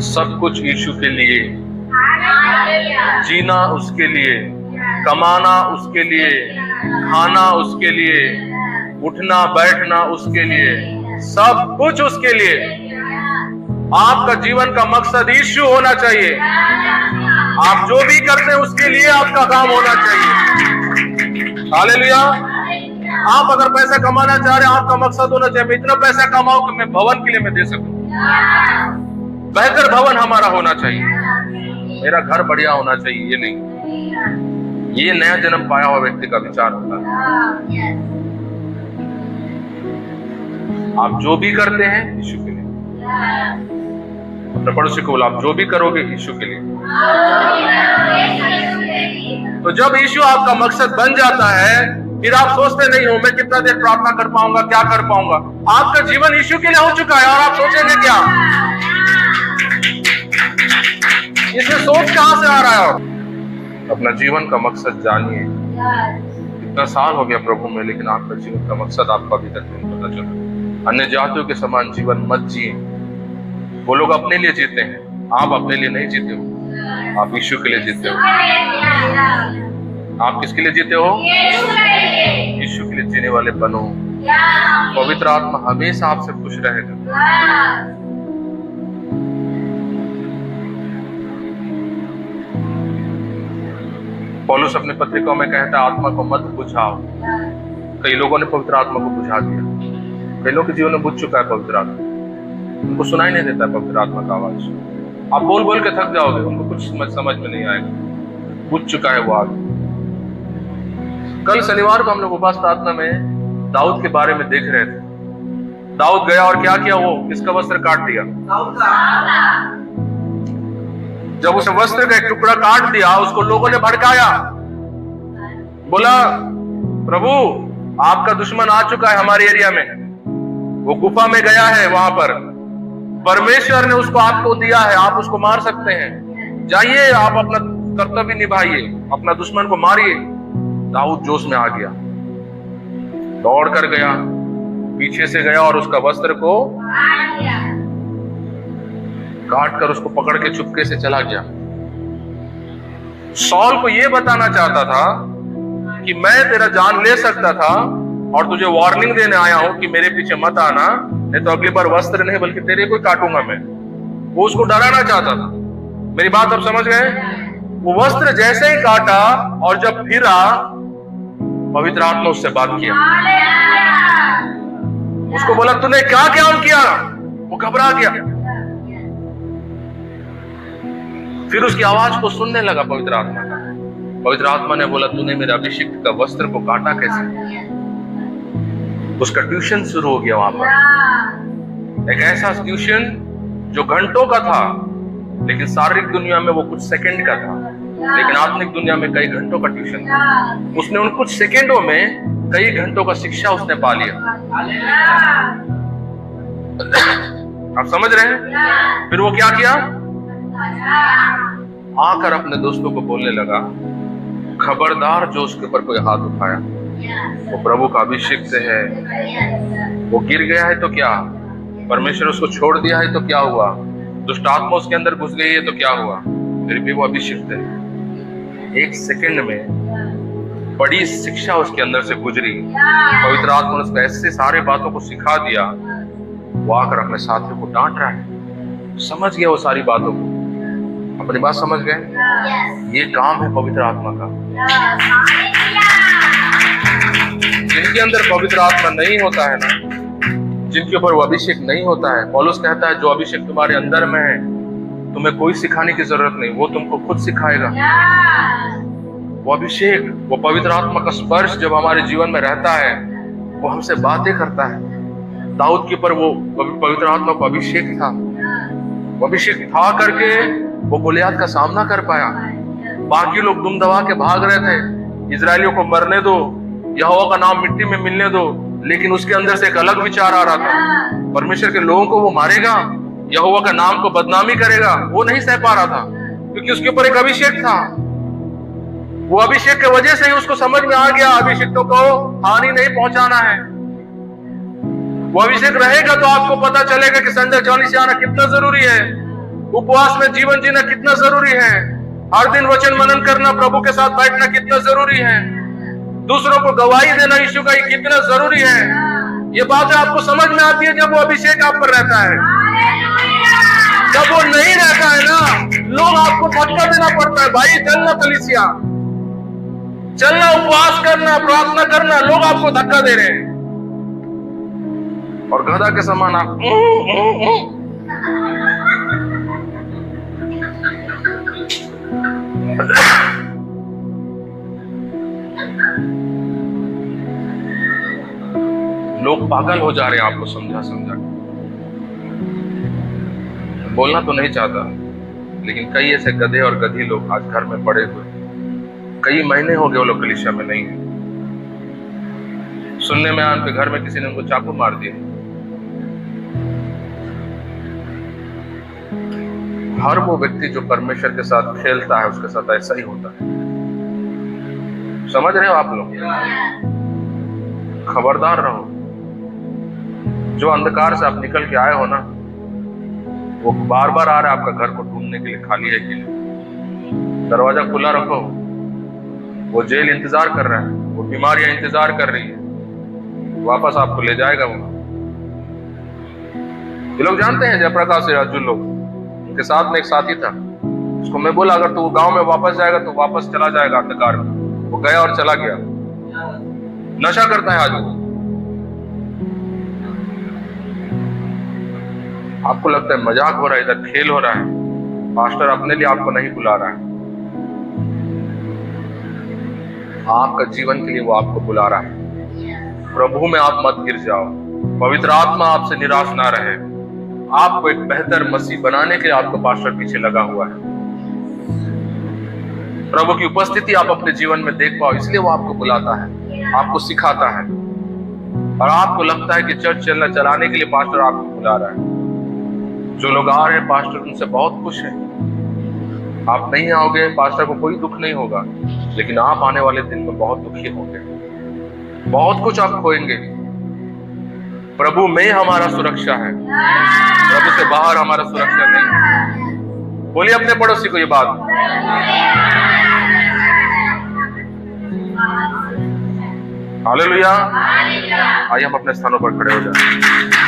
सब कुछ यीशु के लिए, जीना उसके लिए, कमाना उसके लिए, खाना उसके लिए, उठना बैठना उसके लिए, सब कुछ उसके लिए। आपका जीवन का मकसद यीशु होना चाहिए। आप जो भी करते हैं उसके लिए आपका काम होना चाहिए। हालेलुया। आप अगर पैसा कमाना चाह रहे हैं, आपका मकसद होना चाहिए मैं इतना पैसा कमाऊं कि मैं भवन के लिए मैं दे सकूं। बेहतर भवन हमारा होना चाहिए, मेरा घर बढ़िया होना चाहिए, ये नहीं। ये नया जन्म पाया हुआ व्यक्ति का विचार होता है। आप जो भी करते हैं यीशु के लिए। अपने पड़ोसी को बोला, आप जो भी करोगे यीशु के लिए। तो जब यीशु आपका मकसद बन जाता है, फिर आप सोचते नहीं हो मैं कितना देर प्रार्थना कर पाऊंगा, क्या कर पाऊंगा। आपका जीवन यीशु के लिए हो चुका है और आप सोचेंगे क्या? इसमें सोच कहां से आ रहा है? अपना जीवन का मकसद जानिए। इतना साल हो गया प्रभु में, लेकिन आपका जीवन का मकसद आपको अभी तक नहीं पता चला। अन्य जातियों के समान जीवन मत जिए। वो लोग अपने लिए जीते हैं, आप अपने लिए नहीं जीते हो, आप यीशु के लिए जीते हो। आप किसके लिए जीते हो? यीशु के लिए जीने वाले बनो। पवित्र आत्मा हमेशा आपसे खुश रहेगा। पौलुस अपने पत्रिकाओं में कहता है आत्मा को मत बुझाओ। कई लोगों ने पवित्र आत्मा को बुझा दिया, कई लोगों के जीवन में बुझ चुका है पवित्र आत्मा, उनको सुनाई नहीं देता पवित्र आत्मा का आवाज। आप बोल बोल के थक जाओगे, उनको कुछ समझ में नहीं आएगा, बुझ चुका है वो आग। कल शनिवार को हम लोग उपवास प्रार्थना में दाऊद के बारे में देख रहे थे। दाऊद गया और क्या किया? वो किसका वस्त्र काट दिया? जब उस वस्त्र का एक टुकड़ा काट दिया, उसको लोगों ने भड़काया, बोला प्रभु आपका दुश्मन आ चुका है हमारे एरिया में, वो गुफा में गया है, वहां पर परमेश्वर ने उसको आपको दिया है, आप उसको मार सकते हैं, जाइए आप अपना कर्तव्य निभाइए, अपना दुश्मन को मारिए। दाऊद जोश में आ गया, दौड़ कर गया, पीछे से गया और उसका वस्त्र को काट कर उसको पकड़ के चुपके से चला गया। सॉल को यह बताना चाहता था कि मैं तेरा जान ले सकता था और तुझे वार्निंग देने आया हूं कि मेरे पीछे मत आना, नहीं तो अगली बार वस्त्र नहीं बल्कि तेरे को काटूंगा मैं। वो उसको डराना चाहता था। मेरी बात आप समझ गए? वो वस्त्र जैसे ही काटा और जब फिरा, पवित्र आत्मा उससे बात किया, उसको बोला तूने क्या काम किया? वो घबरा गया, फिर उसकी आवाज को सुनने लगा पवित्र आत्मा का। पवित्र आत्मा ने बोला तूने मेरे अभिषिक्त का वस्त्र को काटा कैसे? उसका ट्यूशन शुरू हो गया वहां पर, एक ऐसा ट्यूशन जो घंटों का था, लेकिन शारीरिक दुनिया में वो कुछ सेकंड का था, लेकिन आत्मिक दुनिया में कई घंटों का ट्यूशन था। उसने उन कुछ सेकंडों में कई घंटों का शिक्षा उसने पा लिया। आप समझ रहे हैं? फिर वो क्या किया? आकर अपने दोस्तों को बोलने लगा, खबरदार जो उसके ऊपर कोई हाथ उठाया, वो प्रभु का अभिषिक्त है। वो गिर गया है तो क्या, परमेश्वर उसको छोड़ दिया है तो क्या हुआ, दुष्ट आत्मा उसके अंदर घुस गई है तो क्या हुआ, फिर भी वो अभिषिक्त है। एक सेकंड में बड़ी शिक्षा उसके अंदर से गुजरी। पवित्र आत्मा ने उसको ऐसे सारे बातों को सिखा दिया। वो आकर अपने साथियों को डांट रहा है, समझ गया वो सारी बातों को। अपनी बात समझ गए? ये काम है पवित्र आत्मा का। जिनके अंदर पवित्र आत्मा नहीं होता है ना, जिनके ऊपर वो अभिषेक नहीं होता है, पौलुस कहता है जो अभिषेक तुम्हारे अंदर में है तुम्हें कोई सिखाने की जरूरत नहीं, वो तुमको खुद सिखाएगा। वो अभिषेक, वो पवित्र आत्मा का स्पर्श जब हमारे जीवन में रहता है, वो हमसे बातें करता है। दाऊद के ऊपर वो पवित्र आत्मा का अभिषेक था। वो अभिषेक था करके वो गोलियात का सामना कर पाया। बाकी लोग दुम दबा के भाग रहे थे, इजरायलियों को मरने दो, यहोवा का नाम मिट्टी में मिलने दो, लेकिन उसके अंदर से एक अलग विचार आ रहा था, परमेश्वर के लोगों को वो मारेगा, यहोवा का नाम को बदनामी करेगा। वो नहीं सह पा रहा था क्योंकि उसके ऊपर एक अभिषेक था। वो अभिषेक की वजह से ही उसको समझ में आ गया अभिषिक्तों को हानि नहीं पहुंचाना है। वो अभिषेक रहेगा तो आपको पता चलेगा कि संडे चौलीस आना कितना जरूरी है, उपवास में जीवन जीना कितना जरूरी है, हर दिन वचन मनन करना, प्रभु के साथ बैठना कितना जरूरी है, दूसरों को गवाही देना यीशु का कितना जरूरी है। ये बातें आपको समझ में आती है जब वो अभिषेक आप पर रहता है। जब वो नहीं रहता है ना, लोग आपको धक्का देना पड़ता है, भाई चलना कलीसिया, चलना उपवास करना, प्रार्थना करना, लोग आपको धक्का दे रहे हैं और गधा के समान आप लोग पागल हो जा रहे हैं आपको समझा समझा। बोलना तो नहीं चाहता, लेकिन कई ऐसे गधे और गधी लोग आज घर में पड़े हुए, कई महीने हो गए वो लोग कलीसिया में नहीं है। सुनने में आया उनके घर में किसी ने उनको चाकू मार दिया। हर वो व्यक्ति जो परमेश्वर के साथ खेलता है उसके साथ ऐसा ही होता है। समझ रहे हो आप लोग? खबरदार रहो। जो अंधकार से आप निकल के आए हो ना, वो बार बार आ रहा है आपका घर को ढूंढने के लिए, खाली है कि नहीं। दरवाजा खुला रखो। वो जेल इंतजार कर रहा है, वो बीमारियां इंतजार कर रही है, वापस आपको ले जाएगा वो। ये लोग जानते हैं जयप्रकाश से अर्जुन लोग, उनके साथ में एक साथी था, उसको मैं बोला अगर तू गांव में वापस जाएगा तो वापस चला जाएगा अंधकार में। वो गया और चला गया। नशा करता है आज वो। आपको लगता है मजाक हो रहा है, इधर खेल हो रहा है, पास्टर अपने लिए आपको नहीं बुला रहा है, आपका जीवन के लिए वो आपको बुला रहा है। प्रभु में आप मत गिर जाओ, पवित्र आत्मा आपसे निराश ना रहे। आपको एक बेहतर मसीह बनाने के लिए आपको पास्टर पीछे लगा हुआ है। प्रभु की उपस्थिति आप अपने जीवन में देख पाओ, इसलिए वो आपको बुलाता है, आपको सिखाता है। और आपको लगता है कि चर्च चलाने के लिए पास्टर आपको बुला रहा है। जो लोग आ रहे हैं पास्टर उनसे बहुत खुश है। आप नहीं आओगे, पास्टर को कोई दुख नहीं होगा, लेकिन आप आने वाले दिन में बहुत दुखी होंगे, बहुत कुछ आप खोएंगे। प्रभु में हमारा सुरक्षा है, प्रभु से बाहर हमारा सुरक्षा नहीं। बोलिए अपने पड़ोसी को ये बात। हालेलुया। आइए हम अपने स्थानों पर खड़े हो जाएं।